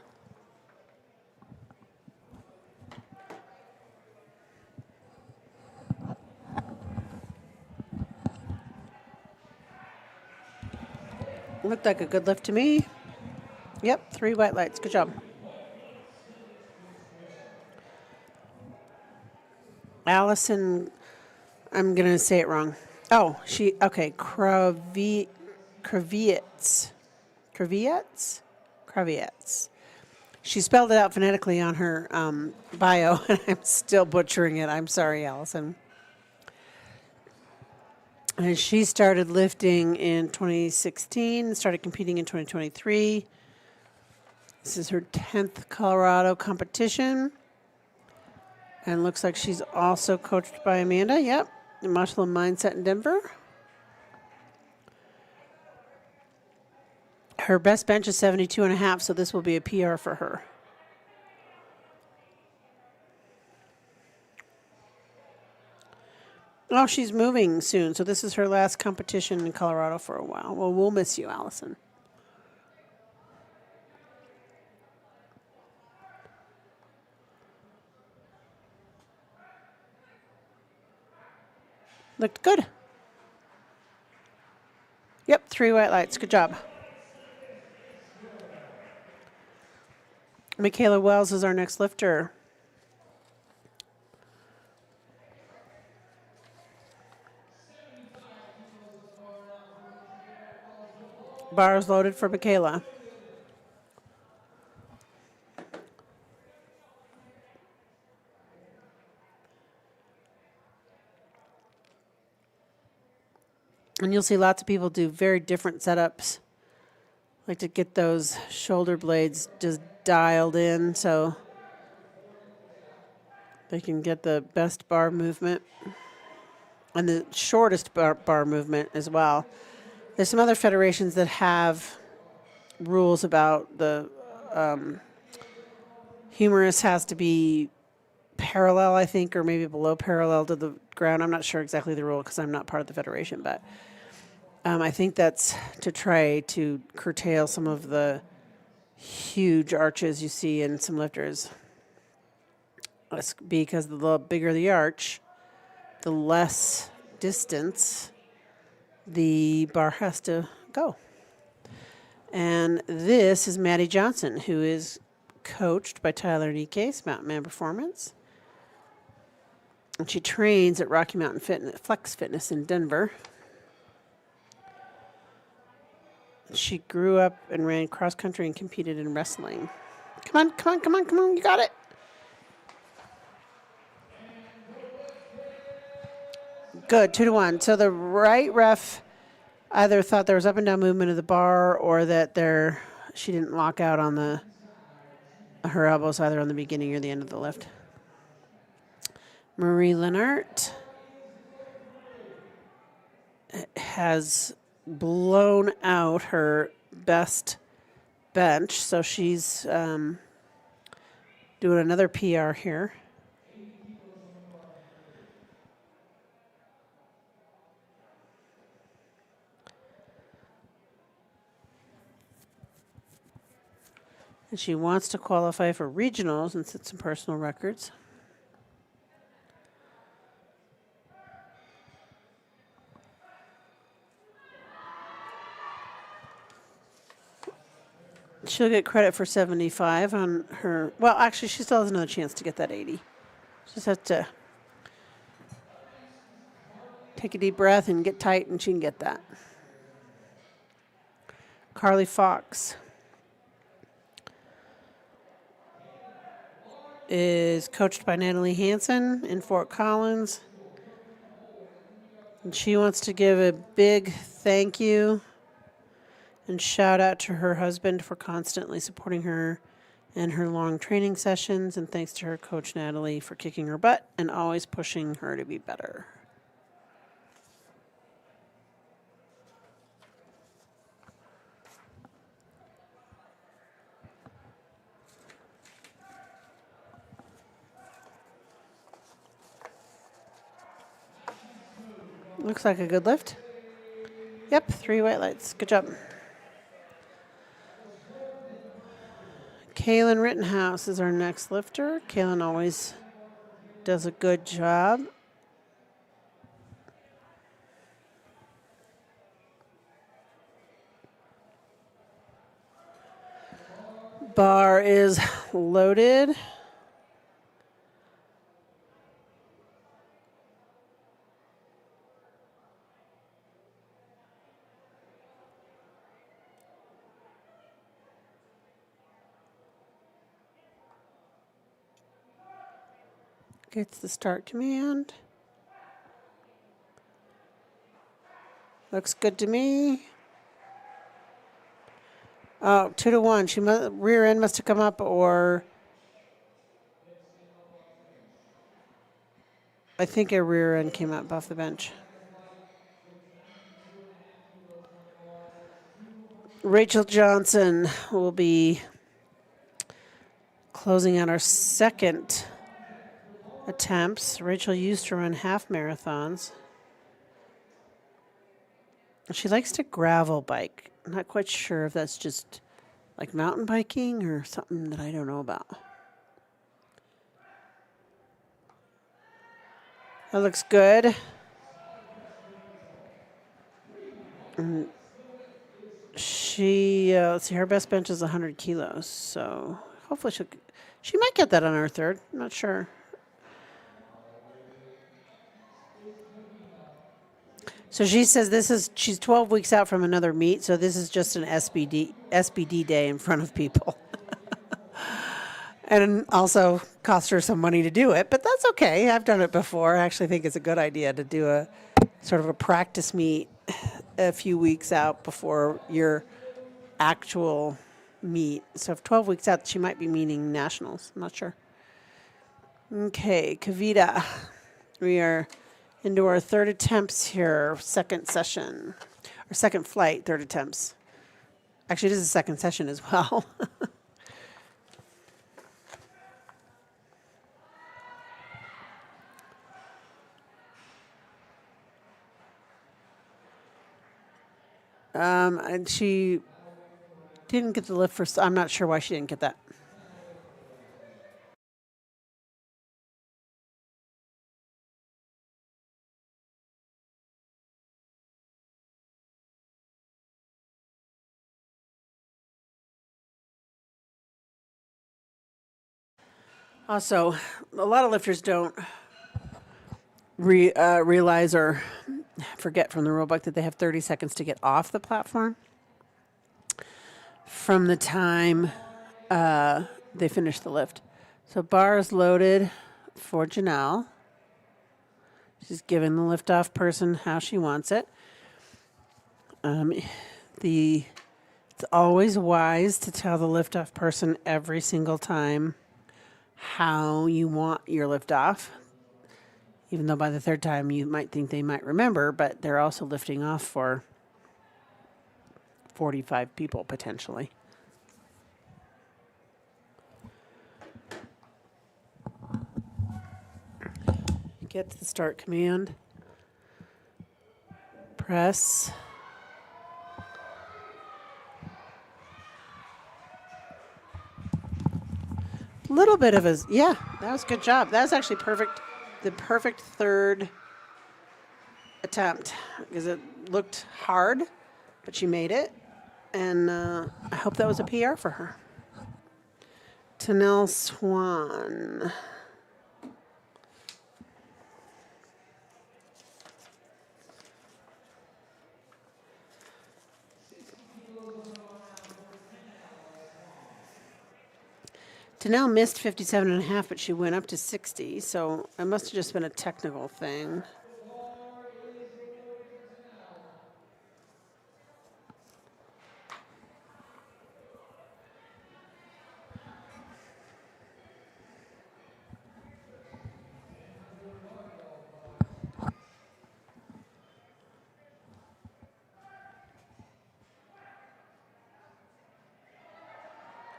Looked like a good lift to me. Yep, 3 white lights. Good job. Allison, I'm going to say it wrong. Oh, okay, Kravets. She spelled it out phonetically on her bio, and I'm still butchering it. I'm sorry, Allison. And she started lifting in 2016, started competing in 2023. This is her 10th Colorado competition. And looks like she's also coached by Amanda. Yep, Muscle and Mindset in Denver. Her best bench is 72.5, so this will be a PR for her. Oh, she's moving soon, so this is her last competition in Colorado for a while. Well, we'll miss you, Allison. Looked good. Yep, 3 white lights. Good job. Michaela Wells is our next lifter. Bars loaded for Michaela. And you'll see lots of people do very different setups. Like to get those shoulder blades just dialed in so they can get the best bar movement and the shortest bar movement as well. There's some other federations that have rules about the humerus has to be parallel, I think, or maybe below parallel to the ground. I'm not sure exactly the rule because I'm not part of the federation, but I think that's to try to curtail some of the huge arches you see in some lifters. That's because the bigger the arch, the less distance the bar has to go. And this is Maddie Johnson, who is coached by Tyler Nikes, Mountain Man Performance. And she trains at Rocky Mountain Flex Fitness in Denver. She grew up and ran cross country and competed in wrestling. Come on, you got it. Good, 2-1. So the right ref either thought there was up and down movement of the bar or that she didn't lock out on her elbows either on the beginning or the end of the lift. Marie Lennart has blown out her best bench, so she's doing another PR here. And she wants to qualify for regionals and set some personal records. She'll get credit for 75 on her. Well, actually, she still has another chance to get that 80. She just has to take a deep breath and get tight, and she can get that. Carly Fox is coached by Natalie Hansen in Fort Collins. And she wants to give a big thank you and shout out to her husband for constantly supporting her in her long training sessions. And thanks to her coach, Natalie, for kicking her butt and always pushing her to be better. Looks like a good lift. Yep, 3 white lights. Good job. Kaylin Rittenhouse is our next lifter. Kaylin always does a good job. Bar is loaded. Gets the start command. Looks good to me. Oh, 2 to 1. Rear end must have come up, or I think a rear end came up off the bench. Rachel Johnson will be closing out our second attempts. Rachel used to run half marathons. She likes to gravel bike. I'm not quite sure if that's just like mountain biking or something that I don't know about. That looks good. And let's see, her best bench is 100 kilos. So hopefully she might get that on her third. I'm not sure. So she says she's 12 weeks out from another meet, so this is just an SBD day in front of people. And also cost her some money to do it, but that's okay. I've done it before. I actually think it's a good idea to do a sort of a practice meet a few weeks out before your actual meet. So if 12 weeks out, she might be meeting nationals. I'm not sure. Okay, Kavita. We are into our third attempts here, second session, or second flight, third attempts. Actually, it is a second session as well. And she didn't get the lift for, I'm not sure why she didn't get that. Also, a lot of lifters don't realize or forget from the rule book that they have 30 seconds to get off the platform from the time they finish the lift. So bar is loaded for Janelle. She's giving the lift-off person how she wants it. It's always wise to tell the lift-off person every single time how you want your lift-off. Even though by the third time you might think they might remember, but they're also lifting off for 45 people potentially. Get to the start command. Press. Little bit of that was a good job. That was actually perfect. The perfect third attempt because it looked hard, but she made it. And I hope that was a PR for her. Tanel Swan. Tanel missed 57.5, but she went up to 60, so it must have just been a technical thing.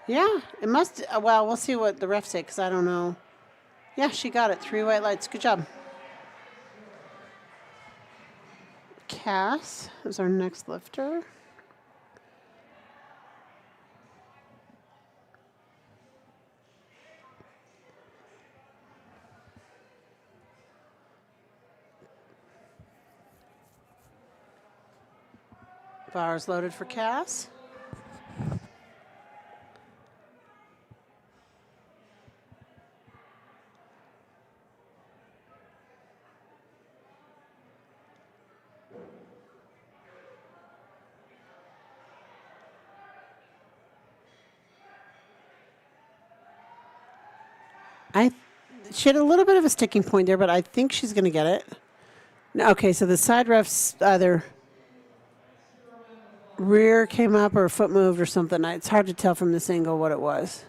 Yeah, it must. Well, we'll see what the refs say because I don't know. Yeah, she got it. 3 white lights. Good job. Cass is our next lifter. Bars loaded for Cass. She had a little bit of a sticking point there, but I think she's going to get it. No, okay, so the side refs either rear came up or foot moved or something. It's hard to tell from this angle what it was.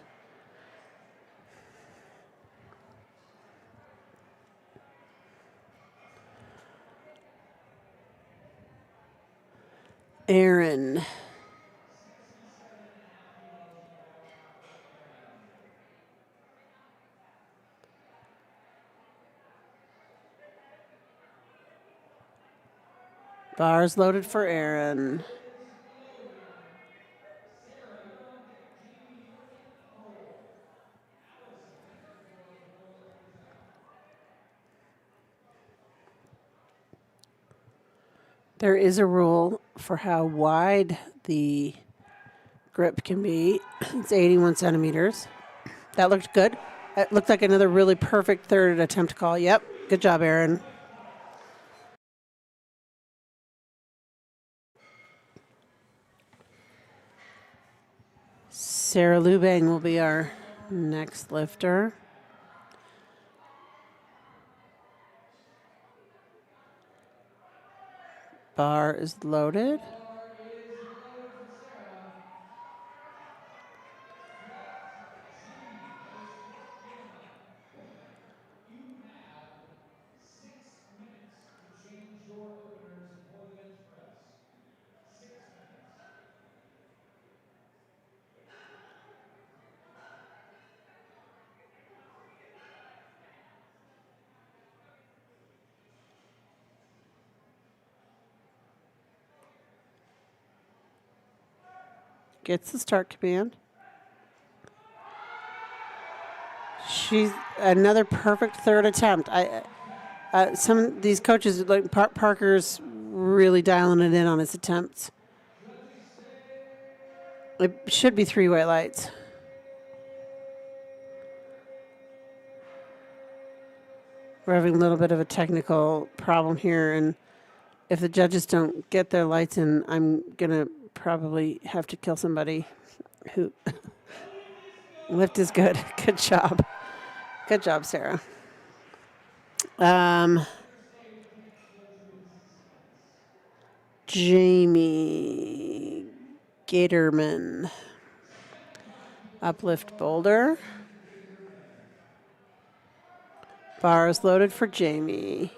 Aaron. Bars loaded for Aaron. There is a rule for how wide the grip can be. It's 81 centimeters. That looked good. It looked like another really perfect third attempt call. Yep. Good job, Aaron. Sarah Lubang will be our next lifter. Bar is loaded. Gets the start command. She's another perfect third attempt. Some of these coaches, like Parker's, really dialing it in on his attempts. It should be 3 white lights. We're having a little bit of a technical problem here, and if the judges don't get their lights in, I'm gonna probably have to kill somebody. Who lift is good. Good job. Good job, Sarah. Jamie Gatorman. Uplift boulder. Bars loaded for Jamie.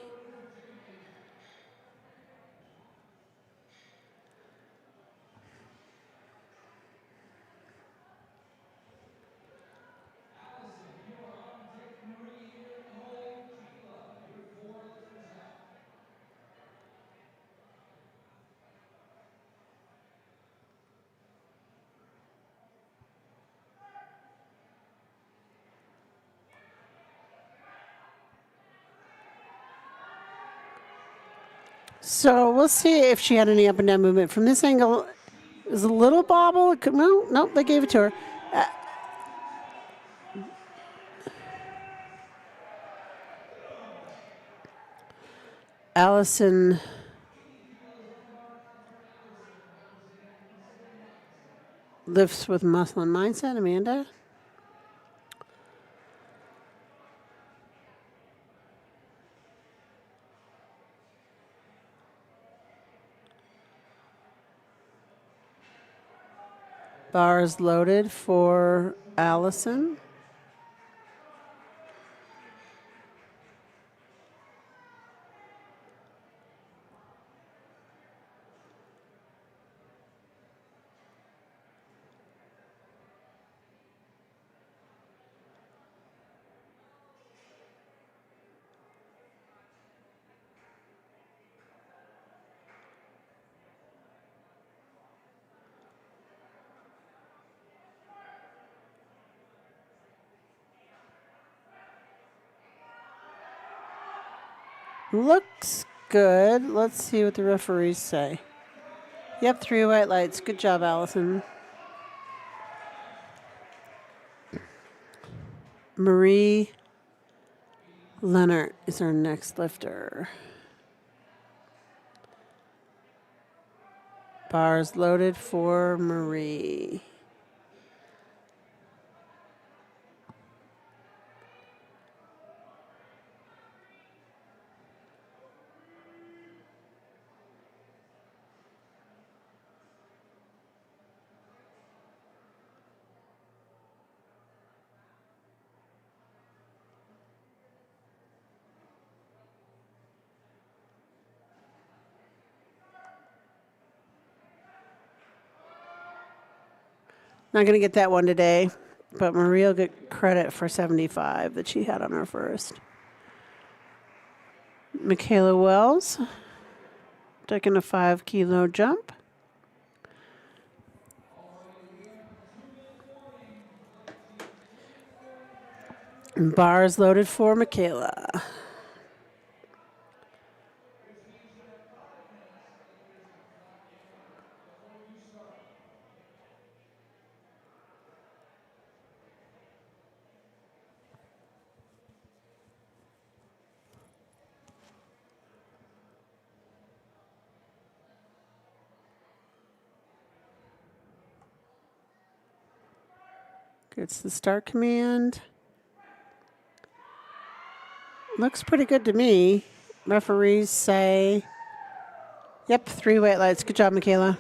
So we'll see if she had any up and down movement. From this angle, it was a little bobble. Well, nope, they gave it to her. Allison lifts with muscle and mindset. Amanda. Bars loaded for Allison. Looks good. Let's see what the referees say. Yep, 3 white lights. Good job, Allison. Marie Leonard is our next lifter. Bars loaded for Marie. Not going to get that one today, but Marie will get credit for 75 that she had on her first. Michaela Wells taking a 5-kilo jump. And bars loaded for Michaela. Gets the start command. Looks pretty good to me. Referees say, yep, 3 white lights. Good job, Michaela.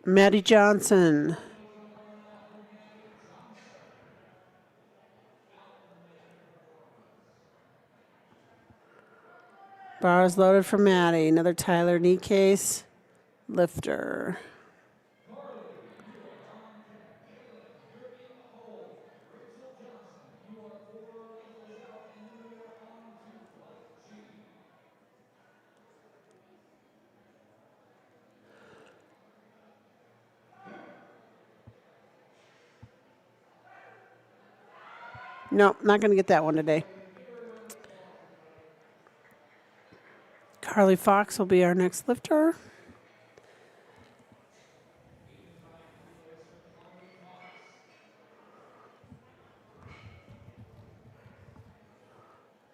Maddie Johnson. Bars loaded for Maddie. Another Tyler knee case. Lifter. No, not going to get that one today. Carly Fox will be our next lifter.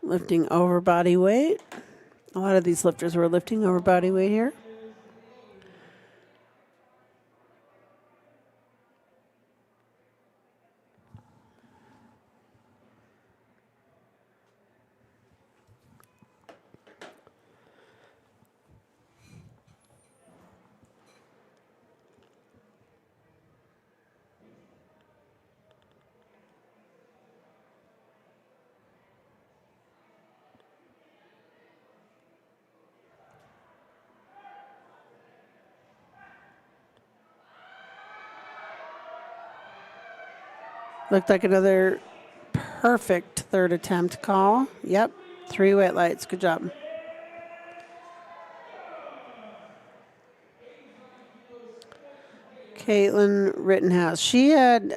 Lifting over body weight. A lot of these lifters were lifting over body weight here. Looked like another perfect third attempt call. Yep, 3 white lights. Good job. Caitlin Rittenhouse. She had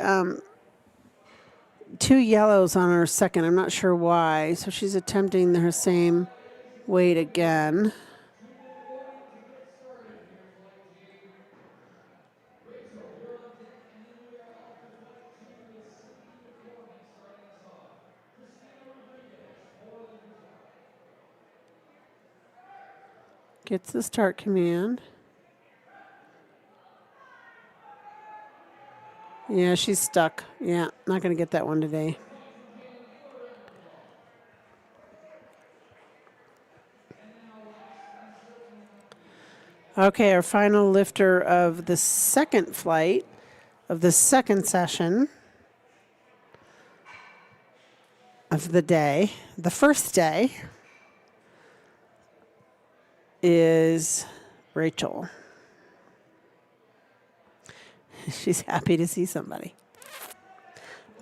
2 yellows on her second. I'm not sure why. So she's attempting her same weight again. Gets the start command. Yeah, she's stuck. Yeah, not going to get that one today. Okay, our final lifter of the second flight of the second session of the day, the first day, is Rachel. She's happy to see somebody.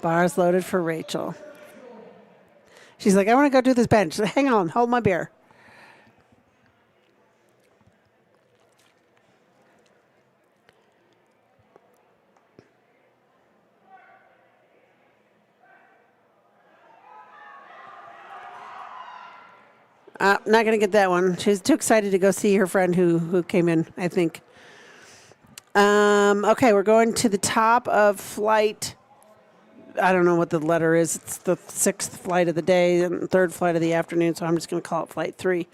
Bars loaded for Rachel. She's like, I want to go do this bench. Hang on, hold my beer. Not going to get that one. She's too excited to go see her friend who came in, I think. Okay, we're going to the top of flight. I don't know what the letter is. It's the 6th flight of the day and 3rd flight of the afternoon, so I'm just going to call it flight 3.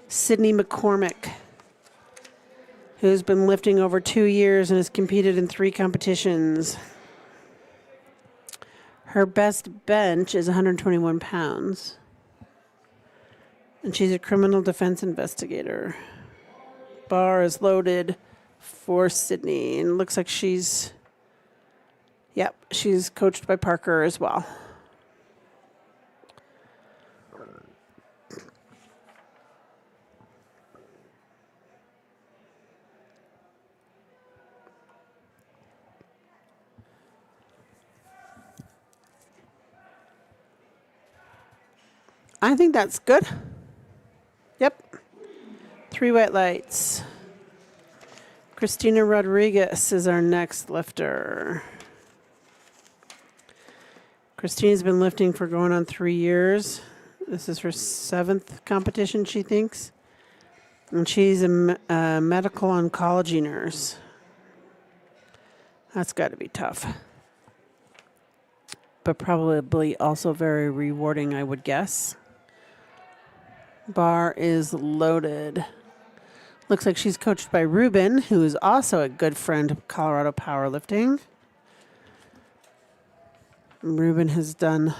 Sydney McCormick, who's been lifting over 2 years and has competed in 3 competitions. Her best bench is 121 pounds. And she's a criminal defense investigator. Bar is loaded for Sydney. And it looks like she's coached by Parker as well. I think that's good. Yep. 3 white lights. Christina Rodriguez is our next lifter. Christina's been lifting for going on 3 years. This is her 7th competition, she thinks. And she's a medical oncology nurse. That's got to be tough. But probably also very rewarding, I would guess. Bar is loaded. Looks like she's coached by Ruben, who is also a good friend of Colorado Powerlifting. Ruben has done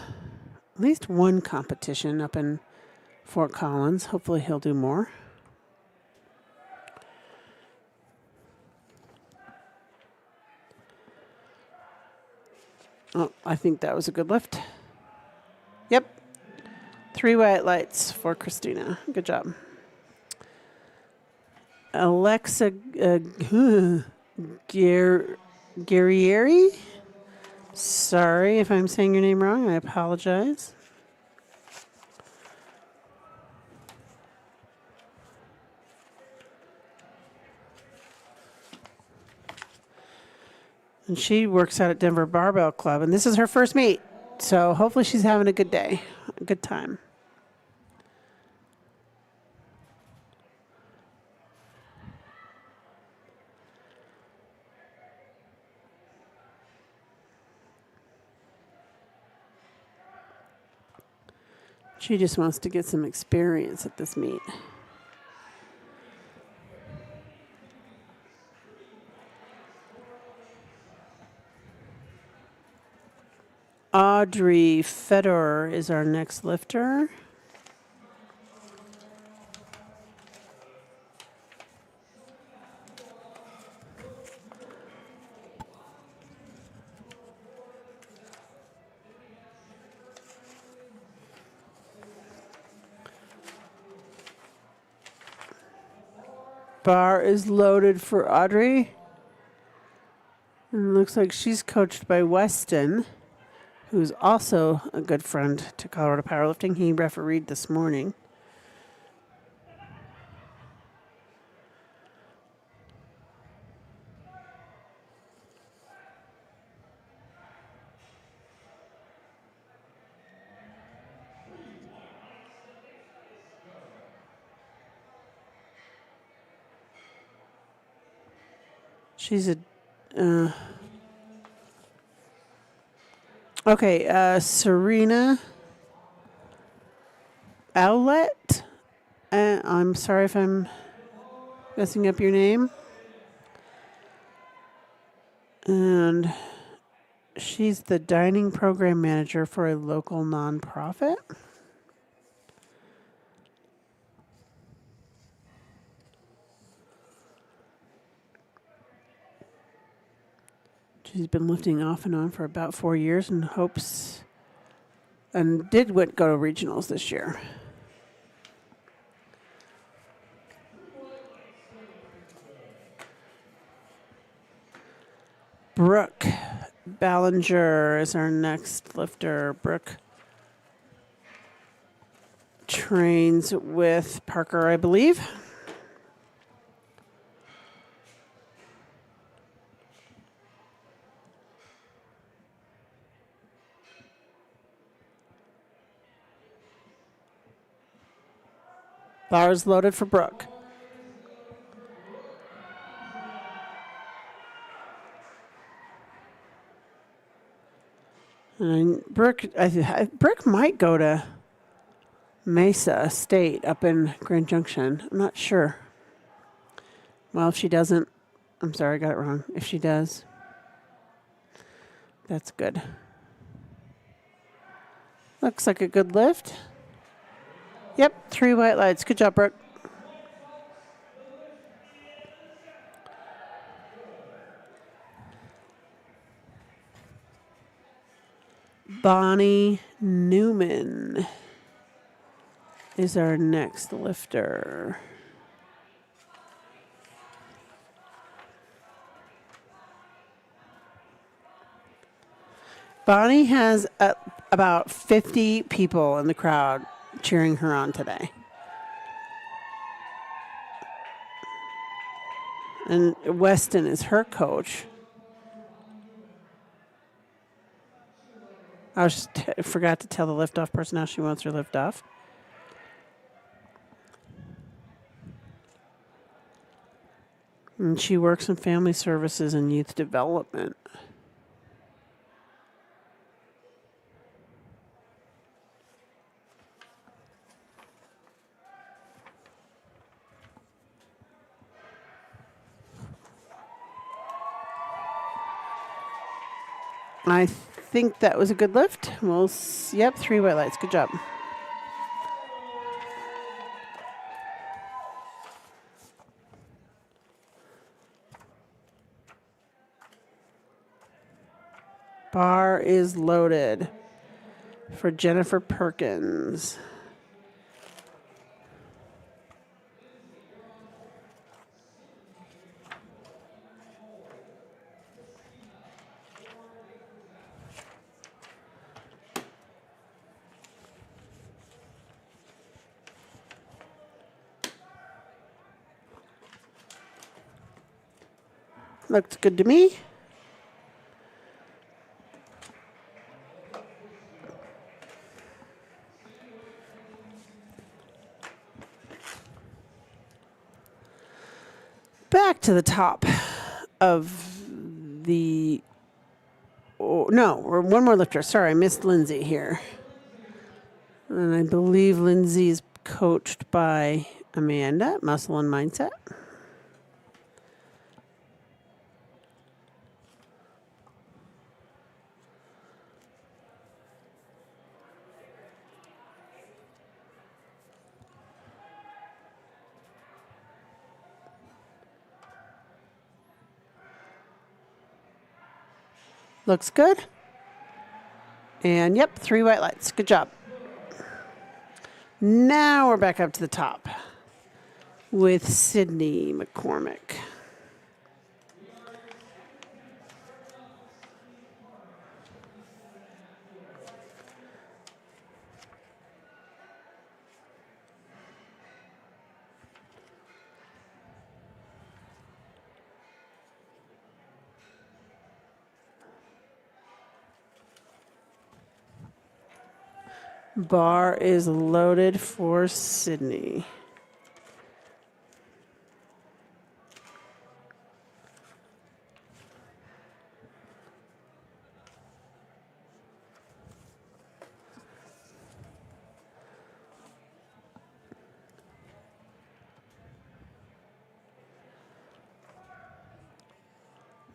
at least 1 competition up in Fort Collins. Hopefully he'll do more. Oh, I think that was a good lift. Yep. 3 white lights for Christina. Good job. Alexa Guerrieri? Sorry if I'm saying your name wrong. I apologize. And she works out at Denver Barbell Club, and this is her first meet. So hopefully she's having a good day, a good time. She just wants to get some experience at this meet. Audrey Fedor is our next lifter. Bar is loaded for Audrey. And it looks like she's coached by Weston, who's also a good friend to Colorado Powerlifting. He refereed this morning. She's a Serena Owlett. I'm sorry if I'm messing up your name. And she's the dining program manager for a local nonprofit. She's been lifting off and on for about 4 years and hopes and did go to regionals this year. Brooke Ballinger is our next lifter. Brooke trains with Parker, I believe. Bars loaded for Brooke. And Brooke might go to Mesa State up in Grand Junction. I'm not sure. Well, if she doesn't, I'm sorry, I got it wrong. If she does, that's good. Looks like a good lift. Yep, 3 white lights. Good job, Brooke. Bonnie Newman is our next lifter. Bonnie has about 50 people in the crowd cheering her on today. And Weston is her coach. I forgot to tell the liftoff person how she wants her liftoff. And she works in family services and youth development. I think that was a good lift. Yep, 3 white lights. Good job. Bar is loaded for Jennifer Perkins. Looks good to me. Back to the top of the... Oh, no, one more lifter. Sorry, I missed Lindsay here. And I believe Lindsay is coached by Amanda, Muscle and Mindset. Looks good. And yep, 3 white lights. Good job. Now we're back up to the top with Sydney McCormick. Bar is loaded for Sydney.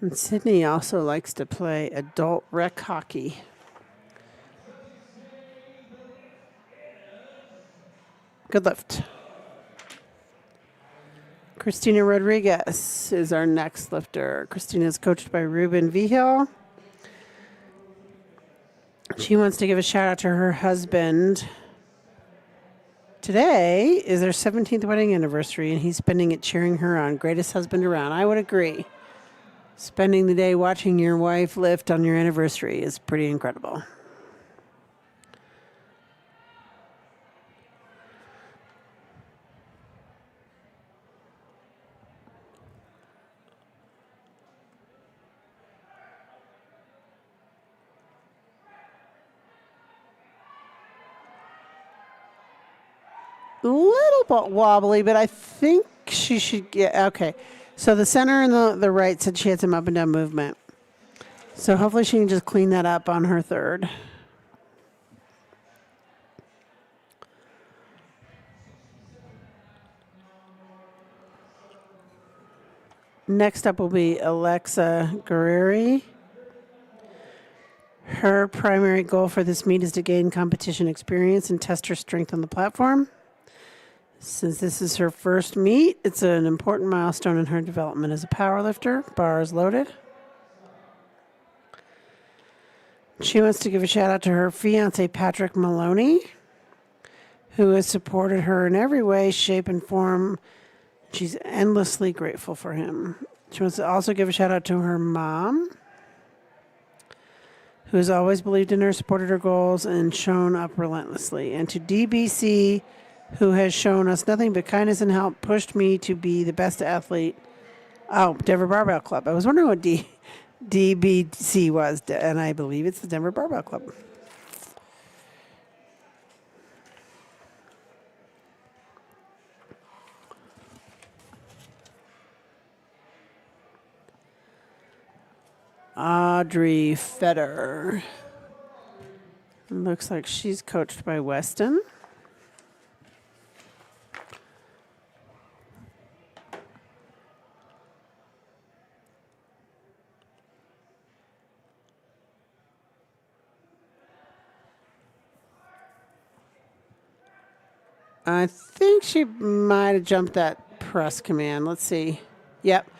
And Sydney also likes to play adult rec hockey. Good lift. Christina Rodriguez is our next lifter. Christina is coached by Ruben Vigil. She wants to give a shout out to her husband. Today is their 17th wedding anniversary, and he's spending it cheering her on. Greatest husband around. I would agree. Spending the day watching your wife lift on your anniversary is pretty incredible. little wobbly, but I think she should get, okay. So the center and the right said she had some up and down movement. So hopefully she can just clean that up on her third. Next up will be Alexa Guerreri. Her primary goal for this meet is to gain competition experience and test her strength on the platform. Since this is her first meet, it's an important milestone in her development as a powerlifter. Bar is loaded. She wants to give a shout out to her fiance, Patrick Maloney, who has supported her in every way, shape, and form. She's endlessly grateful for him. She wants to also give a shout out to her mom, who has always believed in her, supported her goals, and shown up relentlessly. And to DBC, who has shown us nothing but kindness and help, pushed me to be the best athlete. Oh, Denver Barbell Club. I was wondering what DBC was, and I believe it's the Denver Barbell Club. Audrey Feder. Looks like she's coached by Weston. I think she might have jumped that press command. Let's see. Yep.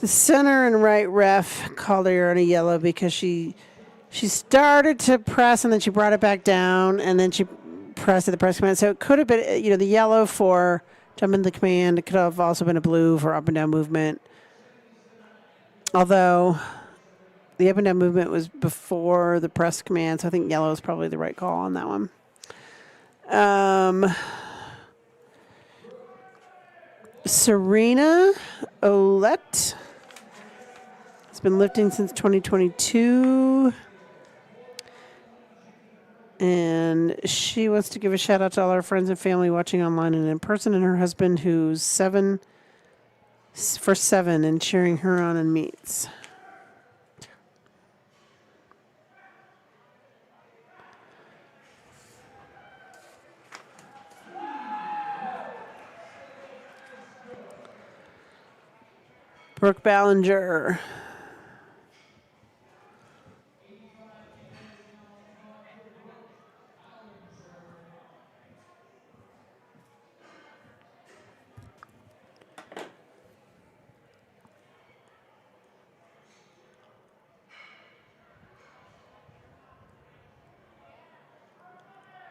The center and right ref called her on a yellow because she started to press and then she brought it back down and then she pressed at the press command. So it could have been, the yellow for jumping the command. It could have also been a blue for up and down movement. Although the up and down movement was before the press command, so I think yellow is probably the right call on that one. Serena Olette has been lifting since 2022. And she wants to give a shout out to all our friends and family watching online and in person, and her husband who's 7 for 7 and cheering her on in meets. Brooke Ballinger.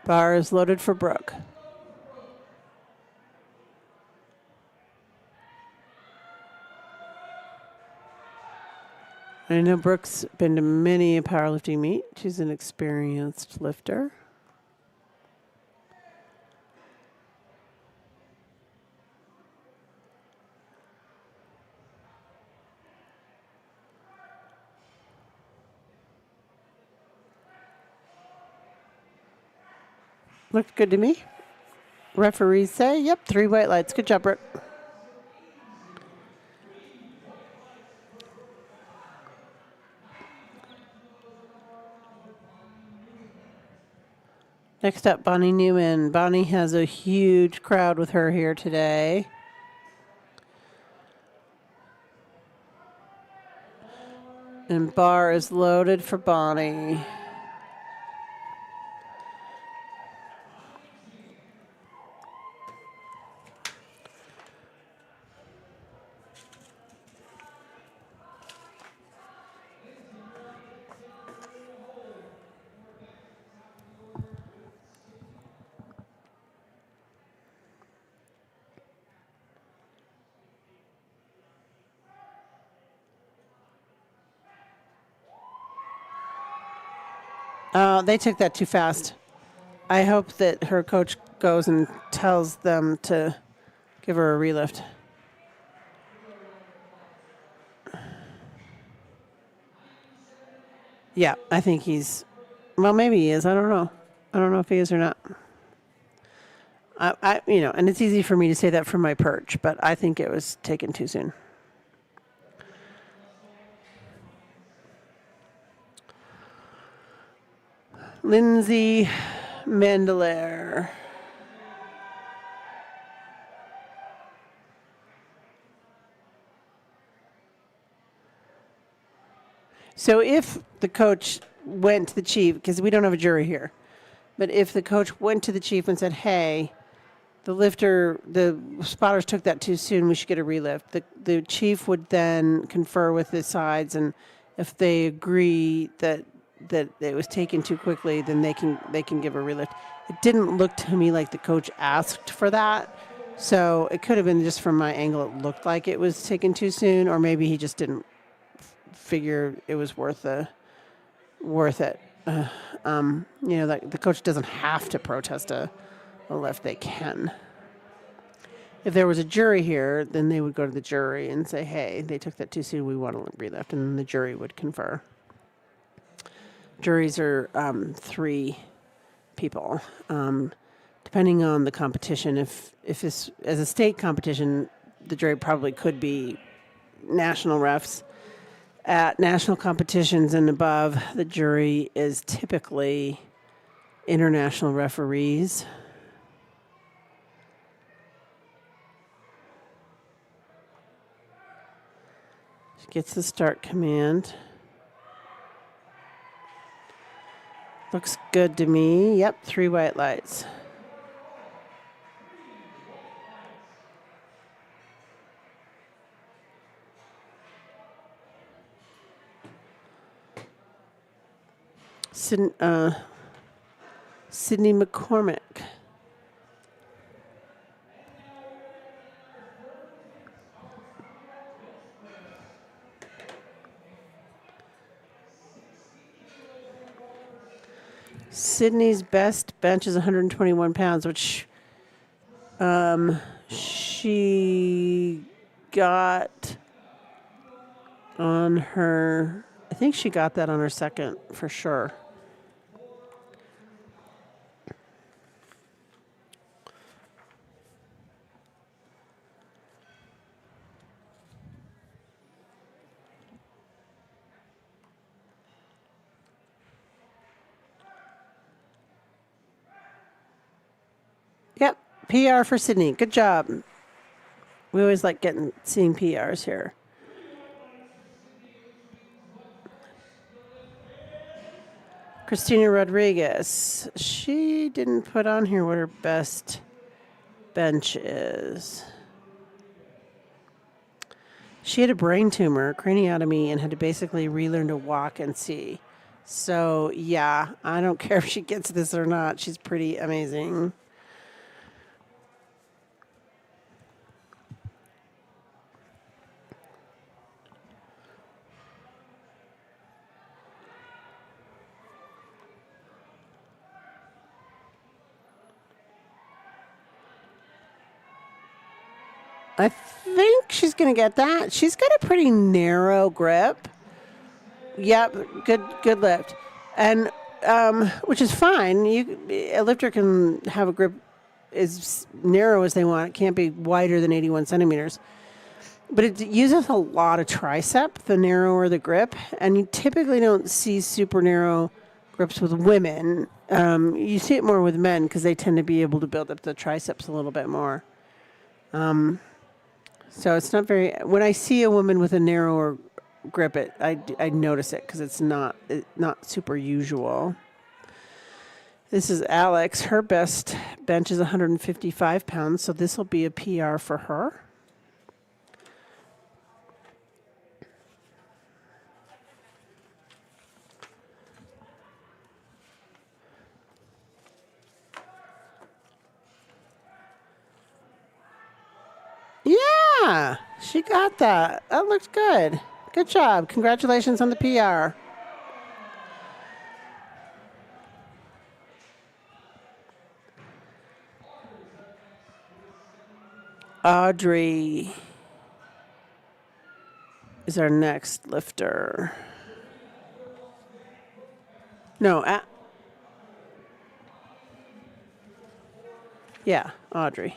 Bar is loaded for Brooke. I know Brooke's been to many a powerlifting meet. She's an experienced lifter. Looked good to me. Referees say, yep, 3 white lights. Good job, Brooke. Next up, Bonnie Newman. Bonnie has a huge crowd with her here today. And bar is loaded for Bonnie. They took that too fast. I hope that her coach goes and tells them to give her a relift. Yeah, I think he's, well, maybe he is. I don't know. I don't know if he is or not. And it's easy for me to say that from my perch, but I think it was taken too soon. Lindsay Mandelaire. So if the coach went to the chief, because we don't have a jury here, but if the coach went to the chief and said, hey, the spotters took that too soon, we should get a relift, the chief would then confer with the sides, and if they agree that it was taken too quickly, then they can give a relift. It didn't look to me like the coach asked for that, so it could have been just from my angle it looked like it was taken too soon, or maybe he just didn't figure it was worth it. Like the coach doesn't have to protest a lift; they can. If there was a jury here, then they would go to the jury and say, "Hey, they took that too soon. We want to relift," and then the jury would confer. Juries are 3 people, depending on the competition. If it's as a state competition, the jury probably could be national refs. At national competitions and above, the jury is typically international referees. She gets the start command. Looks good to me. Yep, 3 white lights. Sydney McCormick. Sydney's best bench is 121 pounds, which she got on her, I think she got that on her second for sure. Yep, PR for Sydney. Good job. We always like seeing PRs here. Christina Rodriguez. She didn't put on here what her best bench is. She had a brain tumor, craniotomy, and had to basically relearn to walk and see. So, yeah, I don't care if she gets this or not. She's pretty amazing. I think she's going to get that. She's got a pretty narrow grip. Yep, good lift. And which is fine. A lifter can have a grip as narrow as they want. It can't be wider than 81 centimeters. But it uses a lot of tricep, the narrower the grip. And you typically don't see super narrow grips with women. You see it more with men because they tend to be able to build up the triceps a little bit more. So it's not very. When I see a woman with a narrower grip, I notice it because it's not super usual. This is Alex. Her best bench is 155 pounds, so this will be a PR for her. Yeah, she got that. That looked good. Good job. Congratulations on the PR. Audrey is our next lifter. No, Yeah, Audrey.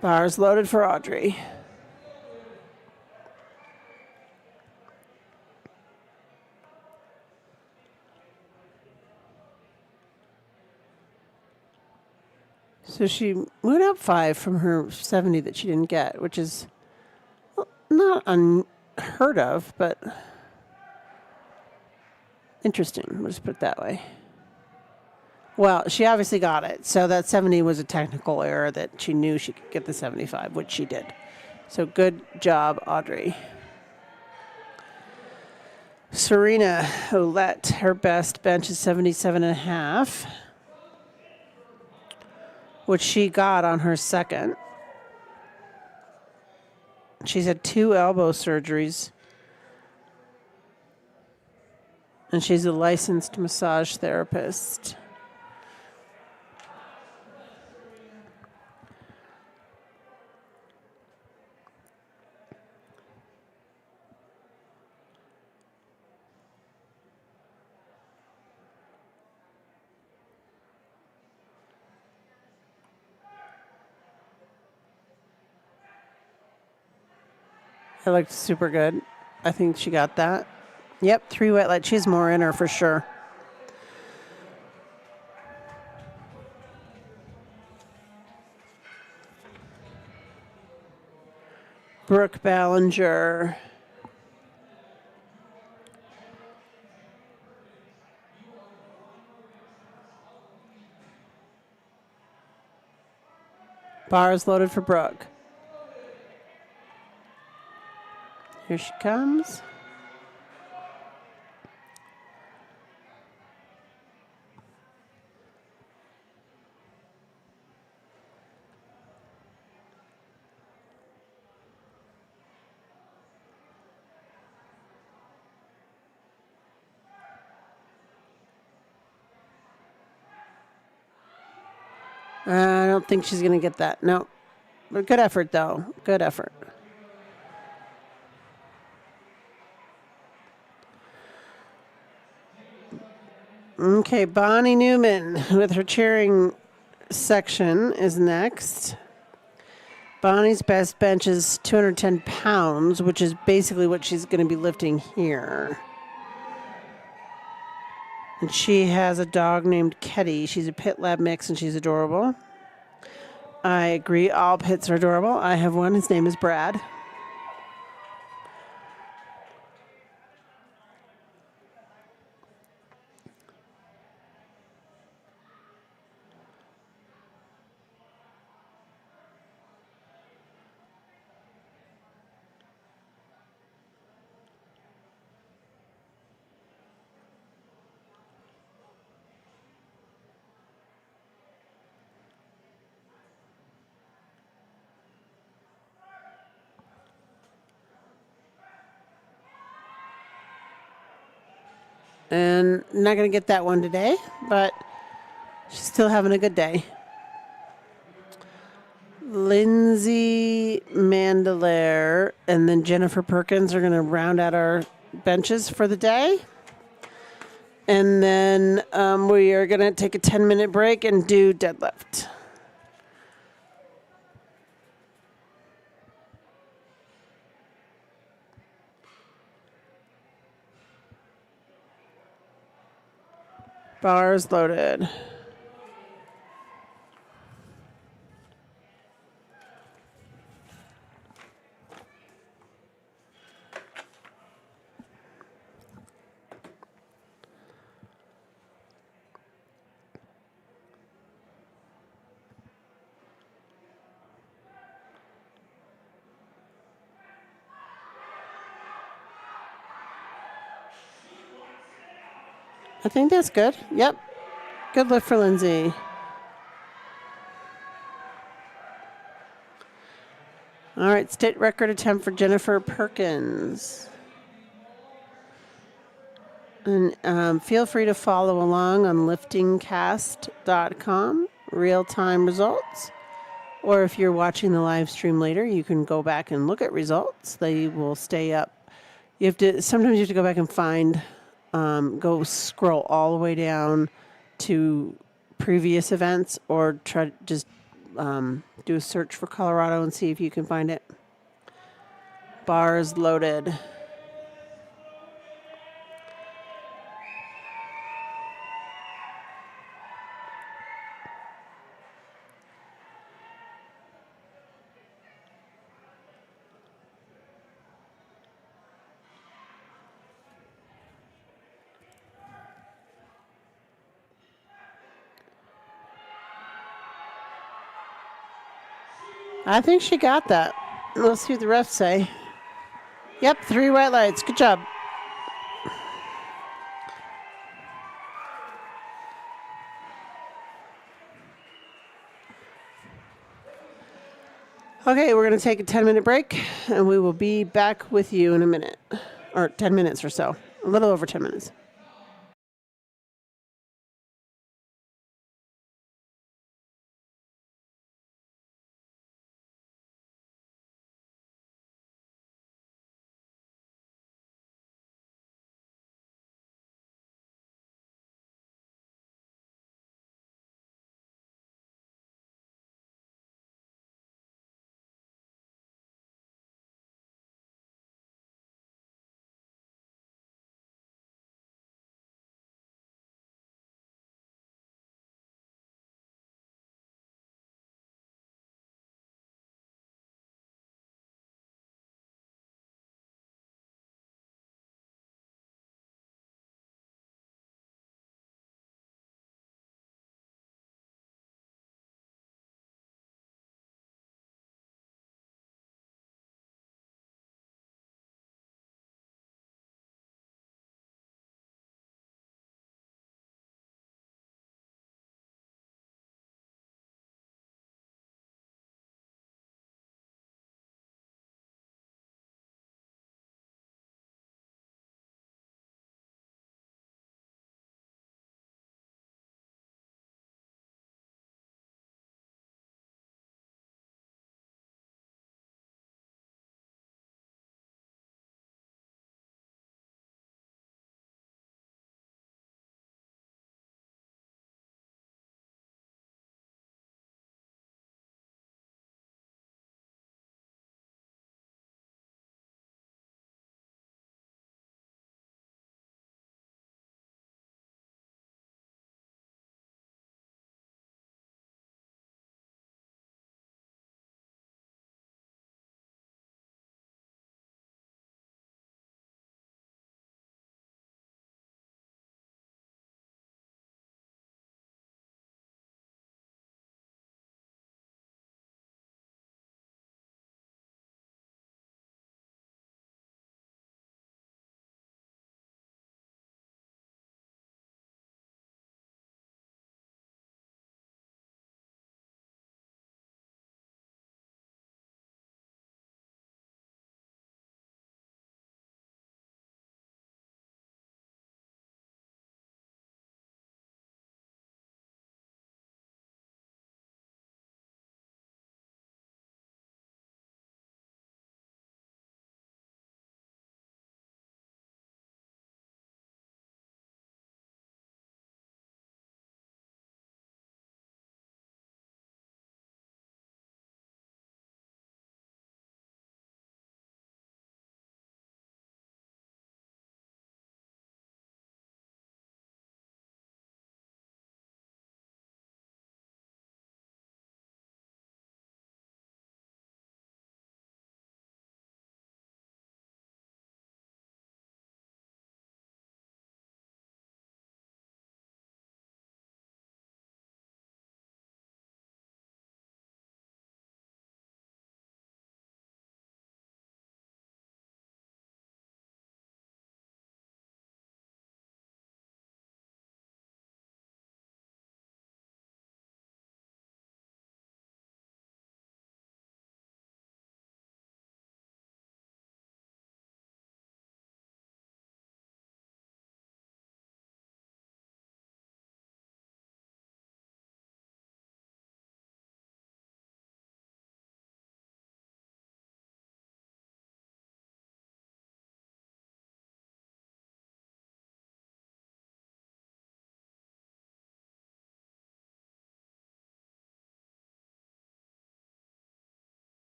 Bars loaded for Audrey. So she went up 5 from her 70 that she didn't get, which is not unheard of, but interesting. We'll just put it that way. Well, she obviously got it. So that 70 was a technical error that she knew she could get the 75, which she did. So good job, Audrey. Serena Ouellette, her best bench is 77.5, which she got on her second. She's had 2 elbow surgeries. And she's a licensed massage therapist. It looked super good. I think she got that. Yep, 3 wet light. She has more in her for sure. Brooke Ballinger. Bars loaded for Brooke. Here she comes. I don't think she's going to get that. No. But good effort, though. Good effort. Okay, Bonnie Newman with her cheering section is next. Bonnie's best bench is 210 pounds, which is basically what she's going to be lifting here. And she has a dog named Ketty. She's a pit lab mix, and she's adorable. I agree. All pits are adorable. I have one. His name is Brad. And not going to get that one today, but she's still having a good day. Lindsay Mandelaire and then Jennifer Perkins are going to round out our benches for the day. And then we are going to take a 10-minute break and do deadlift. Bars loaded. I think that's good. Yep. Good lift for Lindsay. All right, state record attempt for Jennifer Perkins. And feel free to follow along on LiftingCast.com, real-time results. Or if you're watching the live stream later, you can go back and look at results. They will stay up. Sometimes you have to go back and find go scroll all the way down to previous events, or try to just do a search for Colorado and see if you can find it. Bars loaded. I think she got that. Let's see what the refs say. Yep, 3 white lights. Good job. Okay, we're going to take a 10-minute break, and we will be back with you in a minute, or 10 minutes or so, a little over 10 minutes.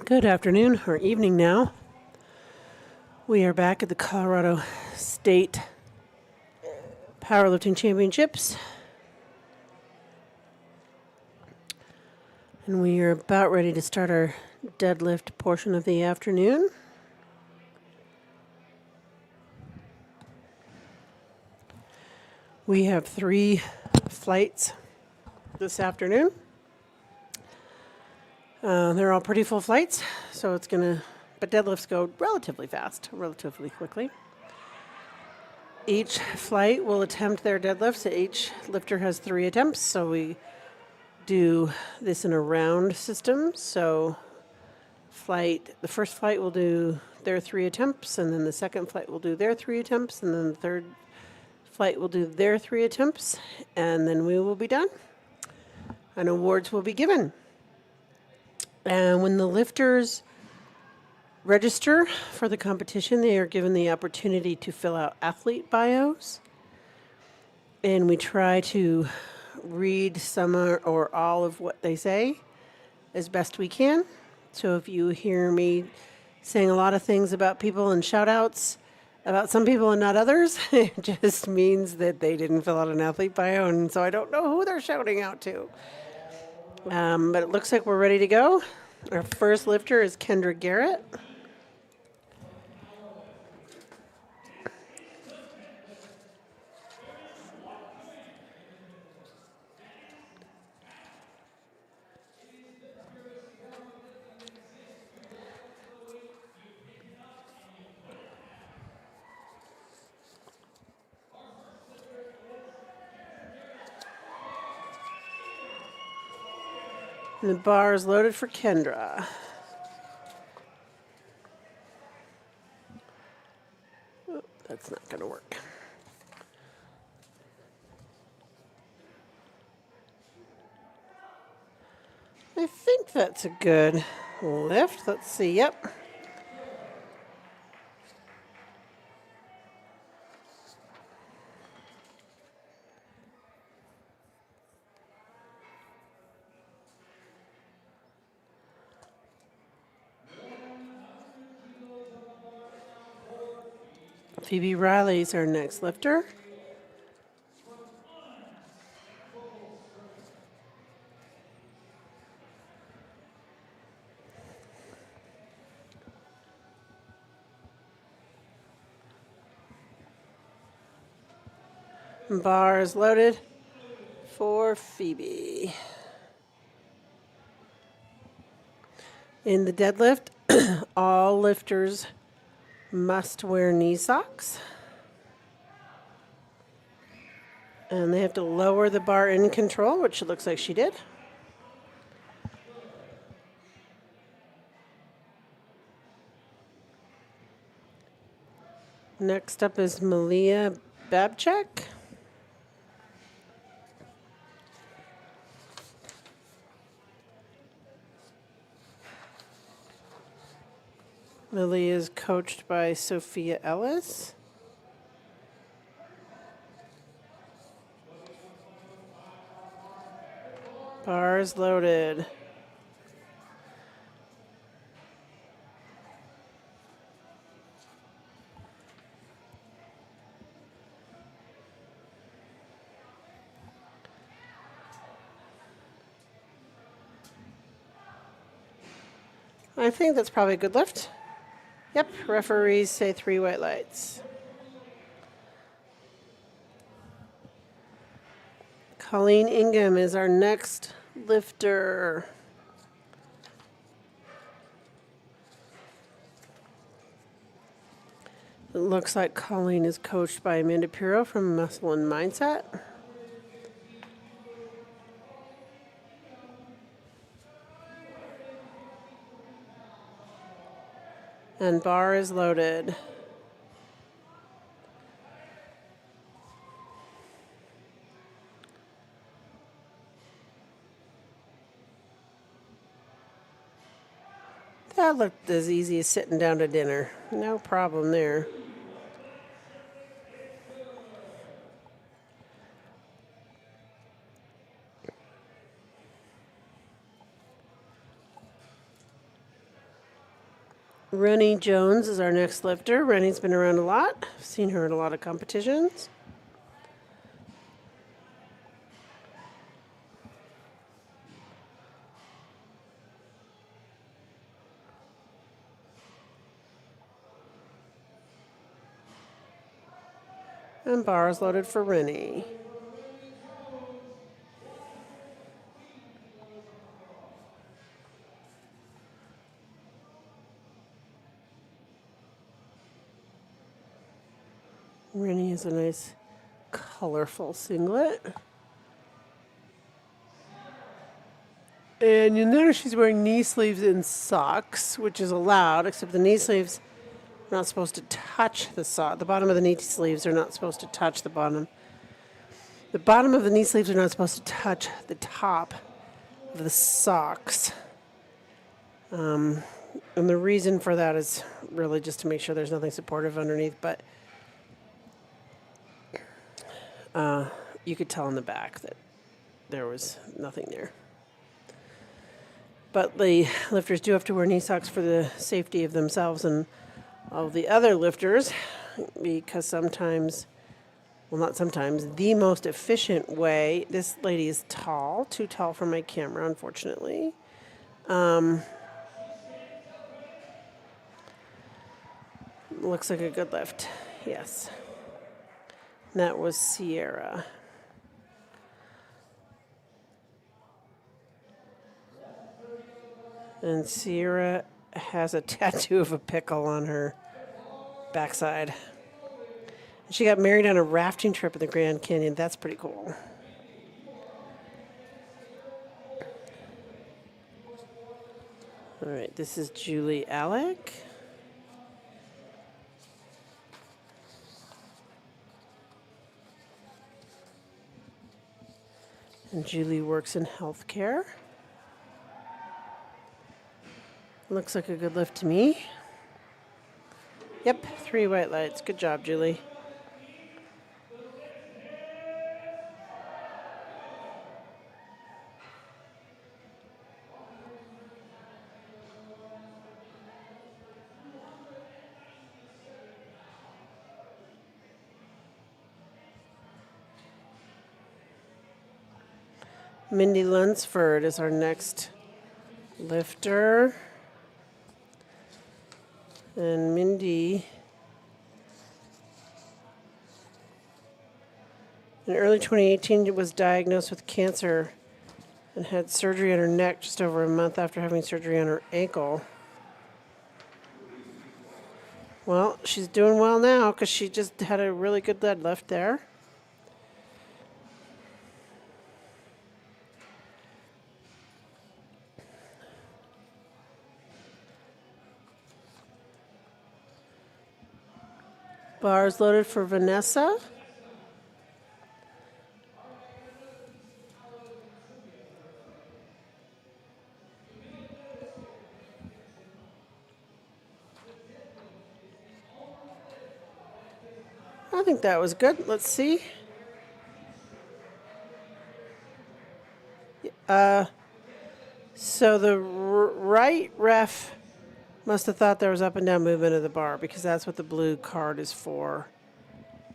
Good afternoon or evening now. We are back at the Colorado State Powerlifting Championships. And we are about ready to start our deadlift portion of the afternoon. We have 3 flights this afternoon. They're all pretty full flights, so but deadlifts go relatively fast, relatively quickly. Each flight will attempt their deadlifts. Each lifter has 3 attempts, so we do this in a round system. So the first flight will do their 3 attempts, and then the second flight will do their 3 attempts, and then the third flight will do their 3 attempts, and then we will be done, and awards will be given. And when the lifters register for the competition, they are given the opportunity to fill out athlete bios. And we try to read some or all of what they say as best we can. So if you hear me saying a lot of things about people and shout outs about some people and not others, it just means that they didn't fill out an athlete bio, and so I don't know who they're shouting out to. But it looks like we're ready to go. Our first lifter is Kendra Garrett. And the bar is loaded for Kendra. Oh, that's not going to work. I think that's a good lift. Let's see. Yep. Phoebe Riley's our next lifter. Bar is loaded for Phoebe. In the deadlift, all lifters must wear knee socks. And they have to lower the bar in control, which it looks like she did. Next up is Malia Babchak. Lily is coached by Sophia Ellis. Bars loaded. I think that's probably a good lift. Yep, referees say 3 white lights. Colleen Ingham is our next lifter. It looks like Colleen is coached by Amanda Pirro from Muscle and Mindset. And bar is loaded. That looked as easy as sitting down to dinner. No problem there. Rennie Jones is our next lifter. Rennie's been around a lot. I've seen her in a lot of competitions. And bars loaded for Rennie. Rennie has a nice, colorful singlet. And you notice she's wearing knee sleeves and socks, which is allowed, except the knee sleeves are not supposed to touch the sock. The bottom of the knee sleeves are not supposed to touch the bottom. The bottom of the knee sleeves are not supposed to touch the top of the socks. And the reason for that is really just to make sure there's nothing supportive underneath, but you could tell in the back that there was nothing there. But the lifters do have to wear knee socks for the safety of themselves and all the other lifters, because sometimes, well, not sometimes, the most efficient way, this lady is tall, too tall for my camera, unfortunately. Looks like a good lift, yes. And that was Sierra. And Sierra has a tattoo of a pickle on her backside. She got married on a rafting trip in the Grand Canyon. That's pretty cool. All right, this is Julie Alec. And Julie works in healthcare. Looks like a good lift to me. Yep, 3 white lights. Good job, Julie. Mindy Lunsford is our next lifter. And Mindy, in early 2018, was diagnosed with cancer and had surgery on her neck just over a month after having surgery on her ankle. Well, she's doing well now because she just had a really good deadlift there. Bars loaded for Vanessa. I think that was good. Let's see. So the right ref must have thought there was up and down movement of the bar, because that's what the blue card is for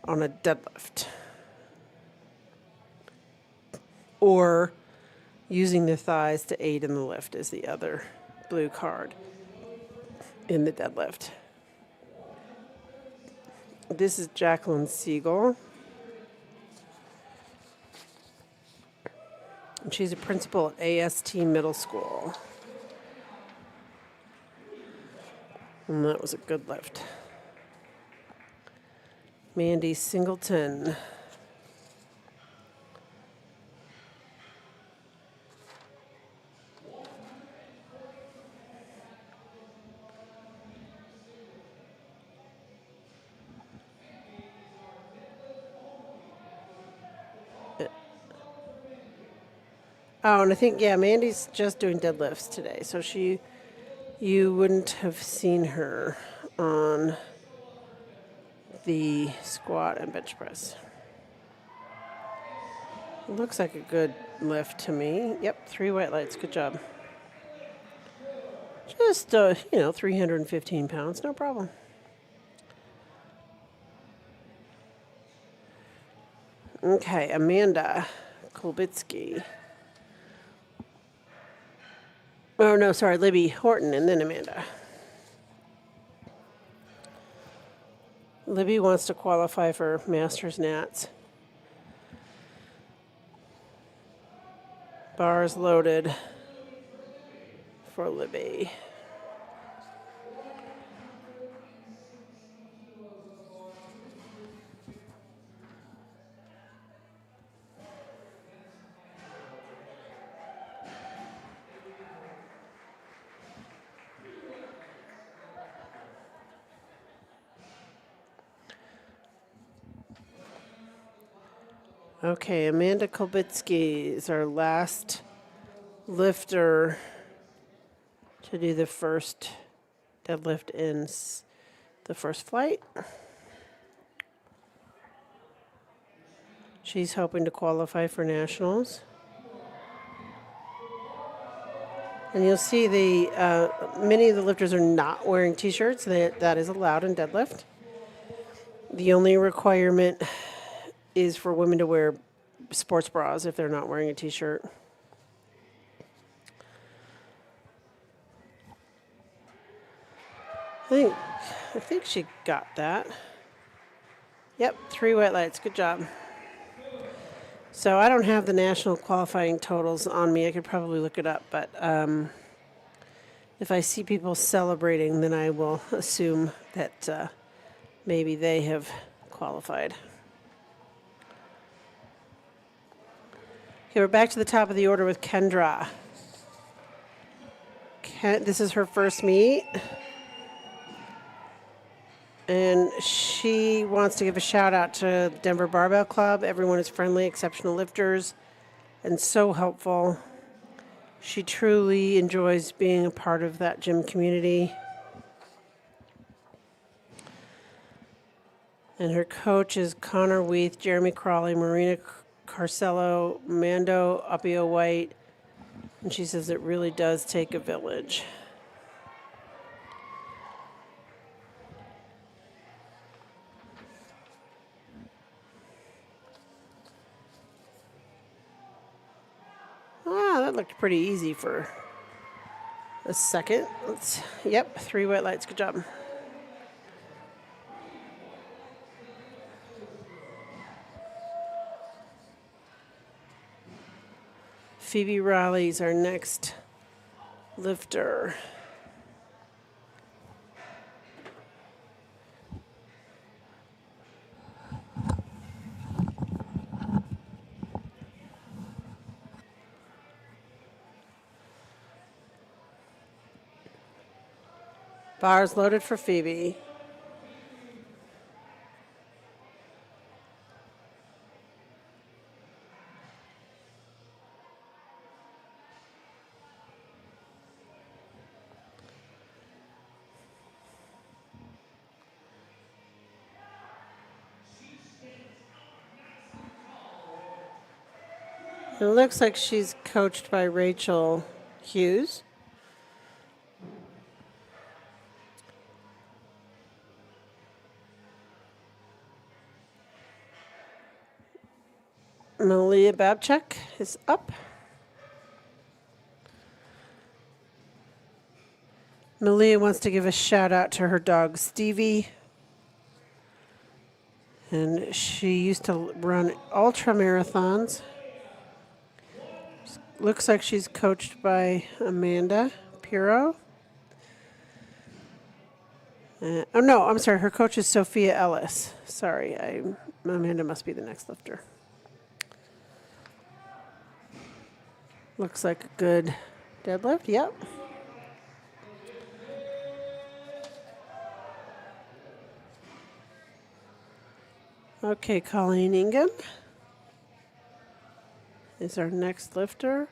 on a deadlift. Or using the thighs to aid in the lift is the other blue card in the deadlift. This is Jacqueline Siegel. And she's a principal at AST Middle School. And that was a good lift. Mandy Singleton. Oh, and I think, yeah, Mandy's just doing deadlifts today. So you wouldn't have seen her on the squat and bench press. Looks like a good lift to me. Yep, 3 white lights. Good job. Just, 315 pounds, no problem. Okay, Amanda Kolbitsky. Oh, no, sorry, Libby Horton and then Amanda. Libby wants to qualify for Masters Nats. Bars loaded for Libby. Okay, Amanda Kolbitsky is our last lifter to do the first deadlift in the first flight. She's hoping to qualify for nationals. And you'll see many of the lifters are not wearing t-shirts. That is allowed in deadlift. The only requirement is for women to wear sports bras if they're not wearing a t-shirt. I think she got that. Yep, 3 wet lights. Good job. So I don't have the national qualifying totals on me. I could probably look it up, but if I see people celebrating, then I will assume that maybe they have qualified. Okay, we're back to the top of the order with Kendra. This is her first meet. And she wants to give a shout out to Denver Barbell Club. Everyone is friendly, exceptional lifters, and so helpful. She truly enjoys being a part of that gym community. And her coach is Connor Weath, Jeremy Crawley, Marina Carcello, Mando Appio White. And she says it really does take a village. That looked pretty easy for a second. Yep, 3 wet lights. Good job. Phoebe Riley's our next lifter. Bars loaded for Phoebe. It looks like she's coached by Rachel Hughes. Malia Babchuk is up. Malia wants to give a shout out to her dog Stevie. And she used to run ultra marathons. Looks like she's coached by Amanda Piro. Oh no, I'm sorry. Her coach is Sophia Ellis. Sorry, Amanda must be the next lifter. Looks like a good deadlift. Yep. Okay, Colleen Ingham is our next lifter.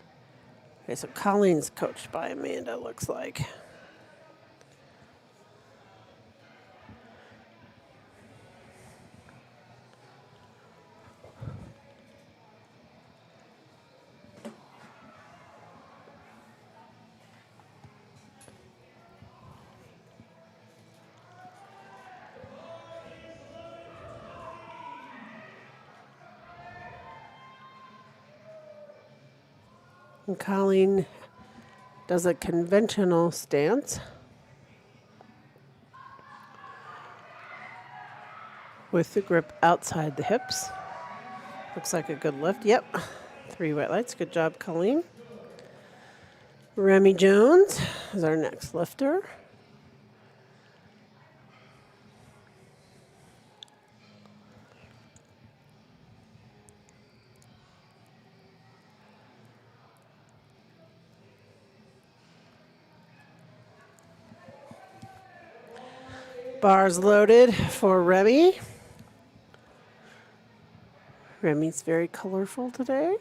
Okay, so Colleen's coached by Amanda, looks like. And Colleen does a conventional stance with the grip outside the hips. Looks like a good lift. Yep. 3 white lights. Good job, Colleen. Remy Jones is our next lifter. Bars loaded for Remy. Remy's very colorful today.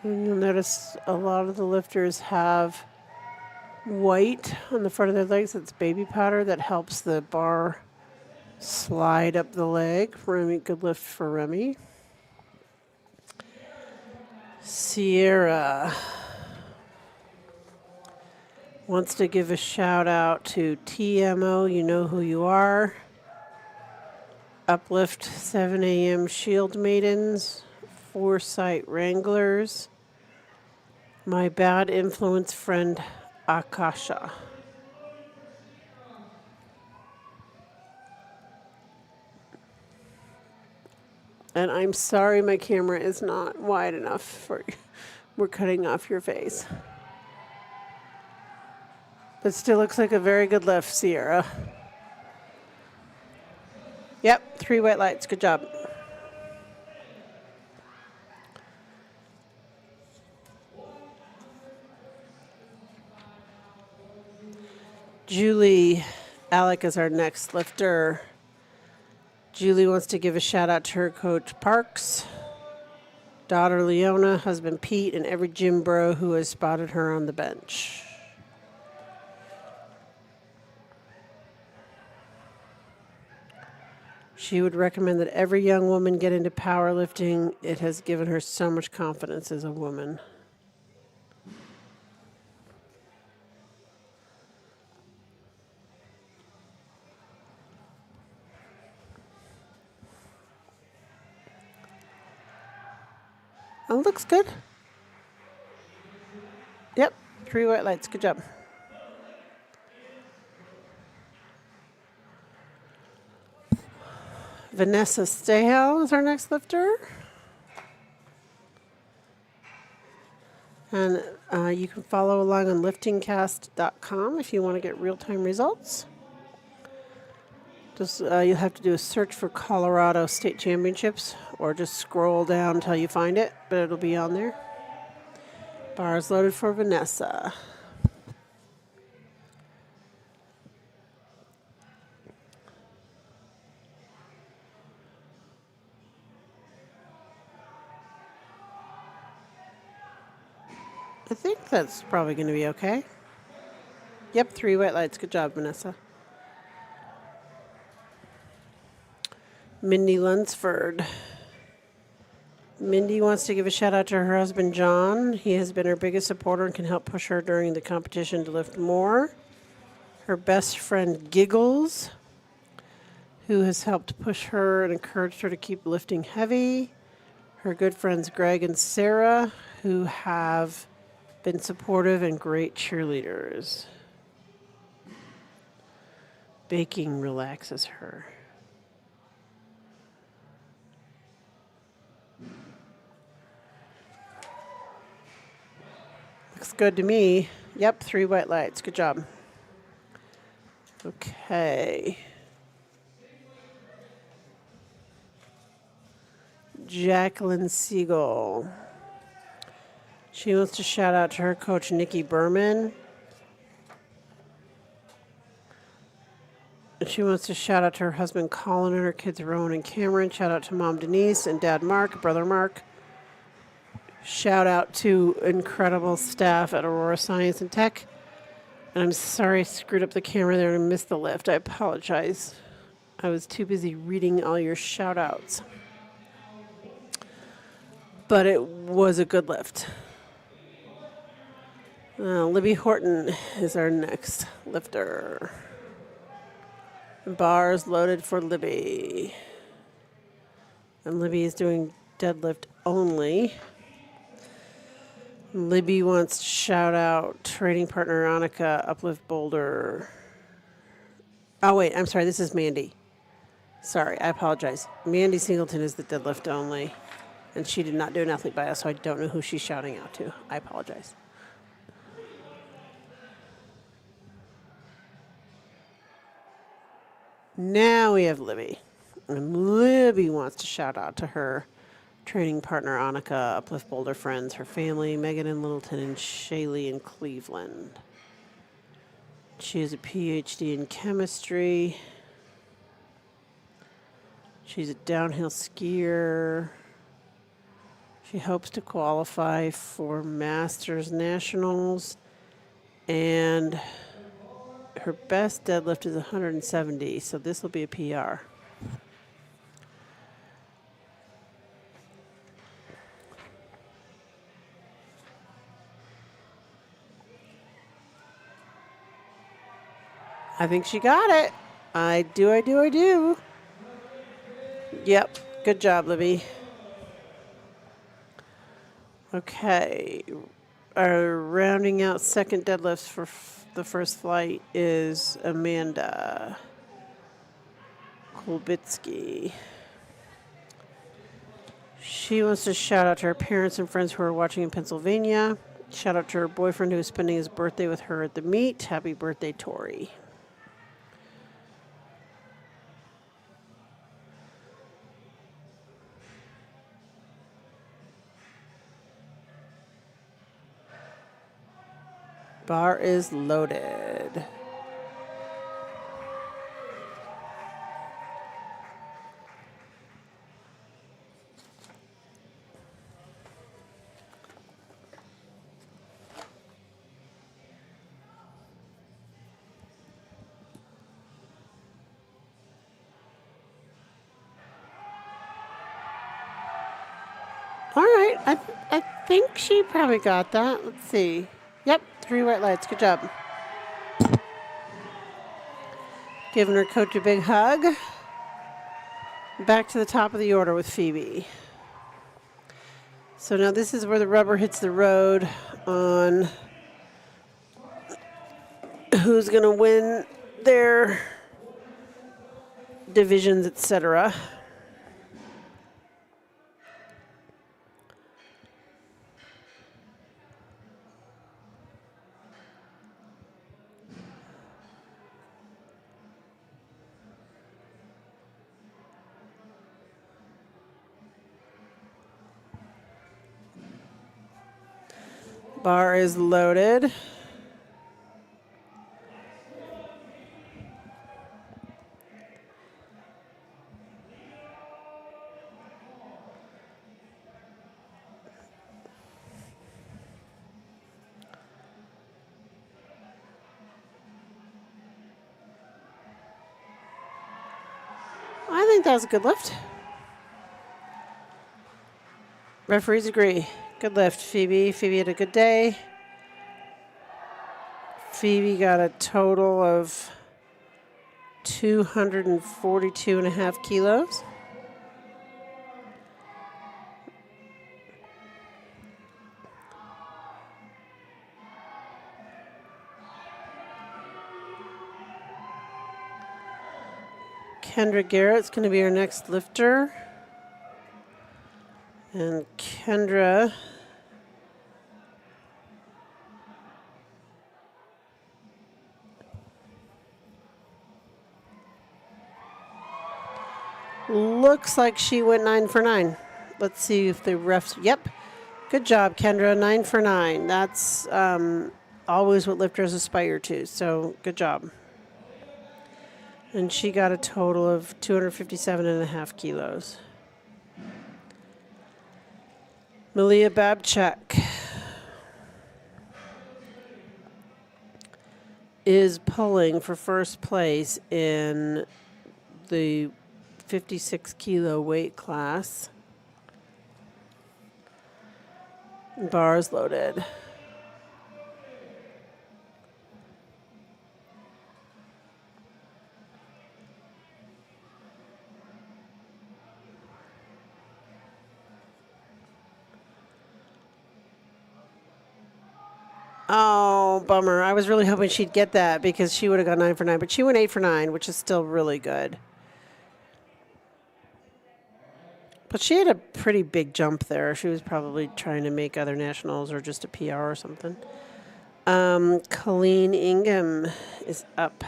And you'll notice a lot of the lifters have white on the front of their legs. It's baby powder that helps the bar slide up the leg. Remy, good lift for Remy. Sierra wants to give a shout out to TMO, you know who you are. Uplift 7 a.m. Shield Maidens, Foresight Wranglers, my bad influence friend Akasha. And I'm sorry my camera is not wide enough for you. We're cutting off your face. But still looks like a very good lift, Sierra. Yep, 3 white lights. Good job. Julie Alec is our next lifter. Julie wants to give a shout out to her coach Parks, daughter Leona, husband Pete, and every gym bro who has spotted her on the bench. She would recommend that every young woman get into powerlifting. It has given her so much confidence as a woman. Oh, looks good. Yep, 3 white lights. Good job. Vanessa Stahel is our next lifter. And you can follow along on LiftingCast.com if you want to get real-time results. Just you'll have to do a search for Colorado State Championships or just scroll down until you find it, but it'll be on there. Bars loaded for Vanessa. I think that's probably going to be okay. Yep, 3 white lights. Good job, Vanessa. Mindy Lunsford. Mindy wants to give a shout out to her husband, John. He has been her biggest supporter and can help push her during the competition to lift more. Her best friend, Giggles, who has helped push her and encouraged her to keep lifting heavy. Her good friends, Greg and Sarah, who have been supportive and great cheerleaders. Baking relaxes her. Looks good to me. Yep, 3 white lights. Good job. Okay. Jacqueline Siegel. She wants to shout out to her coach, Nikki Berman. And she wants to shout out to her husband, Colin, and her kids, Rowan and Cameron. Shout out to Mom Denise and Dad Mark, Brother Mark. Shout out to incredible staff at Aurora Science and Tech. And I'm sorry I screwed up the camera there and missed the lift. I apologize. I was too busy reading all your shout outs. But it was a good lift. Libby Horton is our next lifter. Bars loaded for Libby. And Libby is doing deadlift only. Libby wants to shout out training partner Annika, uplift boulder. Oh, wait, I'm sorry. This is Mandy. Sorry, I apologize. Mandy Singleton is the deadlift only. And she did not do an athlete bio, so I don't know who she's shouting out to. I apologize. Now we have Libby. And Libby wants to shout out to her training partner, Annika, uplift boulder friends, her family, Megan in Littleton, and Shaylee in Cleveland. She has a PhD in chemistry. She's a downhill skier. She hopes to qualify for Masters Nationals. And her best deadlift is 170, so this will be a PR. I think she got it. I do. Yep. Good job, Libby. Okay. Our rounding out second deadlifts for the first flight is Amanda Kolbitsky. She wants to shout out to her parents and friends who are watching in Pennsylvania. Shout out to her boyfriend who is spending his birthday with her at the meet. Happy birthday, Tori. Bar is loaded. All right, I think she probably got that. Let's see. Yep, 3 white lights. Good job. Giving her coach a big hug. Back to the top of the order with Phoebe. So now this is where the rubber hits the road on who's going to win their divisions, etc. Bar is loaded. I think that was a good lift. Referees agree. Good lift, Phoebe. Phoebe had a good day. Phoebe got a total of 242.5 kilos. Kendra Garrett's going to be our next lifter. And Kendra looks like she went 9 for 9. Let's see if the refs. Yep. Good job, Kendra. 9 for 9. That's always what lifters aspire to. So good job. And she got a total of 257.5 kilos. Malia Babchak is pulling for first place in the 56 kilo weight class. Bars loaded. Oh, bummer. I was really hoping she'd get that because she would have gone 9 for 9, but she went 8 for 9, which is still really good. But she had a pretty big jump there. She was probably trying to make other nationals or just a PR or something. Colleen Ingham is up.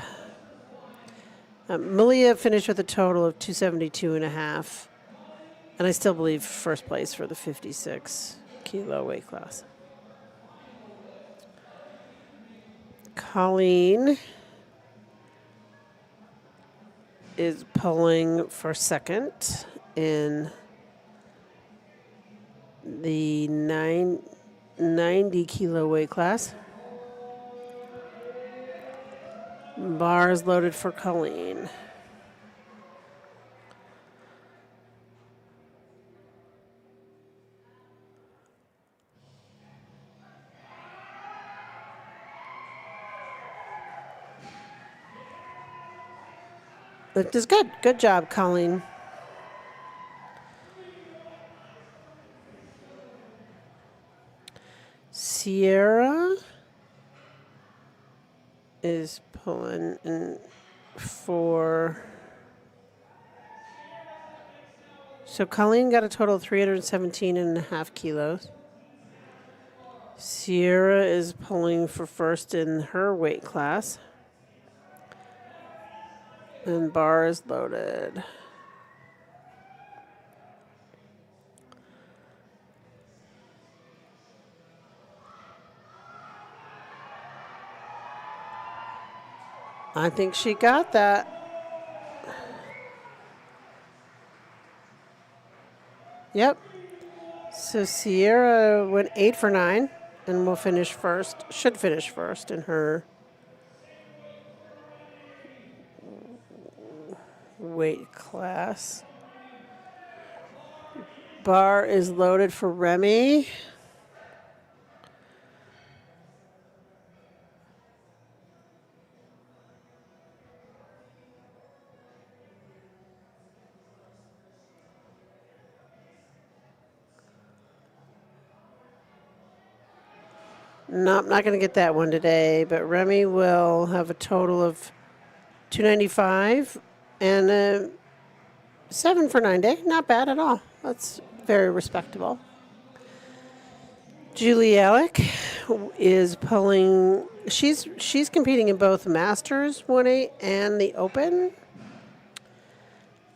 Malia finished with a total of 272.5. And I still believe first place for the 56 kilo weight class. Colleen is pulling for second in the 90 kilo weight class. Bar is loaded for Colleen. Lift is good. Good job, Colleen. Sierra is pulling in for... So Colleen got a total of 317.5 kilos. Sierra is pulling for first in her weight class. And bar is loaded. I think she got that. Yep. So Sierra went 8 for 9 and will finish first, should finish first in her weight class. Bar is loaded for Remy. Nope, not going to get that one today, but Remy will have a total of 295 and a 7 for 9 day. Not bad at all. That's very respectable. Julie Alec is pulling. She's competing in both Masters 1-8 and the Open.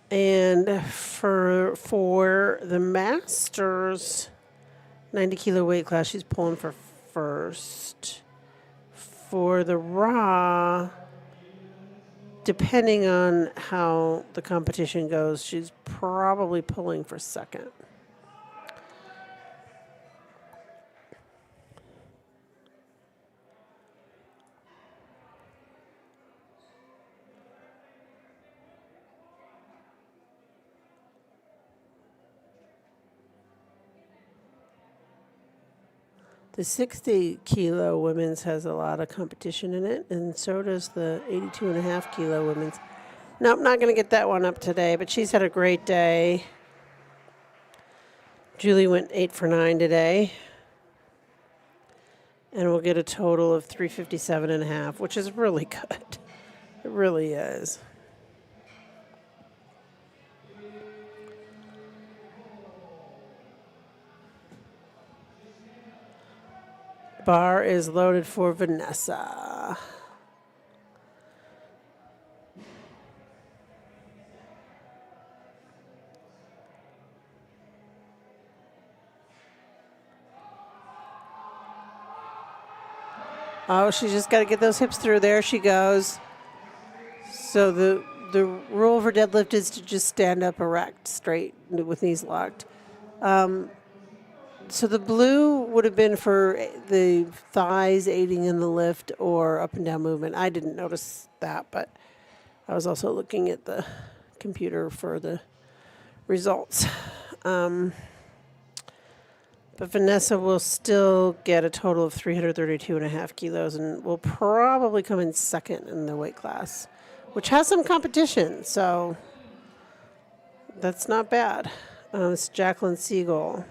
And for the Masters 90 kilo weight class, she's pulling for first. For the Raw, depending on how the competition goes, she's probably pulling for second. The 60 kilo women's has a lot of competition in it, and so does the 82.5 kilo women's. Nope, not going to get that one up today, but she's had a great day. Julie went 8 for 9 today, and we'll get a total of 357.5, which is really good. It really is. Bar is loaded for Vanessa. Oh, she's just got to get those hips through. There she goes. So the rule for deadlift is to just stand up erect, straight, with knees locked. So the blue would have been for the thighs aiding in the lift or up and down movement. I didn't notice that, but I was also looking at the computer for the results. But Vanessa will still get a total of 332.5 kilos and will probably come in second in the weight class, which has some competition, so that's not bad. It's Jacqueline Siegel.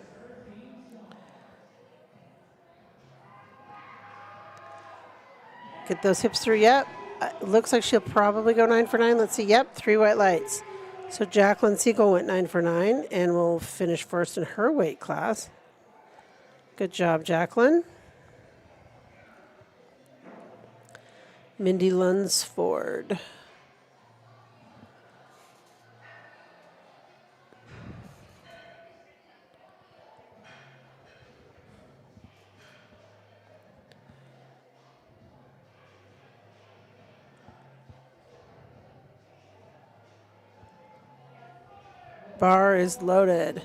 Get those hips through. Yep. Looks like she'll probably go 9 for 9. Let's see. Yep, 3 white lights. So Jacqueline Siegel went 9 for 9 and will finish first in her weight class. Good job, Jacqueline. Mindy Lunsford. Bar is loaded.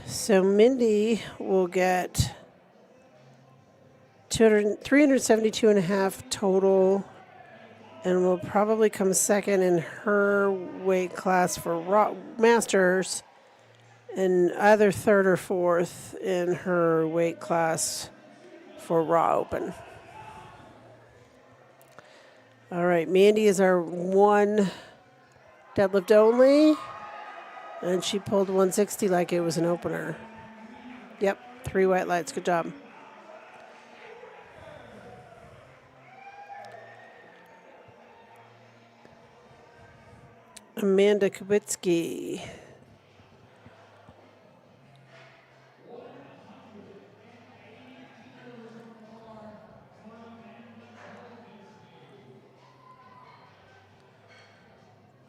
So Mindy will get 372 and a half total and will probably come second in her weight class for raw masters and either third or fourth in her weight class for raw open. All right, Mandy is our one deadlift only. And she pulled 160 like it was an opener. Yep, 3 white lights. Good job. Amanda Kubitsky.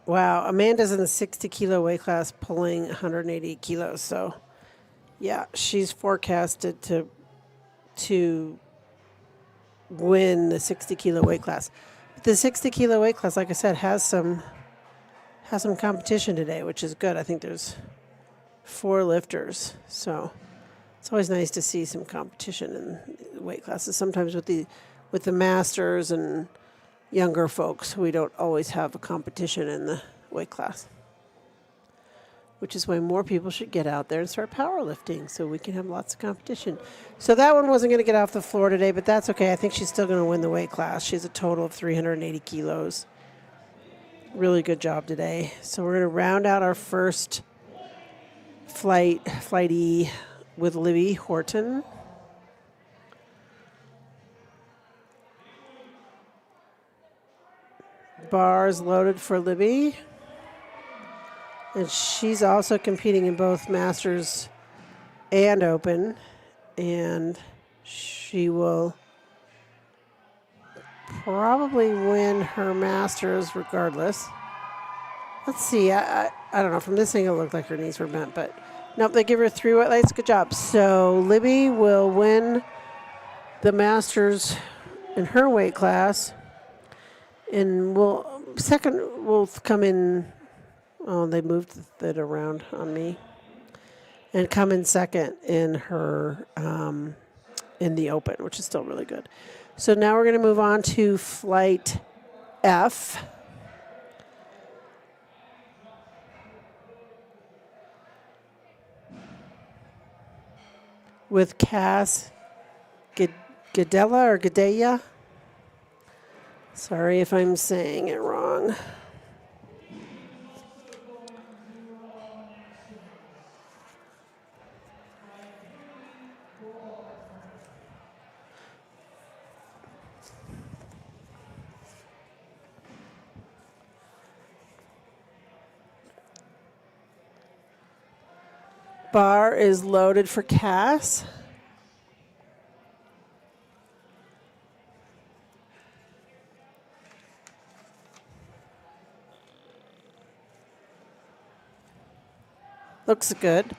Wow, Amanda's in the 60 kilo weight class pulling 180 kilos. So, yeah, she's forecasted to win the 60 kilo weight class. The 60 kilo weight class, like I said, has some competition today, which is good. I think there's 4 lifters. So, it's always nice to see some competition in weight classes. Sometimes with the masters and younger folks, we don't always have a competition in the weight class, which is why more people should get out there and start powerlifting so we can have lots of competition. So that one wasn't going to get off the floor today, but that's okay. I think she's still going to win the weight class. She has a total of 380 kilos. Really good job today. So we're going to round out our first flight E with Libby Horton. Bars loaded for Libby. And she's also competing in both Masters and Open. And she will probably win her Masters regardless. Let's see. I don't know. From this angle, it looked like her knees were bent. But nope, they give her 3 white lights. Good job. So Libby will win the Masters in her weight class. And we'll come in. Oh, they moved it around on me. And come in second in her in the open, which is still really good. So now we're going to move on to flight F. With Cass Gadella or Gadella. Sorry if I'm saying it wrong. Bar is loaded for Cass. Looks good.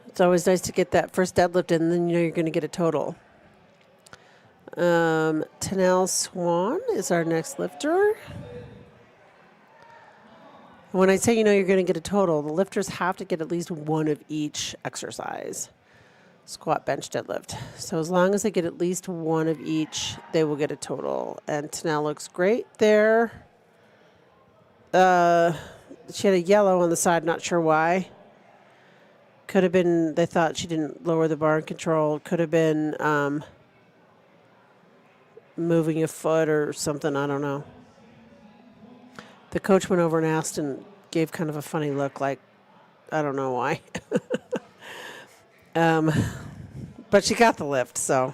It's always nice to get that first deadlift in, and then you know you're going to get a total. Tanel Swan is our next lifter. When I say you're going to get a total, the lifters have to get at least one of each exercise. Squat, bench, deadlift. So as long as they get at least one of each, they will get a total. And Tanel looks great there. She had a yellow on the side, not sure why. Could have been, they thought she didn't lower the bar in control. Could have been moving a foot or something, I don't know. The coach went over and asked and gave kind of a funny look, like, I don't know why. But she got the lift, so.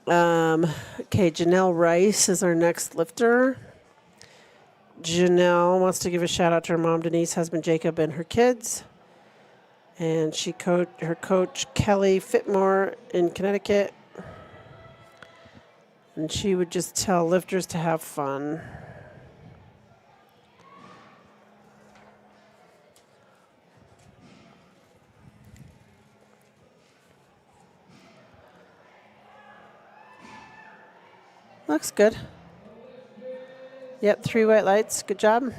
Okay, Janelle Rice is our next lifter. Janelle wants to give a shout out to her mom, Denise, husband, Jacob, and her kids. And her coach, Kelly Fitmore in Connecticut. And she would just tell lifters to have fun. Looks good. Yep, 3 white lights. Good job.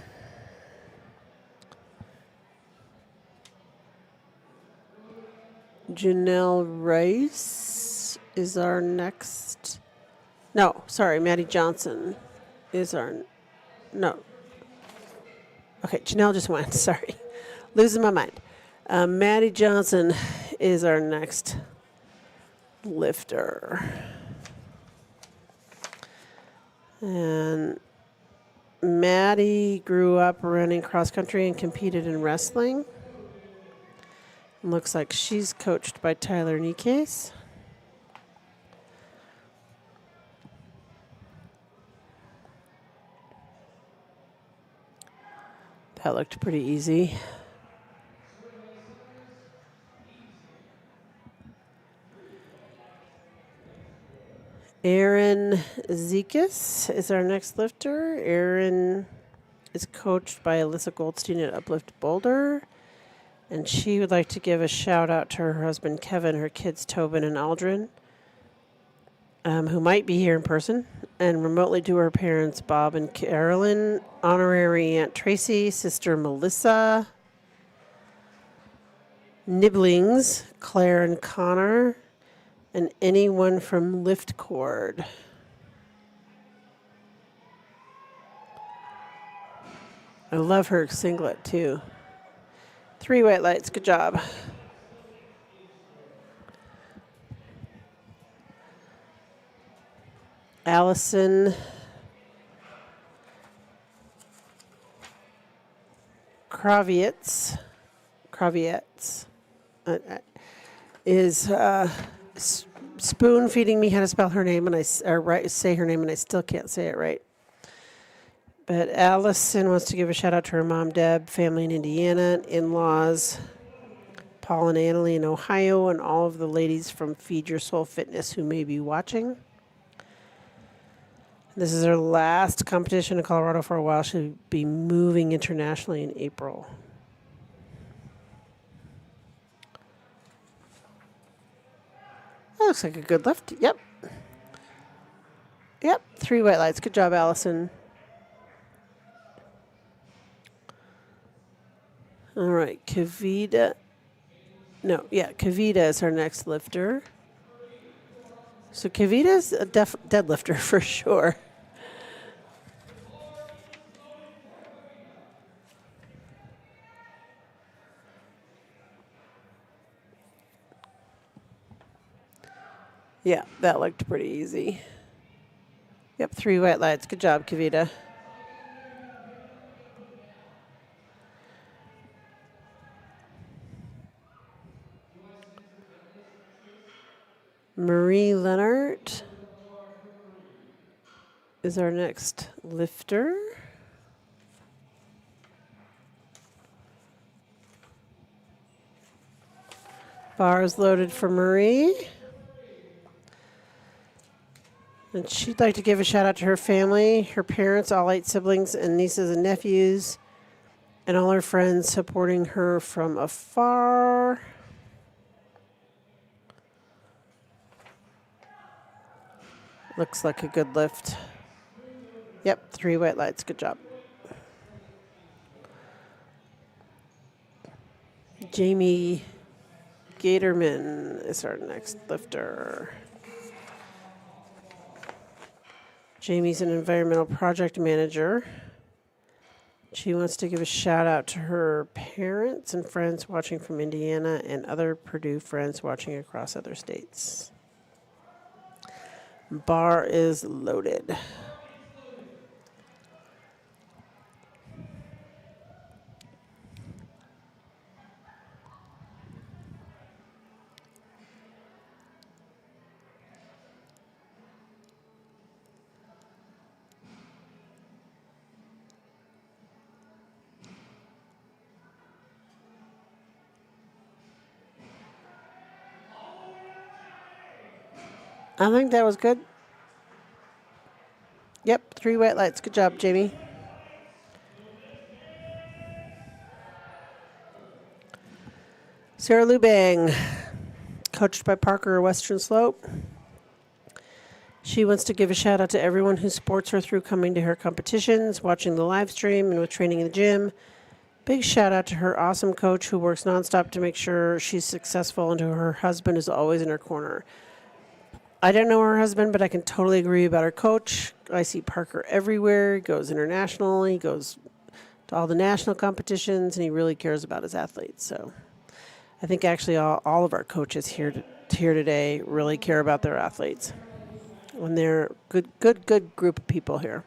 Janelle Rice is our next. No, sorry, Maddie Johnson is our. No. Okay, Janelle just went. Sorry. Losing my mind. Maddie Johnson is our next lifter. And Maddie grew up running cross country and competed in wrestling. Looks like she's coached by Tyler Nikes. That looked pretty easy. Aaron Zekas is our next lifter. Aaron is coached by Alyssa Goldstein at Uplift Boulder. And she would like to give a shout out to her husband, Kevin, her kids, Tobin and Aldrin, who might be here in person, and remotely to her parents, Bob and Carolyn, honorary Aunt Tracy, sister Melissa, Nibblings, Claire and Connor, and anyone from Lift Cord. I love her singlet, too. 3 white lights. Good job. Allison Kravietz is spoon feeding me how to spell her name, and say her name, and I still can't say it right. But Allison wants to give a shout out to her mom, Deb, family in Indiana, in-laws, Paul and Annalie in Ohio, and all of the ladies from Feed Your Soul Fitness who may be watching. This is her last competition in Colorado for a while. She'll be moving internationally in April. That looks like a good lift. Yep. 3 white lights. Good job, Allison. All right, Kavita. Kavita is our next lifter. So Kavita's a deadlifter for sure. Yeah, that looked pretty easy. Yep, 3 white lights. Good job, Kavita. Marie Leonard is our next lifter. Bars loaded for Marie. And she'd like to give a shout out to her family, her parents, all 8 siblings and nieces and nephews, and all her friends supporting her from afar. Looks like a good lift. Yep, 3 white lights. Good job. Jamie Gatorman is our next lifter. Jamie's an environmental project manager. She wants to give a shout out to her parents and friends watching from Indiana and other Purdue friends watching across other states. Bar is loaded. I think that was good. Yep, 3 white lights. Good job, Jamie. Sarah Lubang, coached by Parker Western Slope. She wants to give a shout out to everyone who supports her through coming to her competitions, watching the live stream, and with training in the gym. Big shout out to her awesome coach who works nonstop to make sure she's successful, and to her husband who's always in her corner. I don't know her husband, but I can totally agree about her coach. I see Parker everywhere. He goes international. He goes to all the national competitions, and he really cares about his athletes. So I think actually all of our coaches here today really care about their athletes. And they're good group of people here.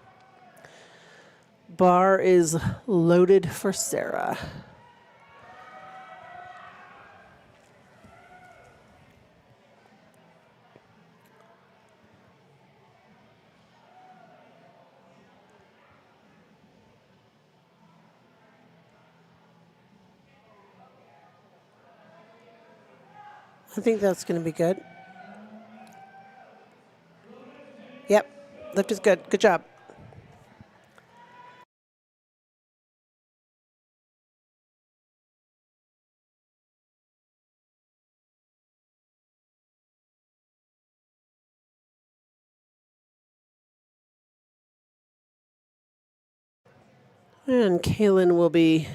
Bar is loaded for Sarah. I think that's going to be good. Yep, lift is good. Good job. And Kaylin will be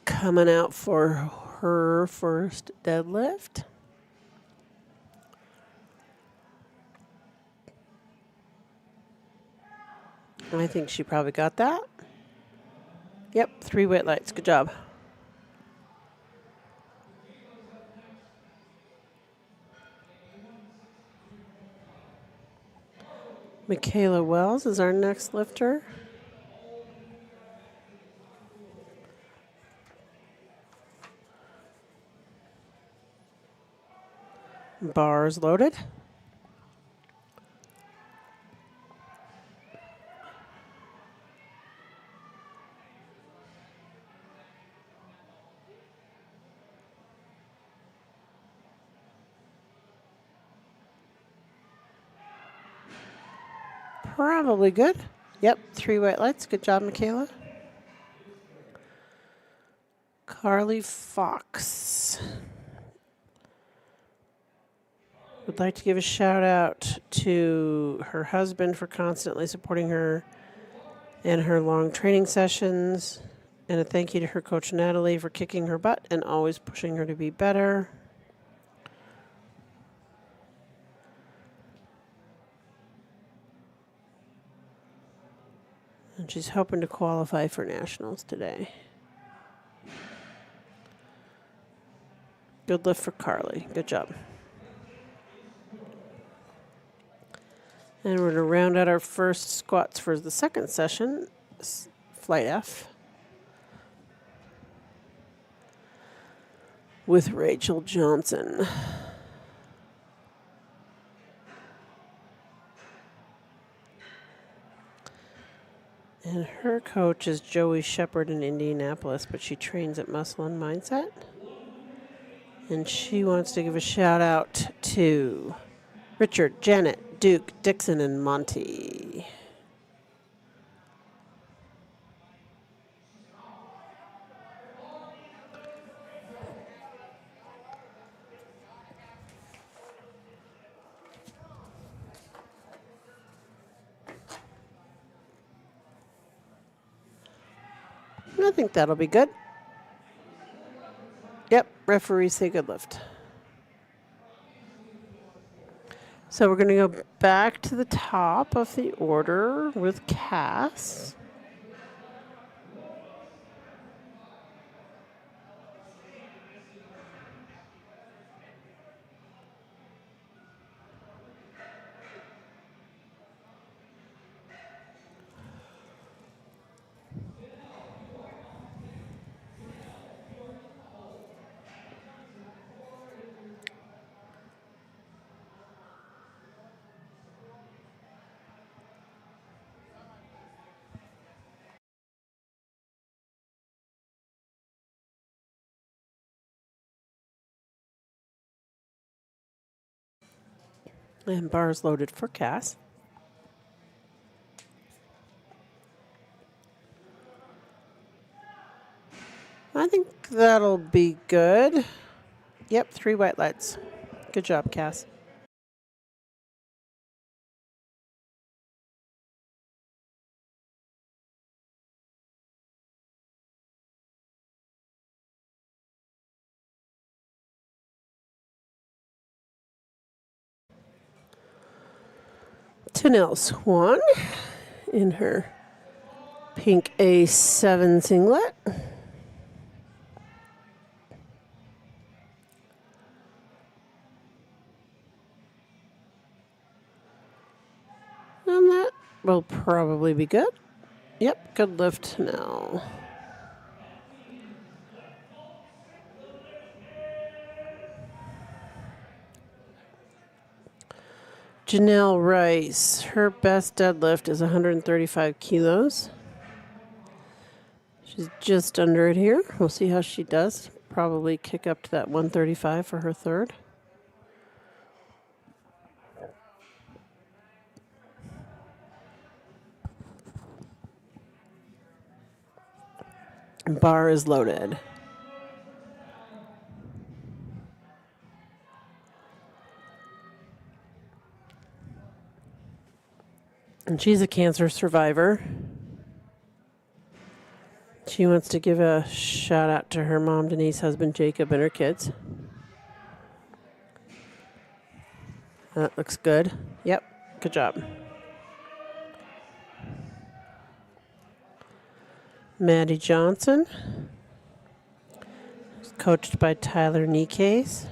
coming out for her first deadlift. I think she probably got that. Yep, 3 white lights. Good job. Michaela Wells is our next lifter. Bars loaded. Probably good. Yep, 3 white lights. Good job, Michaela. Carly Fox would like to give a shout out to her husband for constantly supporting her in her long training sessions, and a thank you to her coach Natalie for kicking her butt and always pushing her to be better. And she's hoping to qualify for nationals today. Good lift for Carly. Good job. And we're going to round out our first squats for the second session, Flight F, with Rachel Johnson. And her coach is Joey Shepard in Indianapolis, but she trains at Muscle and Mindset. And she wants to give a shout out to Richard, Janet, Duke, Dixon, and Monty. I think that'll be good. Yep, referees say good lift. So we're going to go back to the top of the order with Cass. And bars loaded for Cass. I think that'll be good. Yep, 3 white lights. Good job, Cass. Tanel Swan in her pink A7 singlet. And that will probably be good. Yep, good lift now. Janelle Rice, her best deadlift is 135 kilos. She's just under it here. We'll see how she does. Probably kick up to that 135 for her third. Bar is loaded. And she's a cancer survivor. She wants to give a shout out to her mom, Denise, husband, Jacob, and her kids. That looks good. Yep, good job. Maddie Johnson, coached by Tyler Nikes,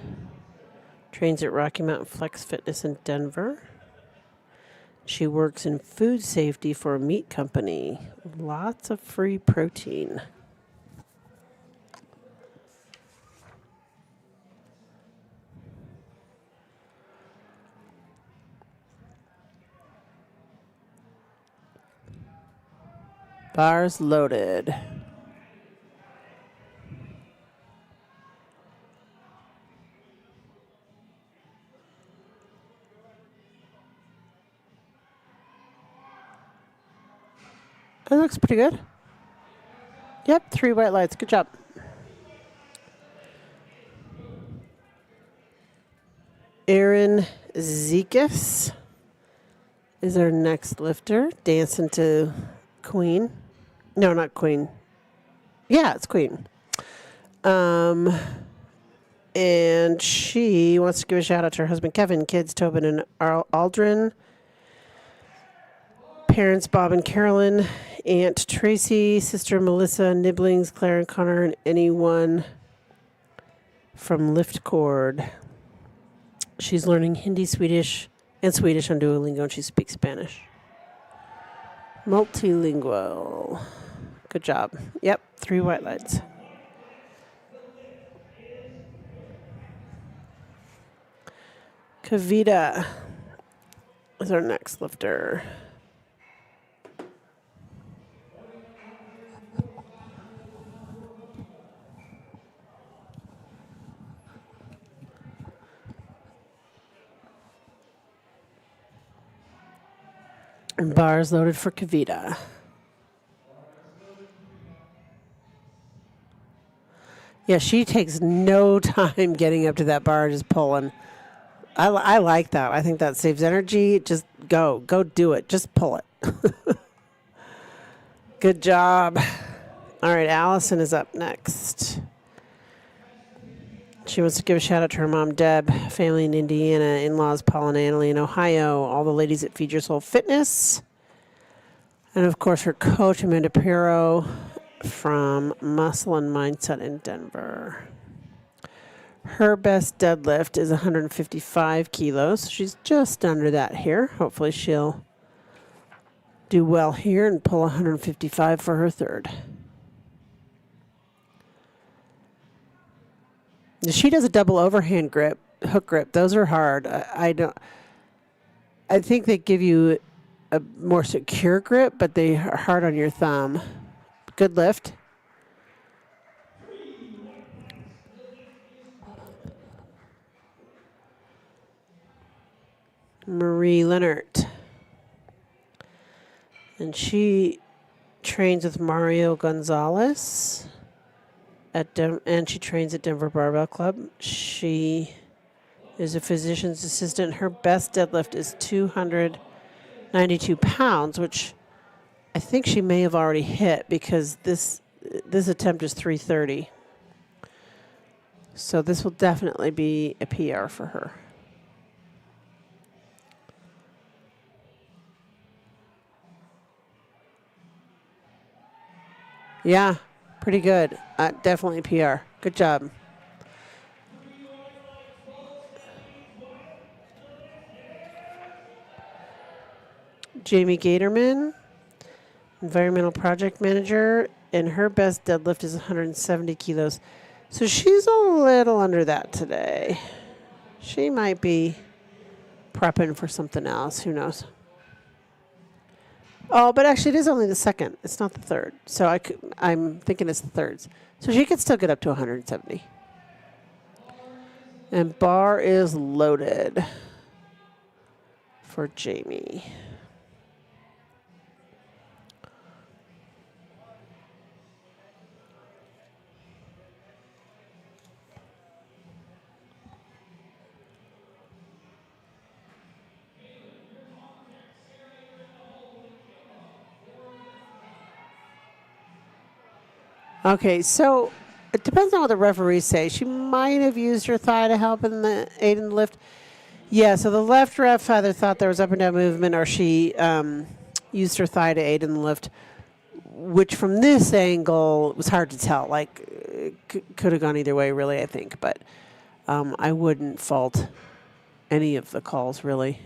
trains at Rocky Mountain Flex Fitness in Denver. She works in food safety for a meat company. Lots of free protein. Bars loaded. That looks pretty good. Yep, 3 white lights. Good job. Erin Zekas is our next lifter. Dancing to Queen. No, not Queen. Yeah, it's Queen. And she wants to give a shout out to her husband, Kevin, kids, Tobin and Aldrin. Parents, Bob and Carolyn. Aunt Tracy, sister Melissa, Nibblings, Claire and Connor, and anyone from Lift Cord. She's learning Hindi, Swedish, and Swedish on Duolingo, and she speaks Spanish. Multilingual. Good job. Yep, 3 white lights. Kavita is our next lifter. And bars loaded for Kavita. Yeah, she takes no time getting up to that bar, just pulling. I like that. I think that saves energy. Just go do it. Just pull it. Good job. All right, Allison is up next. She wants to give a shout out to her mom, Deb, family in Indiana, in-laws, Paul and Annalie in Ohio, all the ladies at Feed Your Soul Fitness, and of course her coach, Amanda Pirro, from Muscle and Mindset in Denver. Her best deadlift is 155 kilos. She's just under that here. Hopefully she'll do well here and pull 155 for her third. She does a double overhand grip, hook grip. Those are hard. I think they give you a more secure grip, but they are hard on your thumb. Good lift. Marie Leonard. And she trains with Mario Gonzalez. And she trains at Denver Barbell Club. She is a physician's assistant. Her best deadlift is 292 pounds, which I think she may have already hit because this attempt is 330. So this will definitely be a PR for her. Yeah. Pretty good. Definitely PR. Good job. Jamie Gatorman, environmental project manager, and her best deadlift is 170 kilos. So she's a little under that today. She might be prepping for something else. Who knows? Oh, but actually it is only the second. It's not the third. So I'm thinking it's the thirds. So she could still get up to 170. And bar is loaded for Jamie. Okay, so it depends on what the referees say. She might have used her thigh to help aid in the lift. Yeah, so the left ref either thought there was up and down movement or she used her thigh to aid in the lift, which from this angle was hard to tell. Like, could have gone either way, really, I think. But I wouldn't fault any of the calls, really.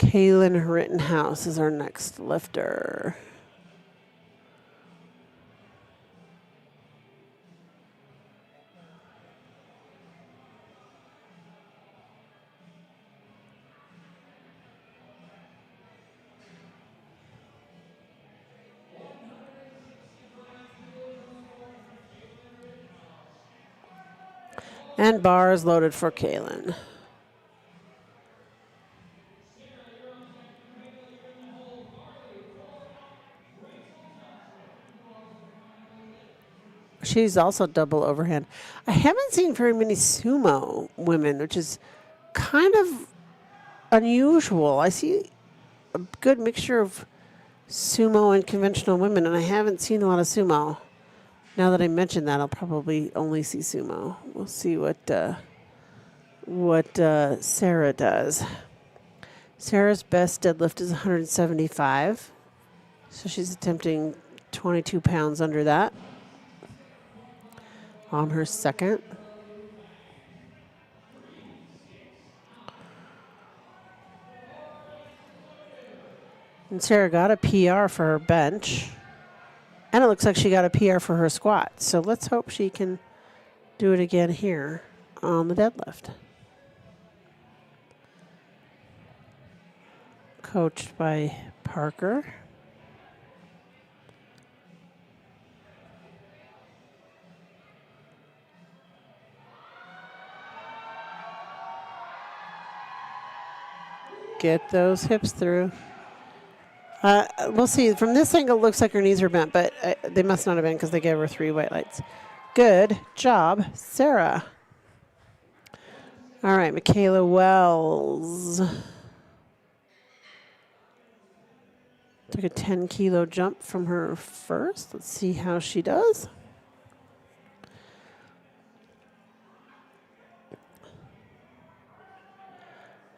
Kaylin Rittenhouse is our next lifter. And bar is loaded for Kaylin. She's also double overhand. I haven't seen very many sumo women, which is kind of unusual. I see a good mixture of sumo and conventional women, and I haven't seen a lot of sumo. Now that I mentioned that, I'll probably only see sumo. We'll see what Sarah does. Sarah's best deadlift is 175, so she's attempting 22 pounds under that on her second. And Sarah got a PR for her bench. And it looks like she got a PR for her squat. So let's hope she can do it again here on the deadlift. Coached by Parker. Get those hips through. We'll see. From this angle, it looks like her knees are bent, but they must not have been because they gave her 3 white lights. Good job, Sarah. All right, Michaela Wells. Took a 10-kilo jump from her first. Let's see how she does.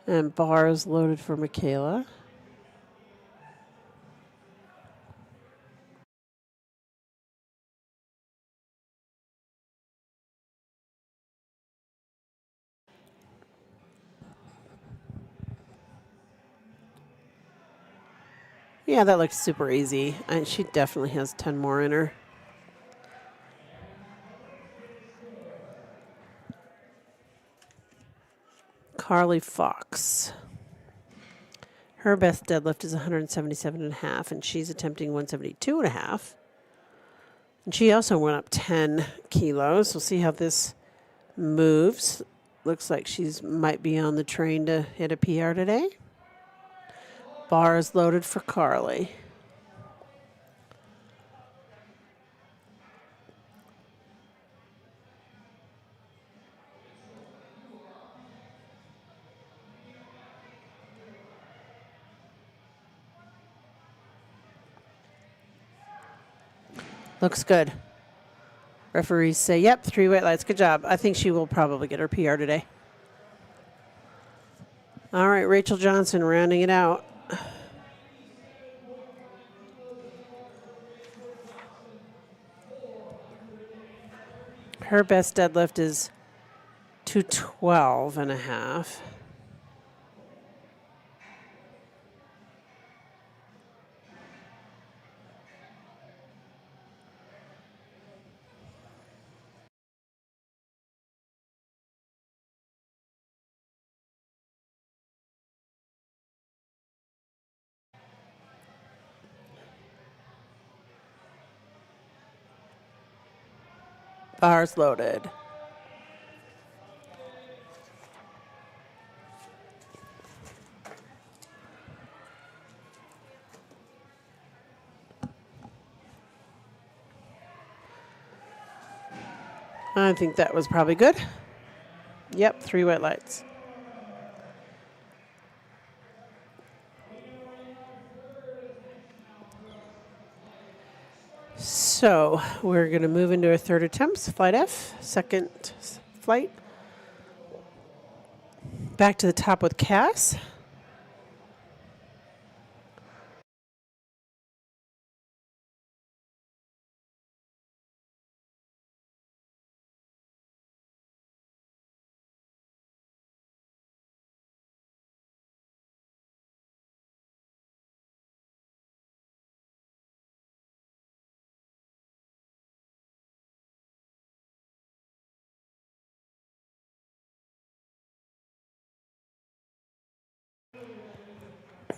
And bars loaded for Michaela. Yeah, that looks super easy. And she definitely has 10 more in her. Carly Fox. Her best deadlift is 177.5, and she's attempting 172.5. And she also went up 10 kilos. We'll see how this moves. Looks like she's might be on the train to hit a PR today. Bars loaded for Carly. Looks good. Referees say, yep, 3 white lights. Good job. I think she will probably get her PR today. All right, Rachel Johnson rounding it out. Her best deadlift is 212.5. Bars loaded. I think that was probably good. Yep, 3 white lights. So we're going to move into our third attempts. Flight F, second flight. Back to the top with Cass.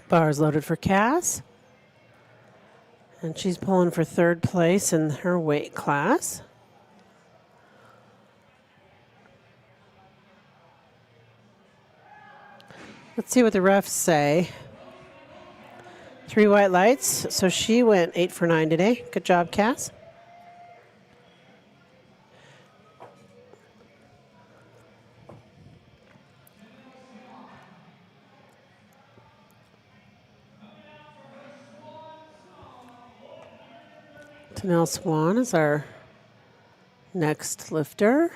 Bars loaded for Cass. And she's pulling for third place in her weight class. Let's see what the refs say. 3 white lights. So she went 8 for 9 today. Good job, Cass. Tanel Swan is our next lifter.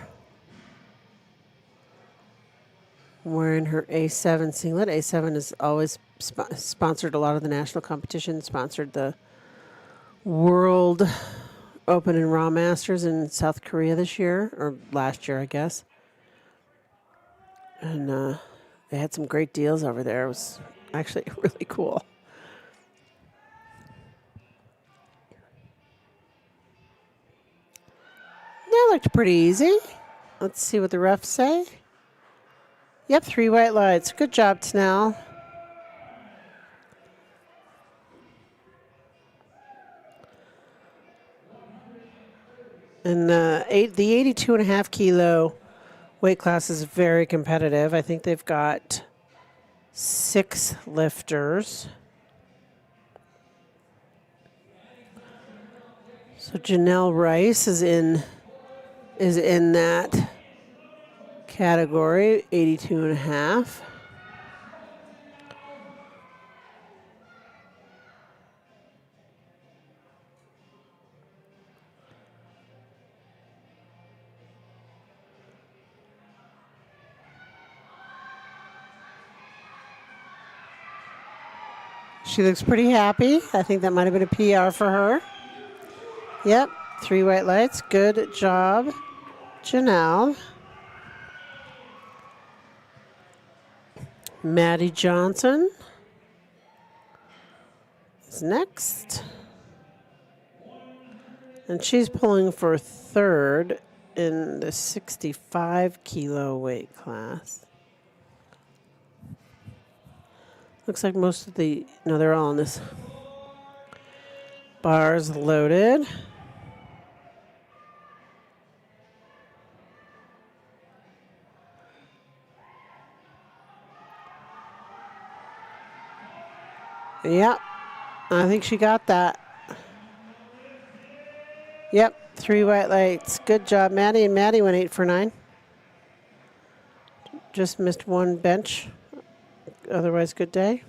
Wearing her A7 singlet. A7 has always sponsored a lot of the national competitions, sponsored the World Open and Raw Masters in South Korea this year, or last year, I guess. And they had some great deals over there. It was actually really cool. That looked pretty easy. Let's see what the refs say. Yep, 3 white lights. Good job, Tanel. And the 82.5 kilo weight class is very competitive. I think they've got 6 lifters. So Janelle Rice is in that category, 82.5. She looks pretty happy. I think that might have been a PR for her. Yep, 3 white lights. Good job, Janelle. Maddie Johnson is next. And she's pulling for third in the 65 kilo weight class. Looks like most of the, no, they're all on this. Bars loaded. Yep, I think she got that. Yep, 3 white lights. Good job, Maddie. And Maddie went 8 for 9. Just missed one bench. Otherwise, good day.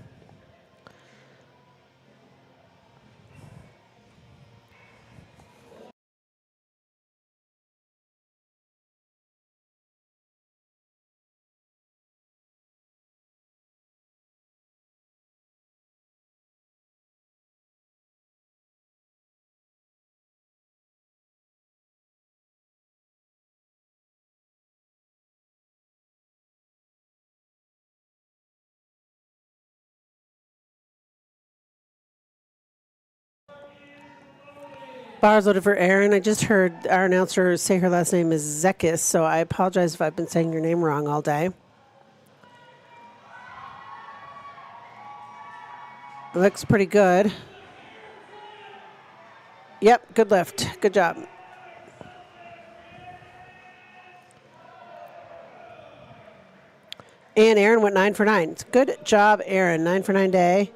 Bars loaded for Erin. I just heard our announcer say her last name is Zekis, so I apologize if I've been saying your name wrong all day. Looks pretty good. Yep, good lift. Good job. And Erin went 9 for 9. Good job, Erin. 9 for 9 day.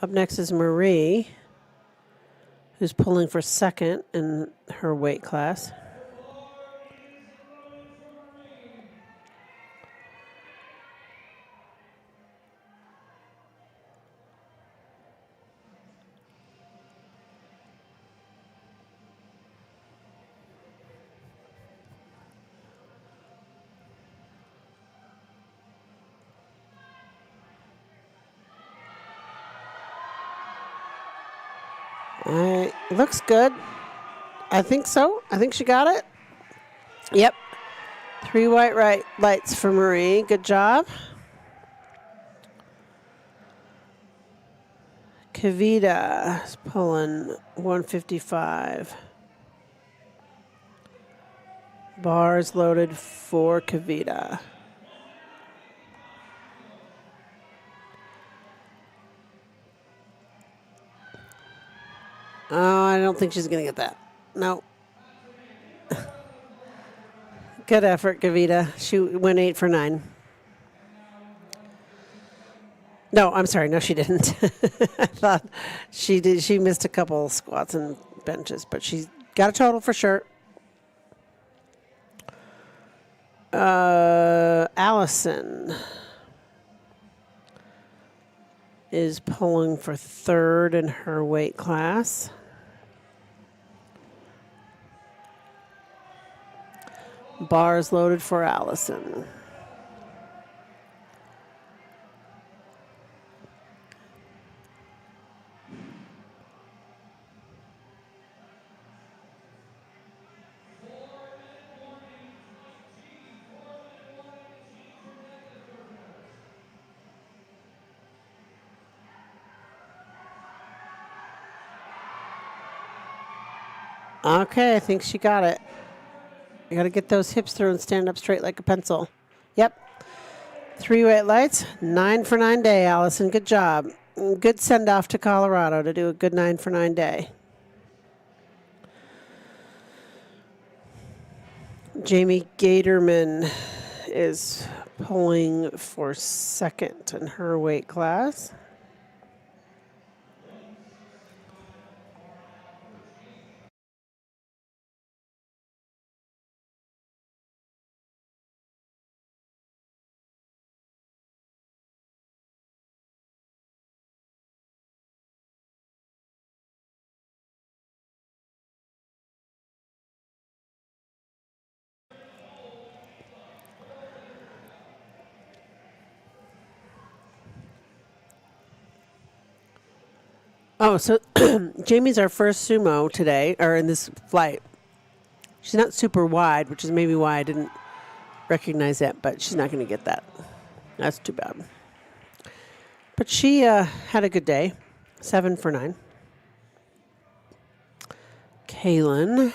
Up next is Marie, who's pulling for second in her weight class. Looks good. I think so. I think she got it. Yep. 3 white lights for Marie. Good job. Kavita is pulling 155. Bars loaded for Kavita. Oh, I don't think she's going to get that. No. Good effort, Kavita. She went 8 for 9. No, I'm sorry. No, she didn't. I thought she did. She missed a couple squats and benches, but she got a total for sure. Allison is pulling for third in her weight class. Bars loaded for Allison. Okay, I think she got it. You got to get those hips through and stand up straight like a pencil. Yep. 3 white lights, 9 for 9 day, Allison. Good job. Good send off to Colorado to do a good 9 for 9 day. Jamie Gatorman is pulling for second in her weight class. Oh, so Jamie's our first sumo today, or in this flight. She's not super wide, which is maybe why I didn't recognize that, but she's not going to get that. That's too bad. But she had a good day. 7 for 9. Kaylin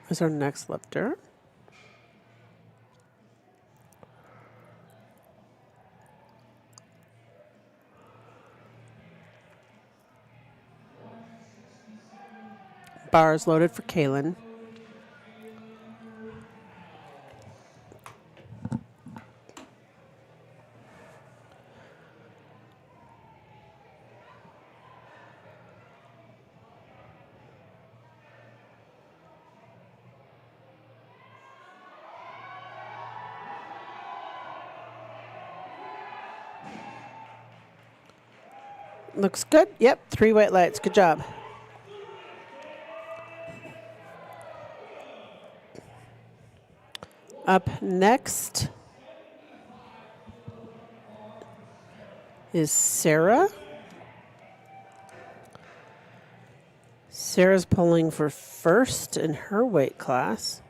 is our next lifter. Bars loaded for Kaylin. Looks good. Yep, 3 white lights. Good job. Up next is Sarah. Sarah's pulling for first in her weight class.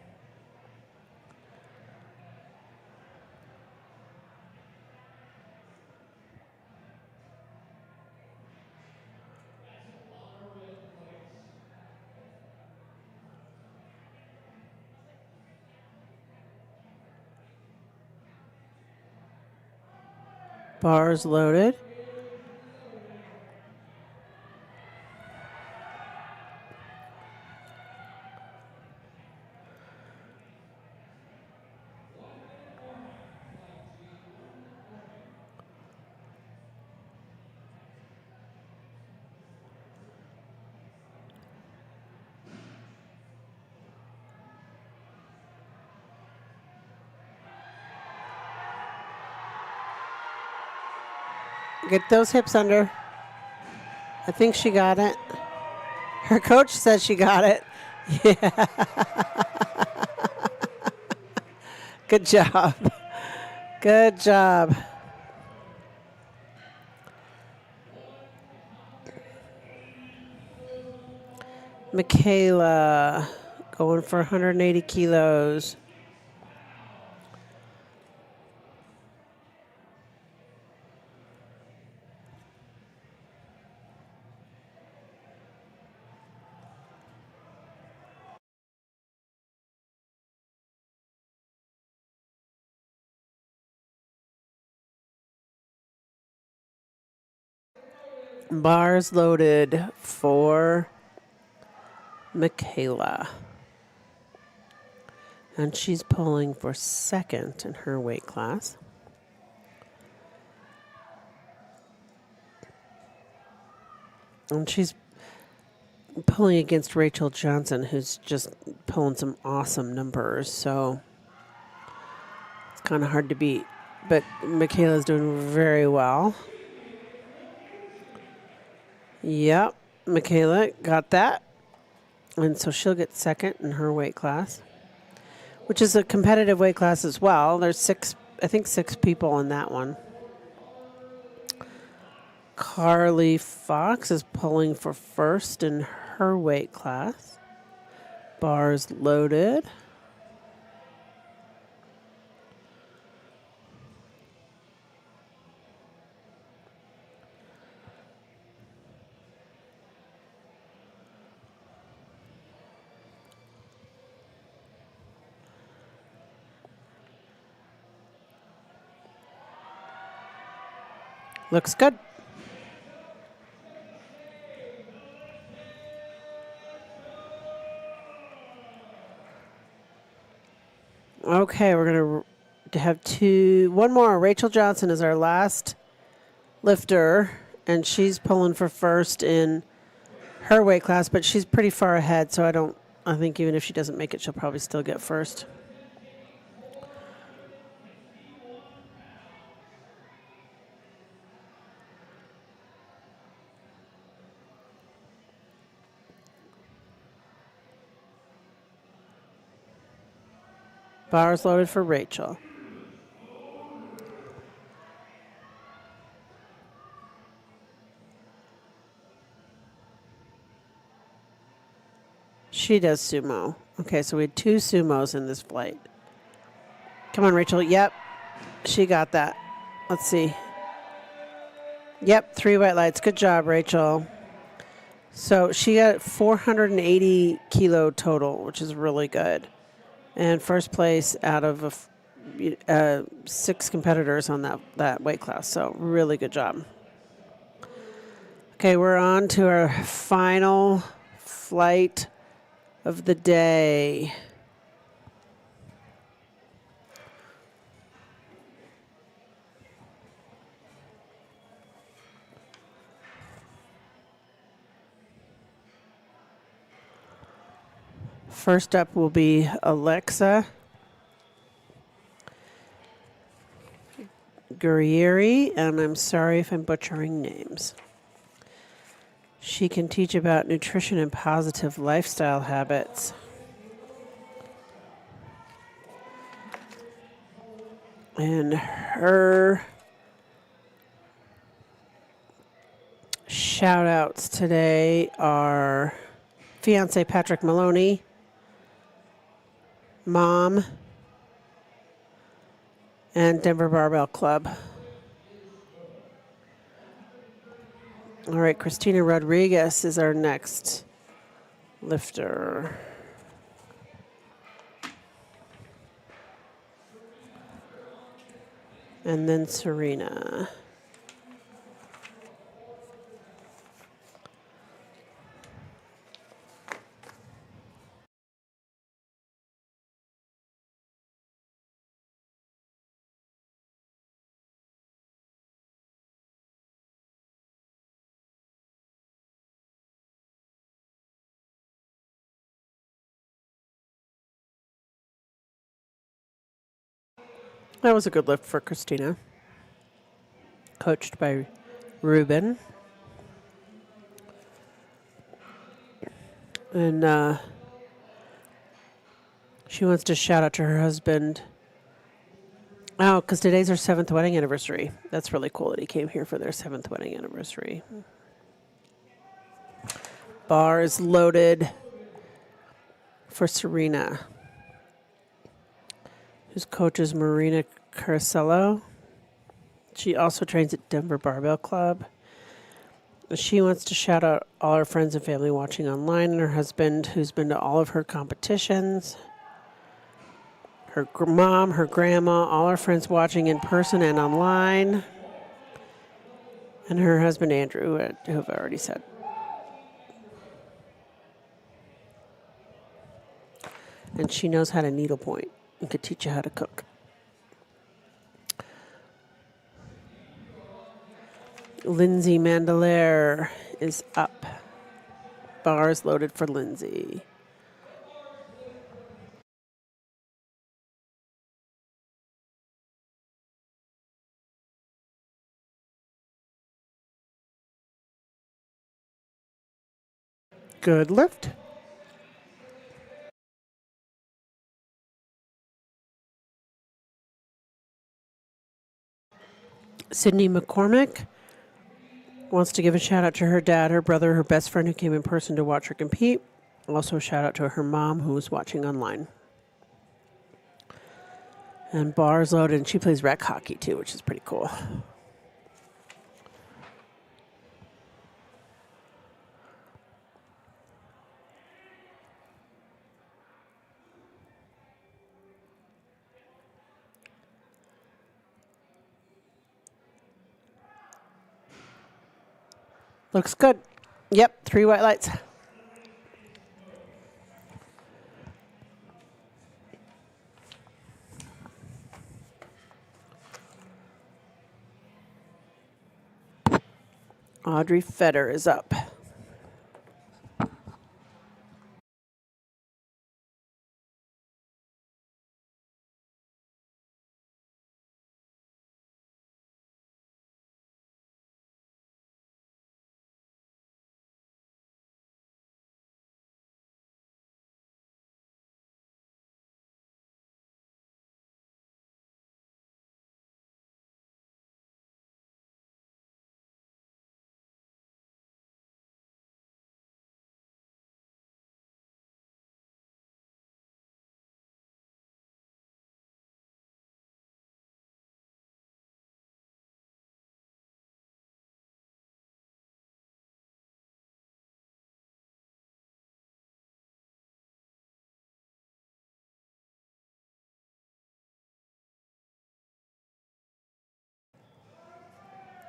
Bars loaded. Get those hips under. I think she got it. Her coach says she got it. Yeah. Good job. Good job. Michaela going for 180 kilos. Bars loaded for Michaela. And she's pulling for second in her weight class. And she's pulling against Rachel Johnson, who's just pulling some awesome numbers. So it's kind of hard to beat. But Michaela's doing very well. Yep, Michaela got that. And so she'll get second in her weight class, which is a competitive weight class as well. There's 6 people in that one. Carly Fox is pulling for first in her weight class. Bars loaded. Looks good. Okay, we're going to have one more. Rachel Johnson is our last lifter, and she's pulling for first in her weight class, but she's pretty far ahead, so I think even if she doesn't make it, she'll probably still get first. Bars loaded for Rachel. She does sumo. Okay, so we had 2 sumos in this flight. Come on, Rachel. Yep. She got that. Let's see. Yep, 3 white lights. Good job, Rachel. So she got 480 kilo total, which is really good. And first place out of 6 competitors on that weight class. So really good job. Okay, we're on to our final flight of the day. First up will be Alexa Guerrieri, and I'm sorry if I'm butchering names. She can teach about nutrition and positive lifestyle habits. And her shout outs today are fiance Patrick Maloney, mom, and Denver Barbell Club. All right, Christina Rodriguez is our next lifter. And then Serena. That was a good lift for Christina. Coached by Ruben. And she wants to shout out to her husband. Oh, because today's their 7th wedding anniversary. That's really cool that he came here for their 7th wedding anniversary. Bar is loaded for Serena, whose coach is Marina Caracello. She also trains at Denver Barbell Club. She wants to shout out all her friends and family watching online, and her husband, who's been to all of her competitions. Her mom, her grandma, all her friends watching in person and online. And her husband, Andrew, who I've already said. And she knows how to needlepoint and could teach you how to cook. Lindsay Mandelaire is up. Bar is loaded for Lindsay. Good lift. Sydney McCormick wants to give a shout out to her dad, her brother, her best friend who came in person to watch her compete. Also a shout out to her mom who was watching online. And bar's loaded, and she plays rec hockey too, which is pretty cool. Looks good. Yep, 3 white lights. Audrey Feder is up.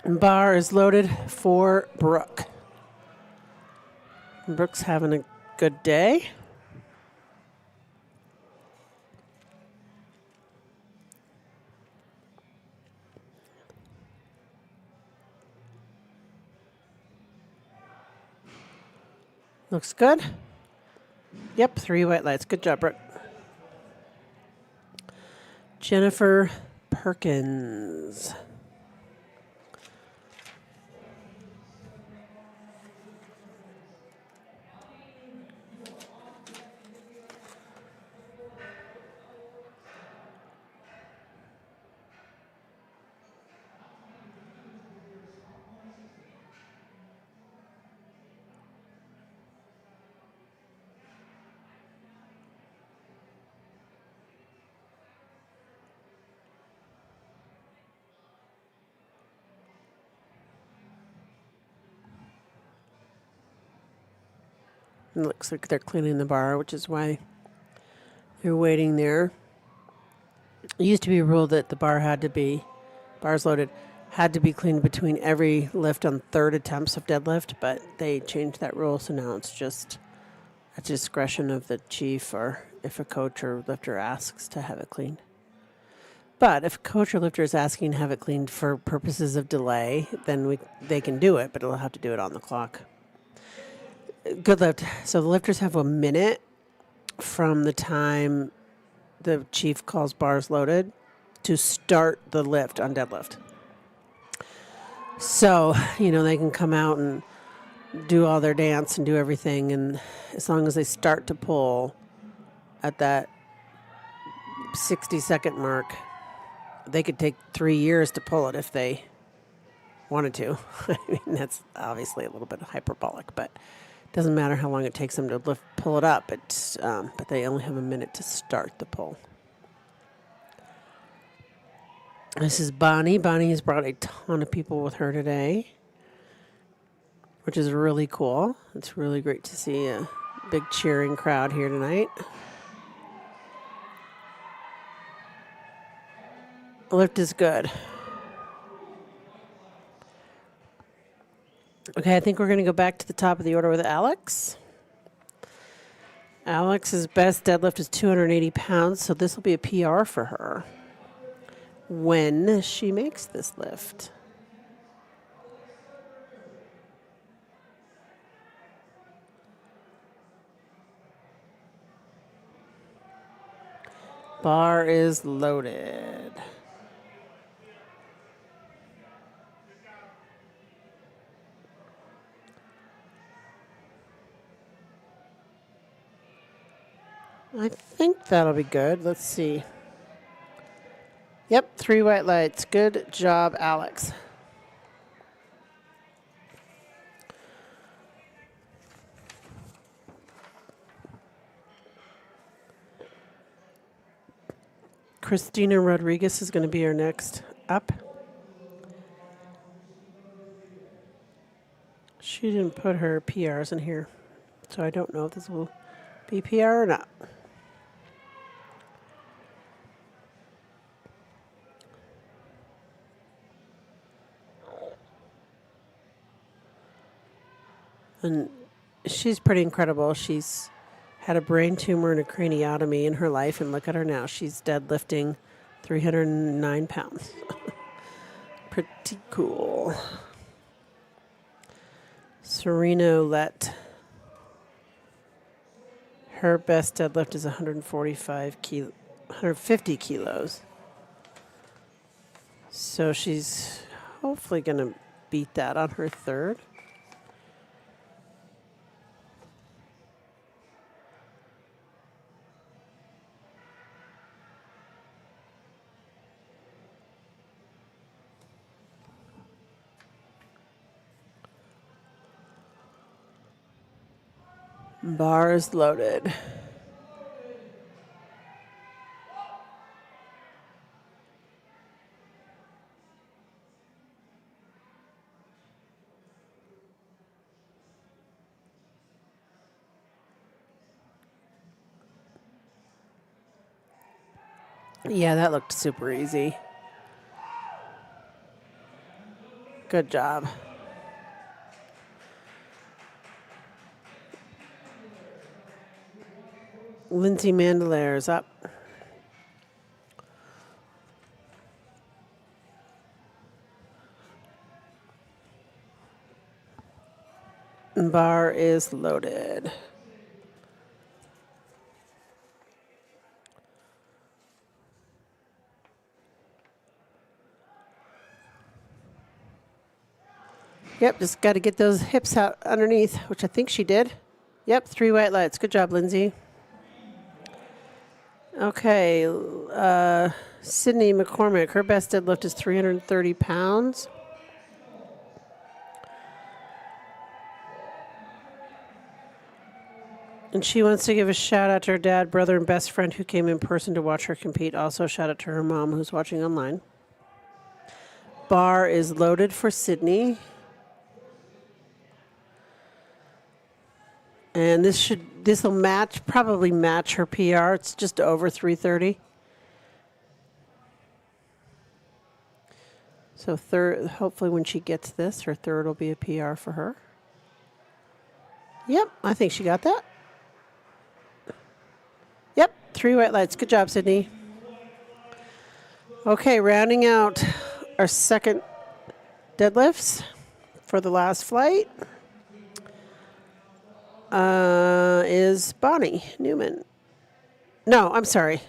Bar is loaded for Brooke. Brooke's having a good day. Looks good. Yep, 3 white lights. Good job, Brooke. Jennifer Perkins. It looks like they're cleaning the bar, which is why they're waiting there. It used to be a rule that the bars loaded, had to be cleaned between every lift on third attempts of deadlift, but they changed that rule, so now it's just at discretion of the chief or if a coach or lifter asks to have it cleaned. But if a coach or lifter is asking to have it cleaned for purposes of delay, then they can do it, but it'll have to do it on the clock. Good lift. So the lifters have a minute from the time the chief calls bars loaded to start the lift on deadlift. So, they can come out and do all their dance and do everything. And as long as they start to pull at that 60-second mark, they could take 3 years to pull it if they wanted to. I mean, that's obviously a little bit hyperbolic, but doesn't matter how long it takes them to pull it up. But they only have a minute to start the pull. This is Bonnie. Bonnie has brought a ton of people with her today, which is really cool. It's really great to see a big cheering crowd here tonight. Lift is good. Okay, I think we're going to go back to the top of the order with Alex. Alex's best deadlift is 280 pounds, so this will be a PR for her when she makes this lift. Bar is loaded. I think that'll be good. Let's see. Yep, 3 white lights. Good job, Alex. Christina Rodriguez is going to be our next up. She didn't put her PRs in here, so I don't know if this will be PR or not. And she's pretty incredible. She's had a brain tumor and a craniotomy in her life, and look at her now. She's deadlifting 309 pounds. Pretty cool. Serena Lett. Her best deadlift is 150 kilos. So she's hopefully going to beat that on her third. Bar is loaded. Yeah, that looked super easy. Good job. Lindsay Mandelaire is up. Bar is loaded. Yep, just got to get those hips out underneath, which I think she did. Yep, 3 white lights. Good job, Lindsay. Okay, Sydney McCormick, her best deadlift is 330 pounds. And she wants to give a shout out to her dad, brother, and best friend who came in person to watch her compete. Also, shout out to her mom who's watching online. Bar is loaded for Sydney. And this will probably match her PR. It's just over 330. So hopefully when she gets this, her third will be a PR for her. Yep, I think she got that. Yep, 3 white lights. Good job, Sydney. Okay, rounding out our second deadlifts for the last flight is Bonnie Newman. No, I'm sorry.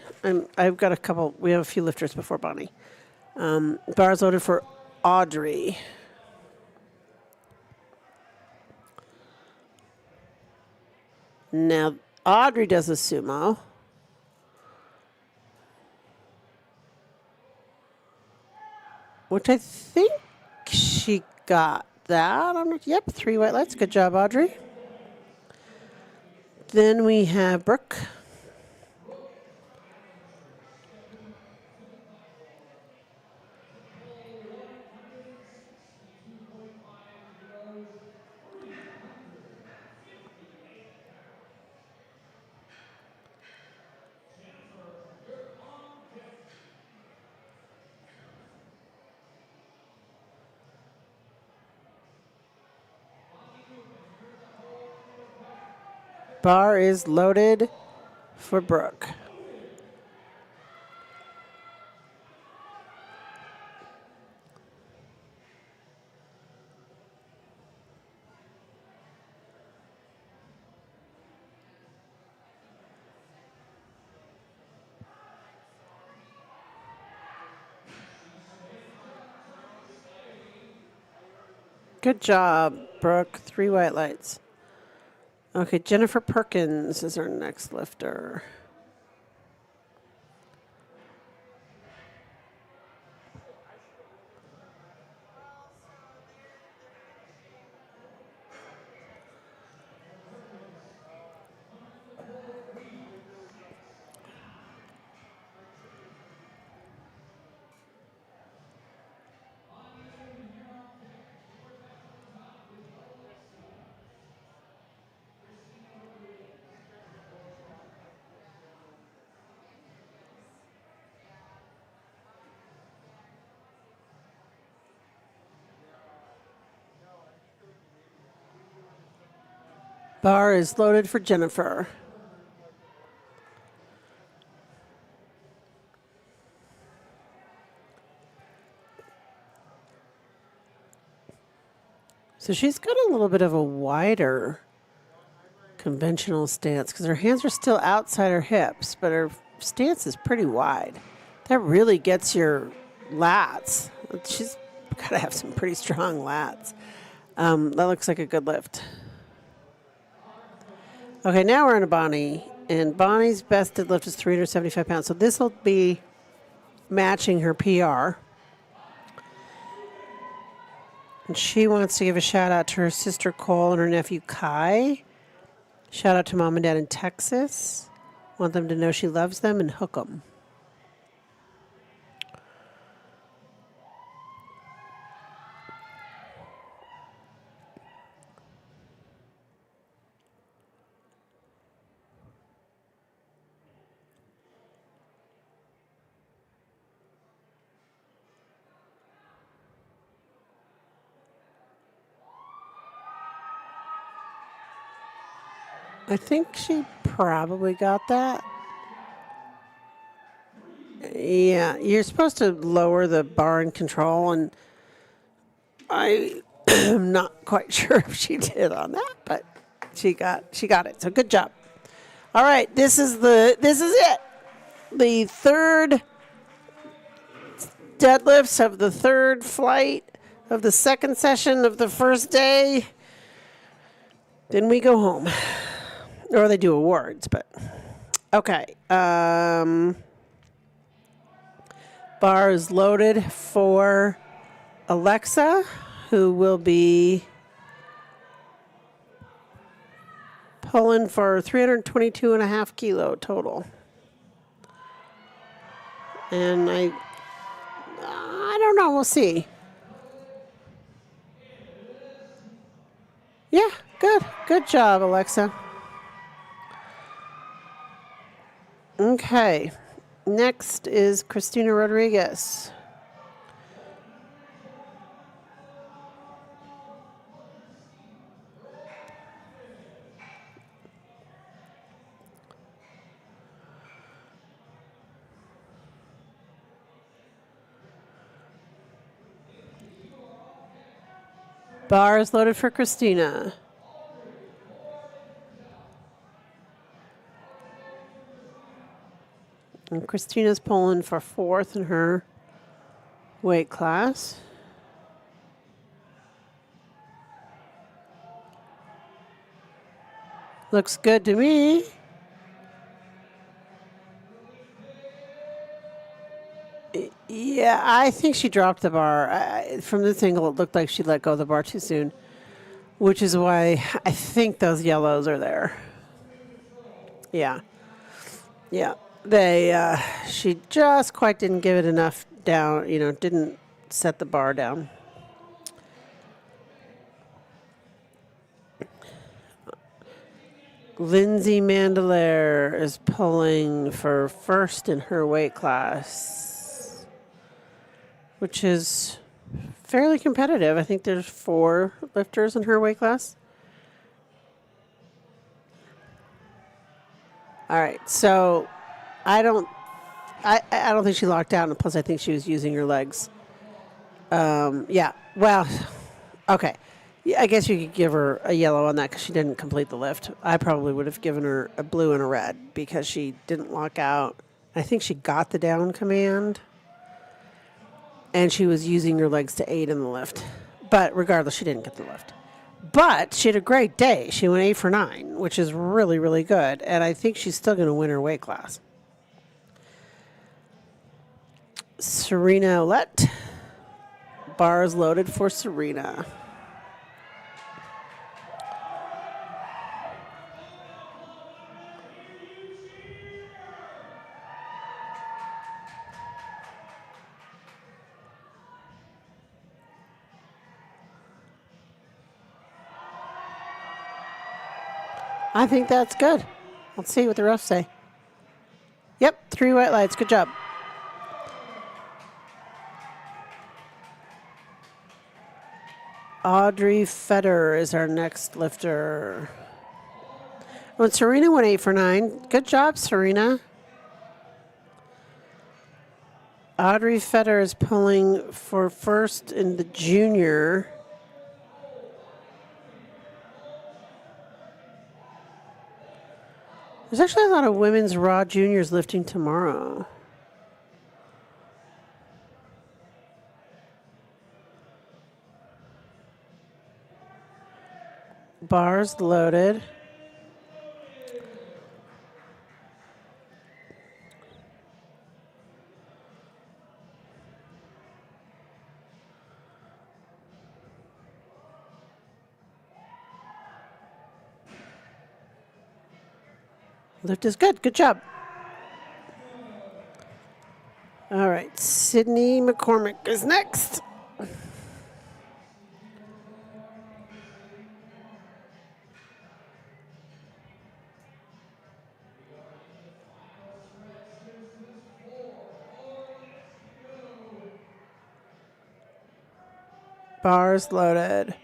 I've got a couple. We have a few lifters before Bonnie. Bars loaded for Audrey. Now, Audrey does a sumo. Which I think she got that. Yep, 3 white lights. Good job, Audrey. Then we have Brooke. Bar is loaded for Brooke. Good job, Brooke. 3 white lights. Okay, Jennifer Perkins is our next lifter. Bar is loaded for Jennifer. So she's got a little bit of a wider conventional stance because her hands are still outside her hips, but her stance is pretty wide. That really gets your lats. She's got to have some pretty strong lats. That looks like a good lift. Okay, now we're on to Bonnie. And Bonnie's best deadlift is 375 pounds. So this will be matching her PR. And she wants to give a shout out to her sister Cole and her nephew Kai. Shout out to mom and dad in Texas. Want them to know she loves them and hook them. I think she probably got that. Yeah, you're supposed to lower the bar in control, and I am not quite sure if she did on that, but she got it. So good job. All right, this is it. The third deadlifts of the third flight of the second session of the first day. Then we go home. Or they do awards, but okay. Bar is loaded for Alexa, who will be pulling for 322.5 kilo total. And I don't know. We'll see. Yeah, good. Good job, Alexa. Okay. Next is Christina Rodriguez. Bar is loaded for Christina. And Christina's pulling for fourth in her weight class. Looks good to me. Yeah, I think she dropped the bar. From this angle, it looked like she let go of the bar too soon, which is why I think those yellows are there. Yeah. Yeah. She just quite didn't give it enough down, didn't set the bar down. Lindsay Mandelaire is pulling for first in her weight class, which is fairly competitive. I think there's 4 lifters in her weight class. All right, so I don't think she locked out, and plus I think she was using her legs. Yeah, well, okay. Yeah, I guess you could give her a yellow on that because she didn't complete the lift. I probably would have given her a blue and a red because she didn't lock out. I think she got the down command, and she was using her legs to aid in the lift. But regardless, she didn't get the lift. But she had a great day. She went 8 for 9, which is really, really good. And I think she's still going to win her weight class. Serena Ouellette. Bar is loaded for Serena. I think that's good. Let's see what the refs say. Yep, 3 white lights. Good job. Audrey Feder is our next lifter. Well, Serena went 8 for 9. Good job, Serena. Audrey Feder is pulling for first in the junior. There's actually a lot of women's raw juniors lifting tomorrow. Bars loaded. Lift is good. Good job. All right. Sydney McCormick is next. Bars loaded.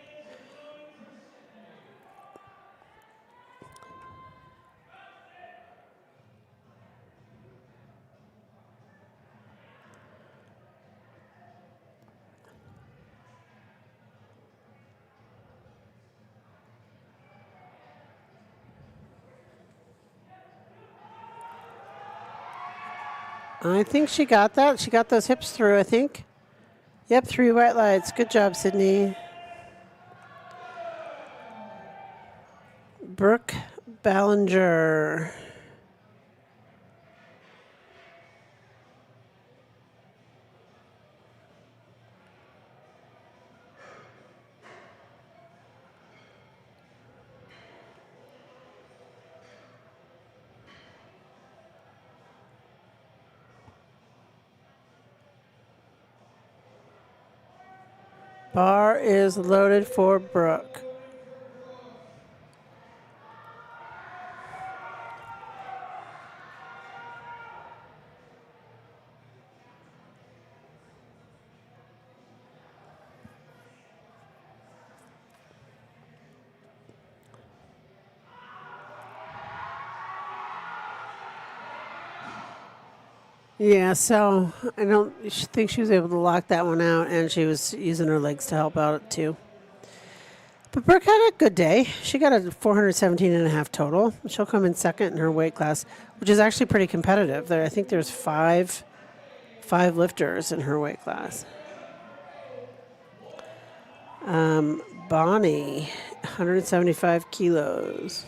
I think she got that. She got those hips through, I think. Yep, 3 white lights. Good job, Sydney. Brooke Ballinger. Bar is loaded for Brooke. Yeah, so I don't think she was able to lock that one out, and she was using her legs to help out too. But Brooke had a good day. She got a 417 and a half total. She'll come in second in her weight class, which is actually pretty competitive. I think there's five lifters in her weight class. Bonnie, 175 kilos.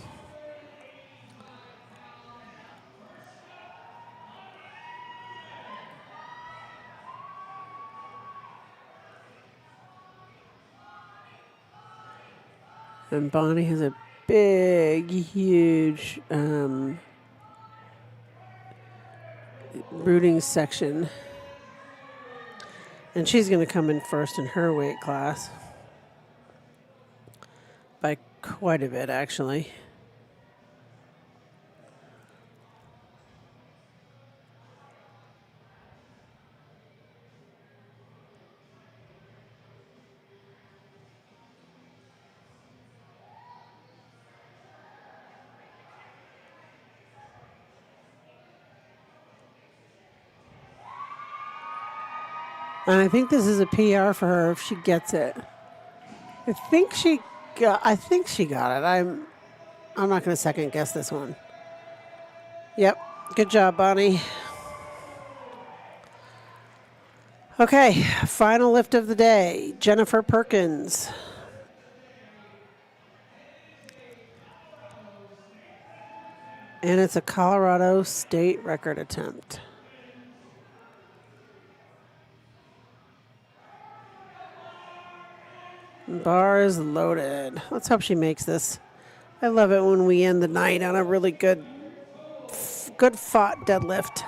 And Bonnie has a big, huge rooting section. And she's going to come in first in her weight class. By quite a bit, actually. And I think this is a PR for her if she gets it. I think she got it. I'm not going to second guess this one. Yep. Good job, Bonnie. Okay, final lift of the day. Jennifer Perkins. And it's a Colorado state record attempt. Bar is loaded. Let's hope she makes this. I love it when we end the night on a really good fought deadlift.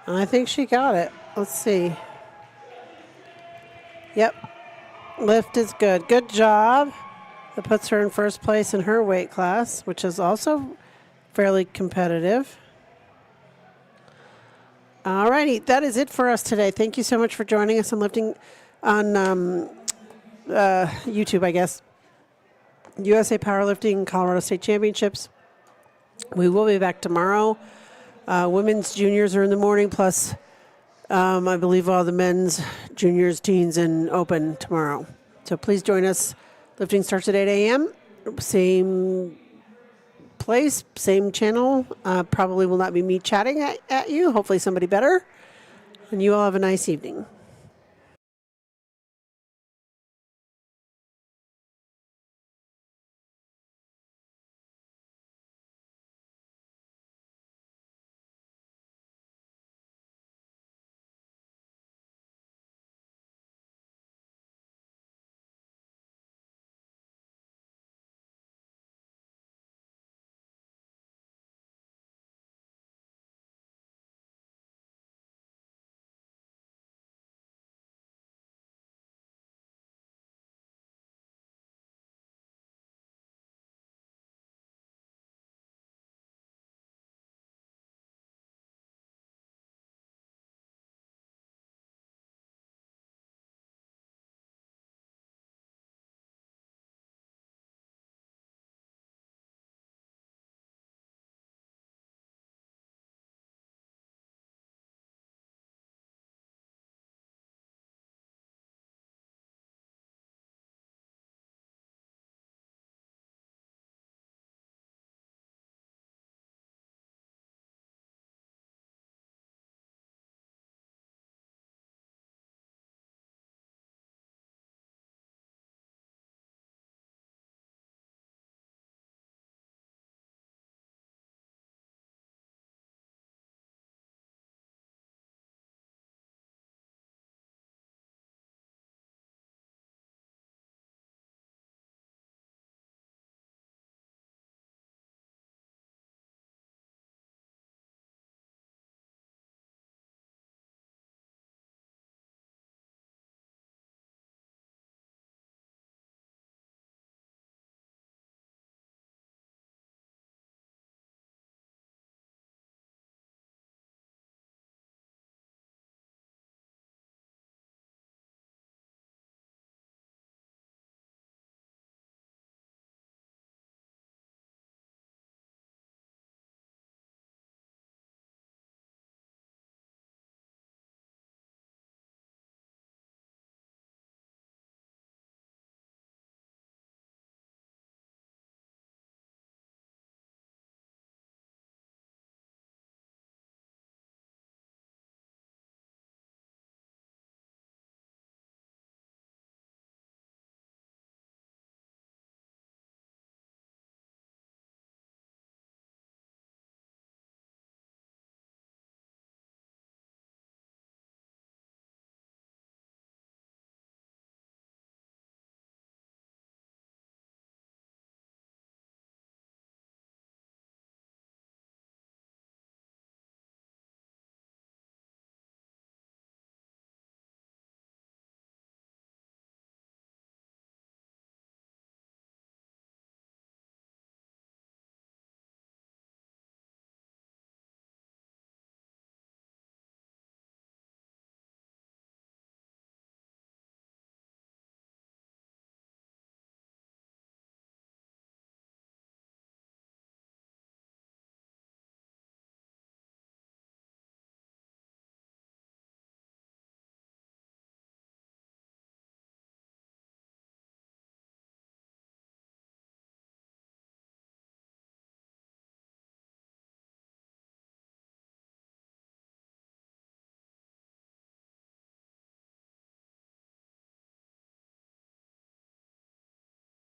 I think she got it. Let's see. Yep. Lift is good. Good job. That puts her in first place in her weight class, which is also fairly competitive. All righty, that is it for us today. Thank you so much for joining us on Lifting on YouTube, I guess. USA Powerlifting Colorado State Championships. We will be back tomorrow. Women's juniors are in the morning, plus I believe all the men's juniors, teens, and open tomorrow. So please join us. Lifting starts at 8 a.m. Same place, same channel. Probably will not be me chatting at you. Hopefully somebody better. And you all have a nice evening.